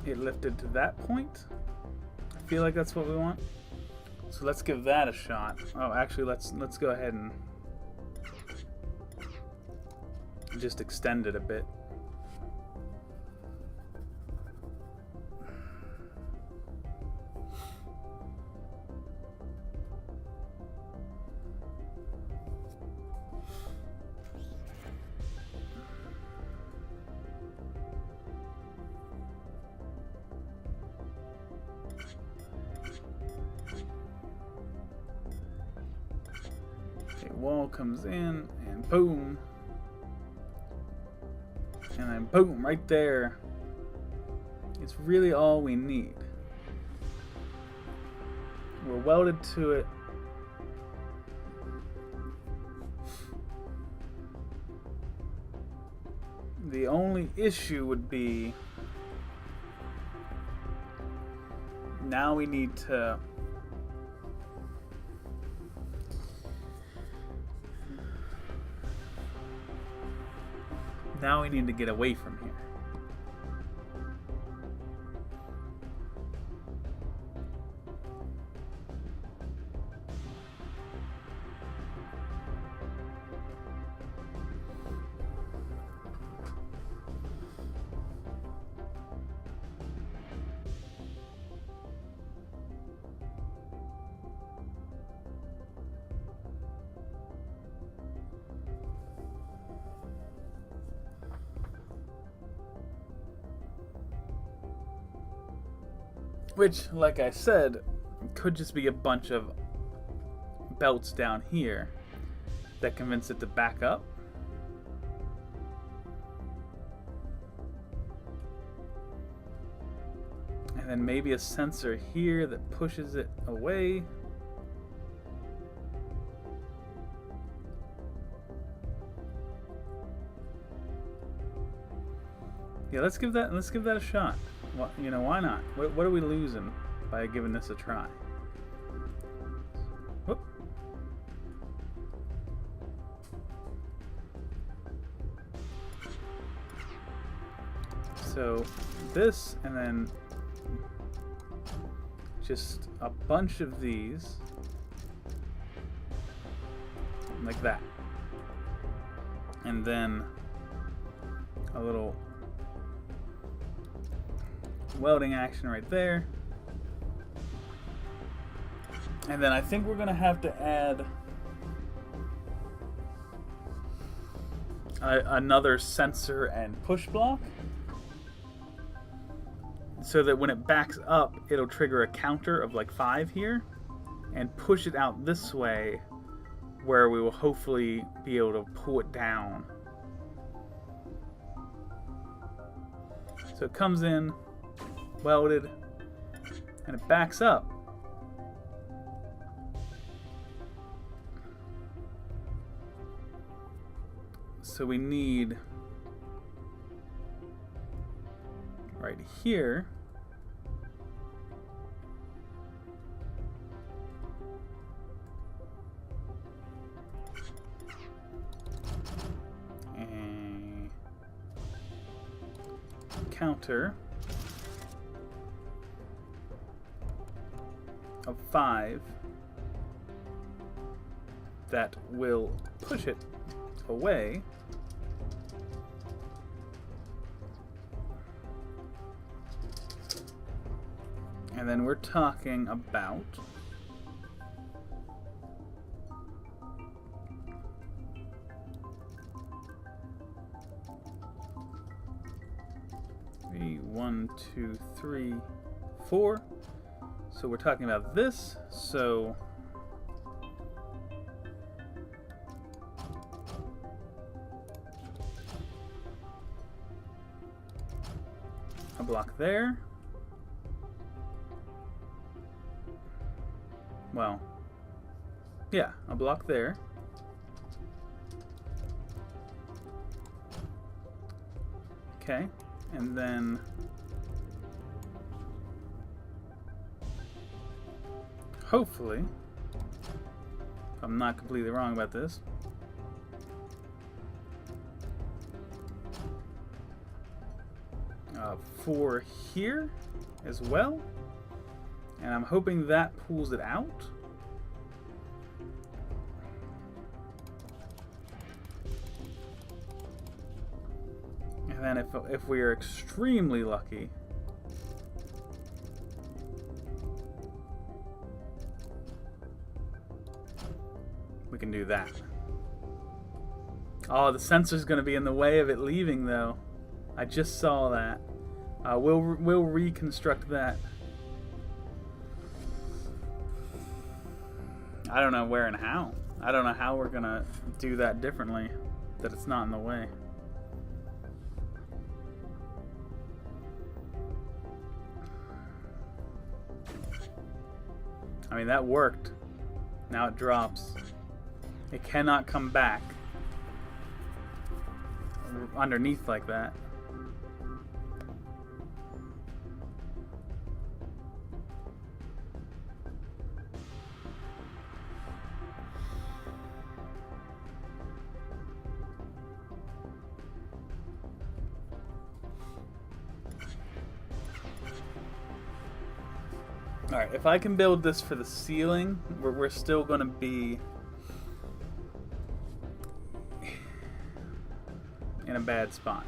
Speaker 1: it lifted to that point. I feel like that's what we want. So let's give that a shot. Oh, actually, let's go ahead and just extend it a bit. Wall comes in, and boom. And then boom, right there. It's really all we need. We're welded to it. The only issue would be now we need to get away from here. Which, like I said, could just be a bunch of belts down here that convince it to back up. And then maybe a sensor here that pushes it away. Yeah, let's give that a shot. Well, you know, why not? What are we losing by giving this a try? Whoop. So this, and then just a bunch of these, like that, and then a little welding action right there. And then I think we're gonna have to add another sensor and push block so that when it backs up, it'll trigger a counter of like 5 here and push it out this way, where we will hopefully be able to pull it down. So it comes in welded, and it backs up. So we need right here a counter of 5 that will push it away. And then we're talking about the 1, 2, 3, 4. So we're talking about this, so a block there. Well, yeah, a block there. Okay, and then hopefully, if I'm not completely wrong about this, 4 here as well. And I'm hoping that pulls it out. And then if we are extremely lucky, we can do that. Oh, the sensor's going to be in the way of it leaving, though. I just saw that. We'll reconstruct that. I don't know where and how. I don't know how we're going to do that differently, that it's not in the way. I mean, that worked. Now it drops. It cannot come back underneath like that. Alright, if I can build this for the ceiling, we're still going to be in a bad spot.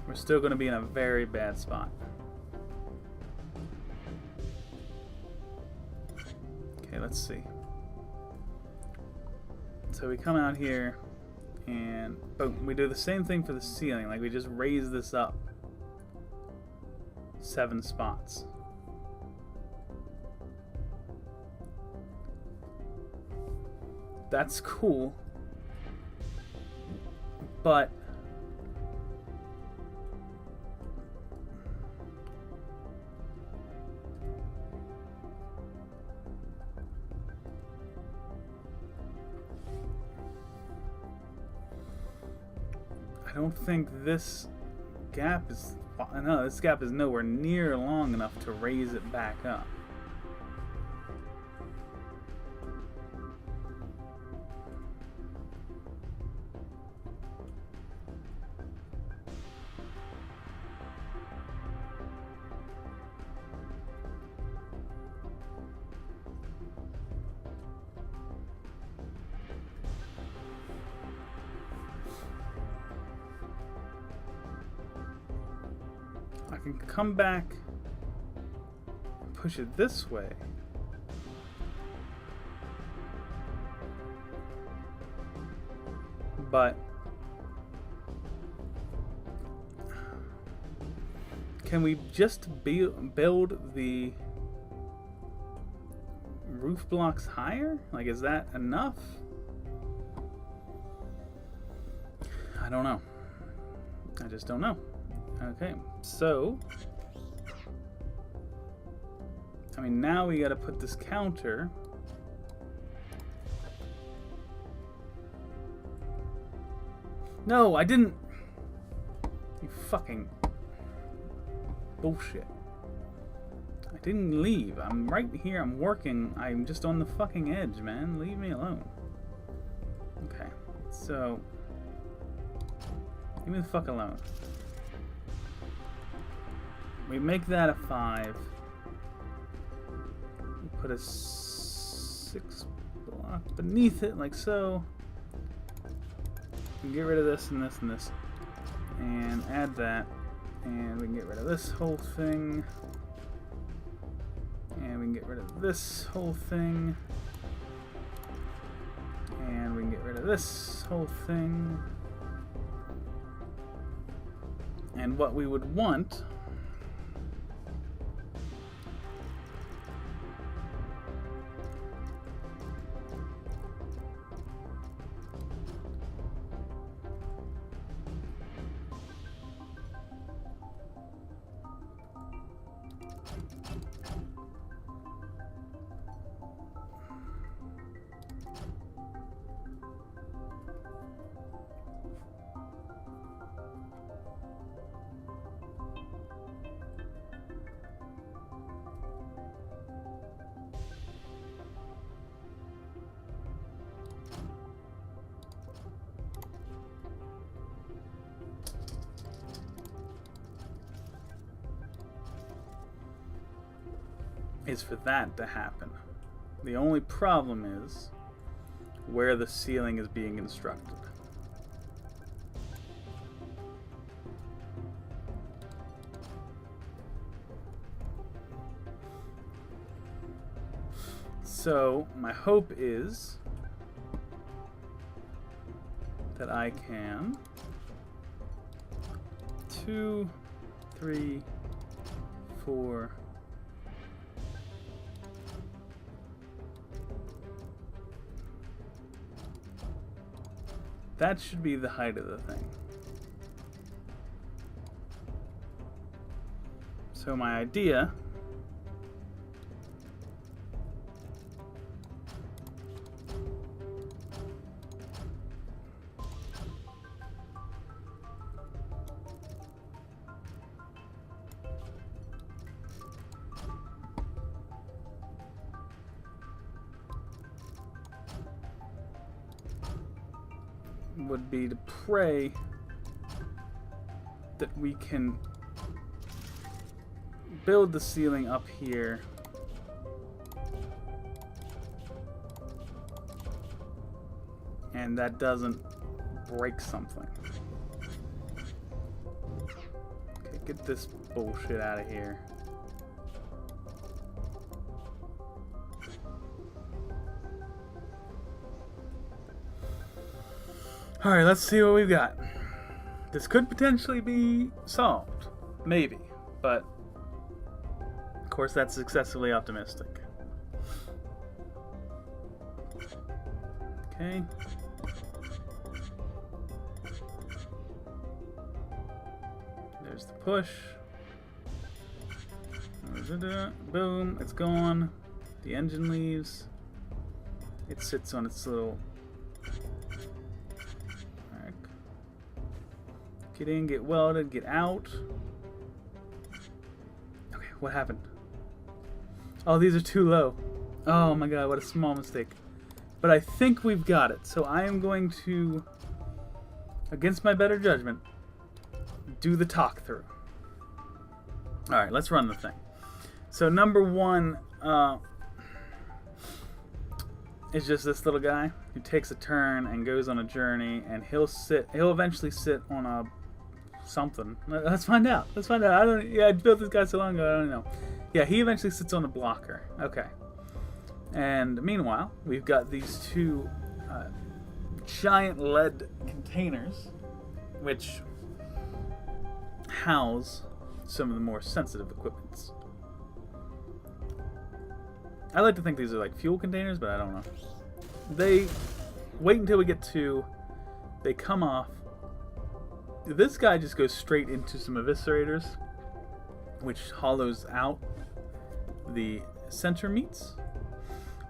Speaker 1: We're still going to be in a very bad spot. Okay, let's see. So we come out here and boom, we do the same thing for the ceiling. Like, we just raise this up 7 spots. That's cool, but I don't think this gap is... No, this gap is nowhere near long enough to raise it back up. I can come back and push it this way. But can we just build the roof blocks higher? Like, is that enough? I don't know. I just don't know. Okay, so I mean, now we gotta put this counter. No, I didn't. You fucking bullshit. I didn't leave. I'm right here. I'm working. I'm just on the fucking edge, man. Leave me alone. Okay, so leave me the fuck alone. We make that a 5. We put a 6 block beneath it, like so. We can get rid of this and this and this. And add that. And we can get rid of this whole thing. And we can get rid of this whole thing. And we can get rid of this whole thing. And what we would want is for that to happen. The only problem is where the ceiling is being constructed. So my hope is that I can 2, 3, 4. That should be the height of the thing. So my idea would be to pray that we can build the ceiling up here and that doesn't break something. Okay, get this bullshit out of here. Alright, let's see what we've got. This could potentially be solved. Maybe. But, of course, that's excessively optimistic. Okay. There's the push. Boom, it's gone. The engine leaves. It sits on its little... Get in, get welded, get out. Okay, what happened? Oh, these are too low. Oh my god, what a small mistake. But I think we've got it. So I am going to, against my better judgment, do the talk through. Alright, let's run the thing. So number one is just this little guy who takes a turn and goes on a journey, and he'll eventually sit on a something. Let's find out. Let's find out. I built this guy so long ago, I don't know. Yeah, he eventually sits on a blocker. Okay. And meanwhile, we've got these two giant lead containers which house some of the more sensitive equipments. I like to think these are like fuel containers, but I don't know. They wait until we get to, they come off. This guy just goes straight into some eviscerators, which hollows out the center meats.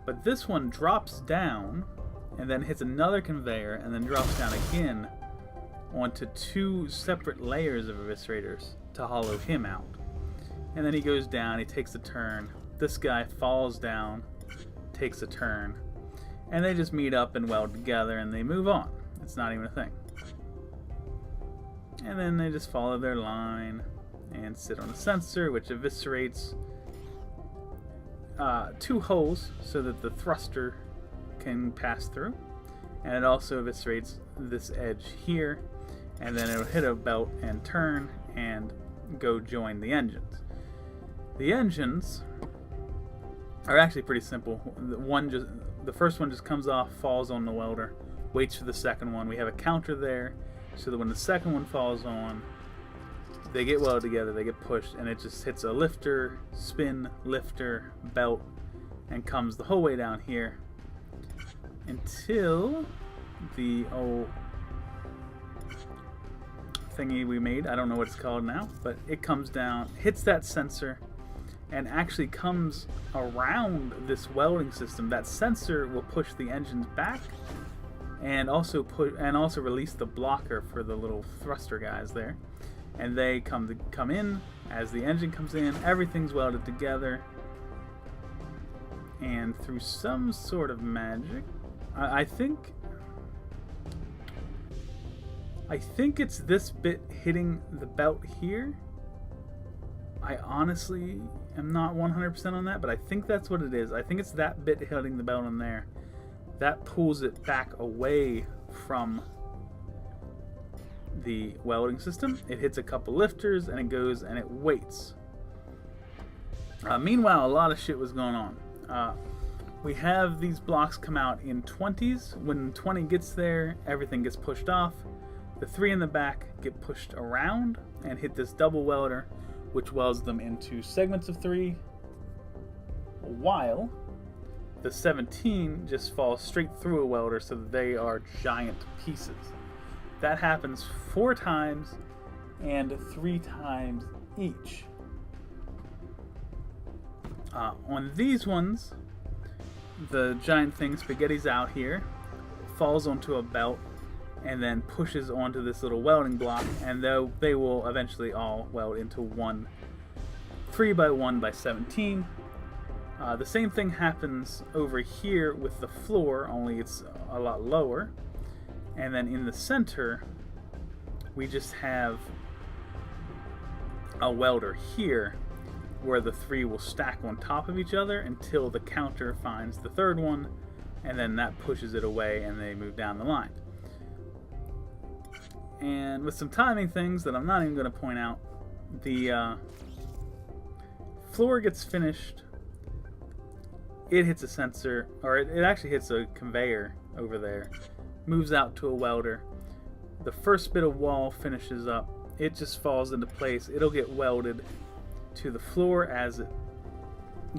Speaker 1: But this one drops down and then hits another conveyor and then drops down again onto two separate layers of eviscerators to hollow him out. And then he goes down, he takes a turn. This guy falls down, takes a turn, and they just meet up and weld together and they move on. It's not even a thing. And then they just follow their line and sit on a sensor, which eviscerates two holes so that the thruster can pass through. And it also eviscerates this edge here, and then it'll hit a belt and turn and go join the engines. The engines are actually pretty simple. The first one just comes off, falls on the welder, waits for the second one. We have a counter there, so that when the second one falls on, they get welded together, they get pushed, and it just hits a lifter, spin, lifter, belt, and comes the whole way down here until the old thingy we made, I don't know what it's called now, but it comes down, hits that sensor, and actually comes around this welding system. That sensor will push the engines back and also release the blocker for the little thruster guys there. And they come in as the engine comes in, everything's welded together, and through some sort of magic, I think it's this bit hitting the belt here. I honestly am not 100% on that, but I think that's what it is. I think it's that bit hitting the belt in there. That pulls it back away from the welding system. It hits a couple lifters and it goes and it waits. Meanwhile, a lot of shit was going on. We have these blocks come out in 20s. When 20 gets there, everything gets pushed off. The 3 in the back get pushed around and hit this double welder, which welds them into segments of 3, while the 17 just falls straight through a welder, so that they are giant pieces. That happens 4 times and 3 times each. On these ones, the giant thing spaghetti's out here, falls onto a belt, and then pushes onto this little welding block, and they will eventually all weld into one 3x1 by 17. The same thing happens over here with the floor, only it's a lot lower. And then in the center, we just have a welder here, where the 3 will stack on top of each other until the counter finds the 3rd one, and then that pushes it away and they move down the line. And with some timing things that I'm not even going to point out, the floor gets finished, it hits a sensor, or it actually hits a conveyor over there, moves out to a welder. The first bit of wall finishes up, it just falls into place, it'll get welded to the floor as it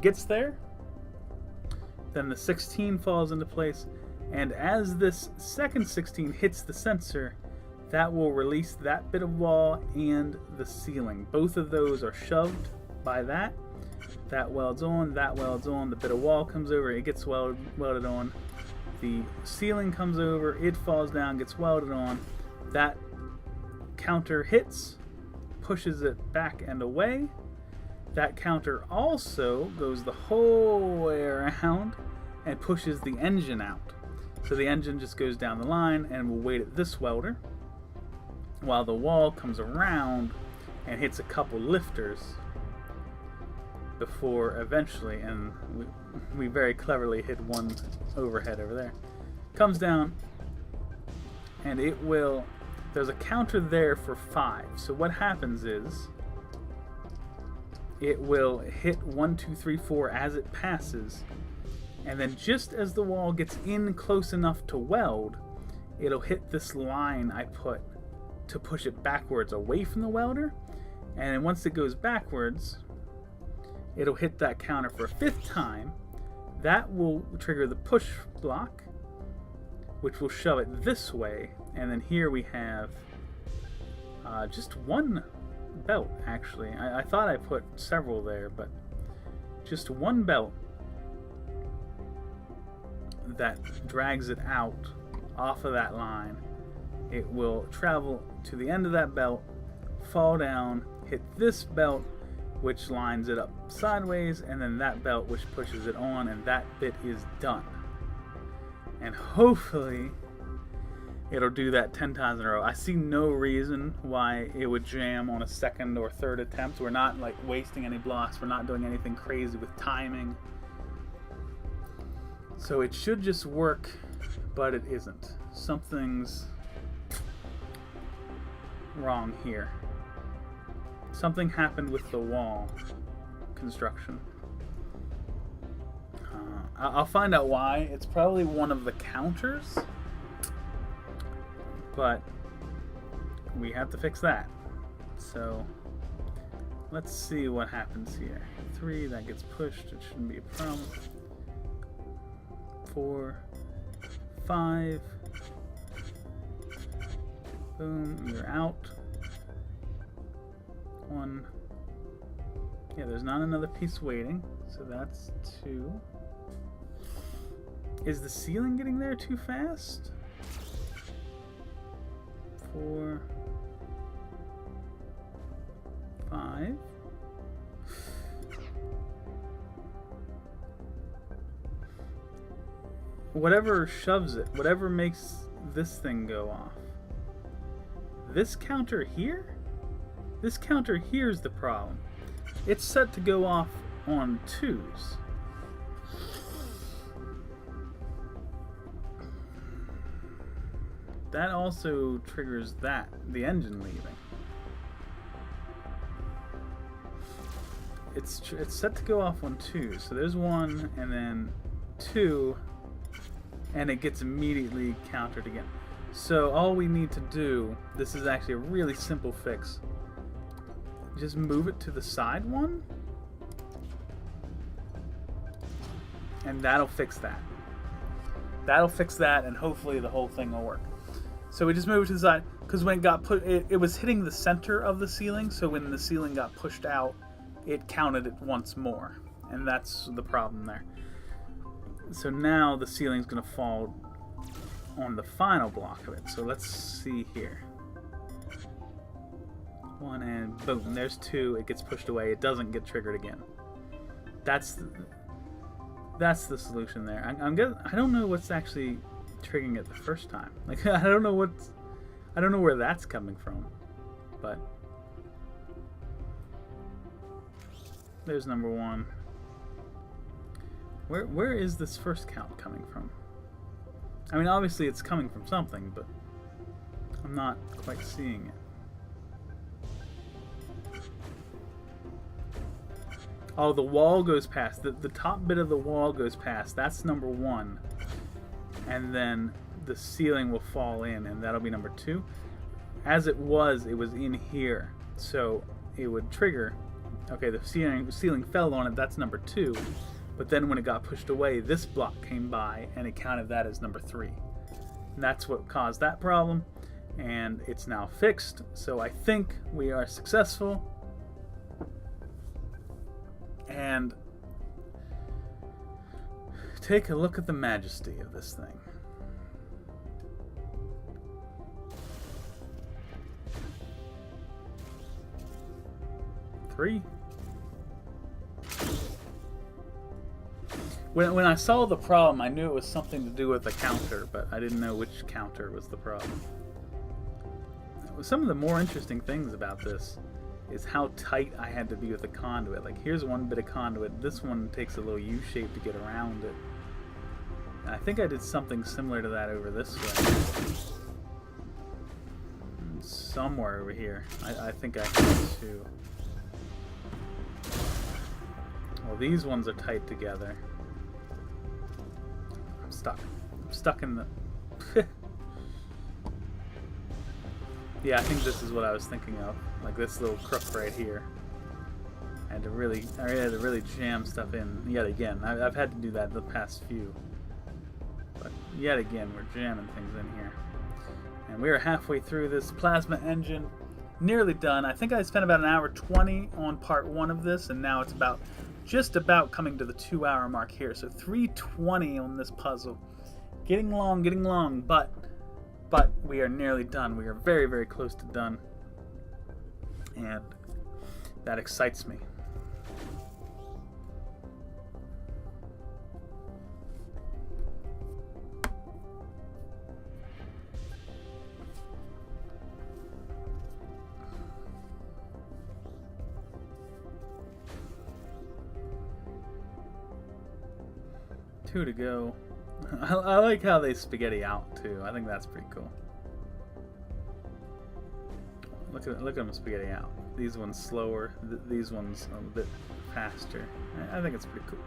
Speaker 1: gets there. Then the 16 falls into place, and as this second 16 hits the sensor, that will release that bit of wall and the ceiling. Both of those are shoved by that. That welds on, the bit of wall comes over, it gets welded on. The ceiling comes over, it falls down, gets welded on. That counter hits, pushes it back and away. That counter also goes the whole way around and pushes the engine out. So the engine just goes down the line and will wait at this welder, while the wall comes around and hits a couple lifters before eventually, and we very cleverly hit one overhead over there, comes down, and it will, there's a counter there for 5. So what happens is it will hit 1, 2, 3, 4 as it passes, and then just as the wall gets in close enough to weld, it'll hit this line I put to push it backwards away from the welder, and then once it goes backwards, it'll hit that counter for a 5th time. That will trigger the push block, which will shove it this way, and then here we have just one belt, actually. I thought I put several there, but just one belt that drags it out off of that line. It will travel to the end of that belt, fall down, hit this belt, which lines it up sideways, and then that belt which pushes it on, and that bit is done. And hopefully it'll do that 10 times in a row. I see no reason why it would jam on a 2nd or 3rd attempt. We're not like wasting any blocks, we're not doing anything crazy with timing. So it should just work, but it isn't. Something's wrong here. Something happened with the wall construction. I'll find out why. It's probably one of the counters, but we have to fix that. So let's see what happens here. 3, that gets pushed, it shouldn't be a problem. 4, 5, boom, you're out. 1, yeah, there's not another piece waiting, so that's 2. Is the ceiling getting there too fast? 4, 5. Whatever shoves it, whatever makes this thing go off. This counter here? This counter here is the problem. it's set to go off on 2s. That also triggers the engine leaving. It's set to go off on 2, so there's 1 and then 2, and it gets immediately countered again. So all we need to do, this is actually a really simple fix. Just move it to the side one, and that'll fix that. That'll fix that, and hopefully the whole thing will work. So we just move it to the side, because when it got put, it was hitting the center of the ceiling, so when the ceiling got pushed out, it counted it once more, and that's the problem there. So now the ceiling's going to fall on the final block of it. So let's see here. 1 and boom, there's 2. It gets pushed away. It doesn't get triggered again. That's the solution there. I don't know what's actually triggering it the first time. Like I don't know where that's coming from, but there's number 1. Where is this first count coming from? I mean, obviously it's coming from something, but I'm not quite seeing it. Oh, the wall goes past. The top bit of the wall goes past. That's number 1. And then the ceiling will fall in, and that'll be number 2. As it was in here. So it would trigger. Okay, the ceiling fell on it. That's number 2. But then when it got pushed away, this block came by, and it counted that as number 3. And that's what caused that problem. And it's now fixed. So I think we are successful. And take a look at the majesty of this thing. Three. When I saw the problem, I knew it was something to do with the counter, but I didn't know which counter was the problem. Some of the more interesting things about this is how tight I had to be with the conduit. Like, here's one bit of conduit. This one takes a little U shape to get around it. And I think I did something similar to that over this way. Somewhere over here. I think I had to. Well, these ones are tight together. I'm stuck in the... Yeah, I think this is what I was thinking of. Like this little crook right here. I had to really jam stuff in yet again. I've had to do that the past few. But yet again, we're jamming things in here. And we are halfway through this plasma engine. Nearly done. I think I spent about 1:20 on part 1 of this, and now it's just about coming to the 2-hour mark here. So 3:20 on this puzzle. Getting long, but we are nearly done. We are very, very close to done. And that excites me. Two to go. I like how they spaghetti out too. I think that's pretty cool. Look at them spaghetti out. These ones slower. These ones a bit faster. I think it's pretty cool.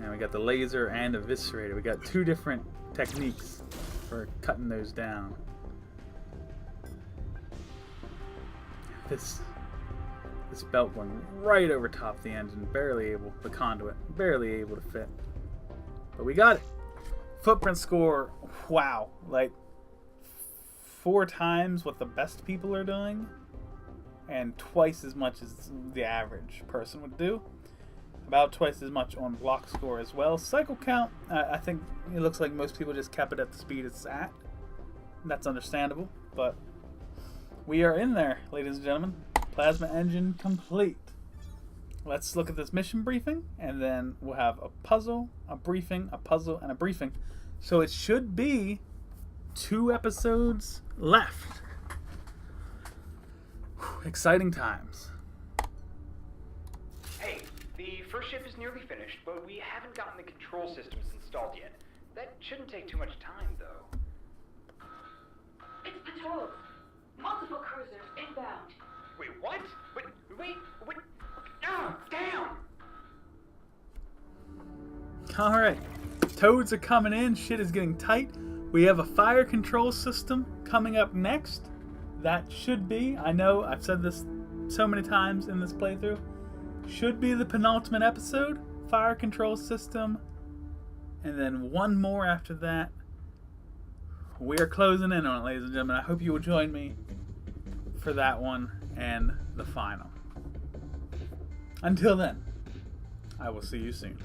Speaker 1: And we got the laser and eviscerator. We got 2 different techniques for cutting those down. This belt going right over top of the engine, the conduit, barely able to fit. But we got it. Footprint score, wow. Like 4 times what the best people are doing, and twice as much as the average person would do. About twice as much on block score as well. Cycle count, I think it looks like most people just kept it at the speed it's at. That's understandable, but we are in there, ladies and gentlemen. Plasma engine complete. Let's look at this mission briefing, and then we'll have a puzzle, a briefing, a puzzle, and a briefing. So it should be 2 episodes left. Whew, exciting times.
Speaker 2: first ship is nearly finished, but we haven't gotten the control systems installed yet. That shouldn't take too much time, though.
Speaker 3: It's patrols. Multiple cruisers inbound.
Speaker 2: Wait, what? Wait. No, down!
Speaker 1: Alright. Toads are coming in. Shit is getting tight. We have a fire control system coming up next. That should be, I know I've said this so many times in this playthrough, should be the penultimate episode. Fire control system. And then one more after that. We are closing in on it, ladies and gentlemen. I hope you will join me for that one and the final. Until then, I will see you soon.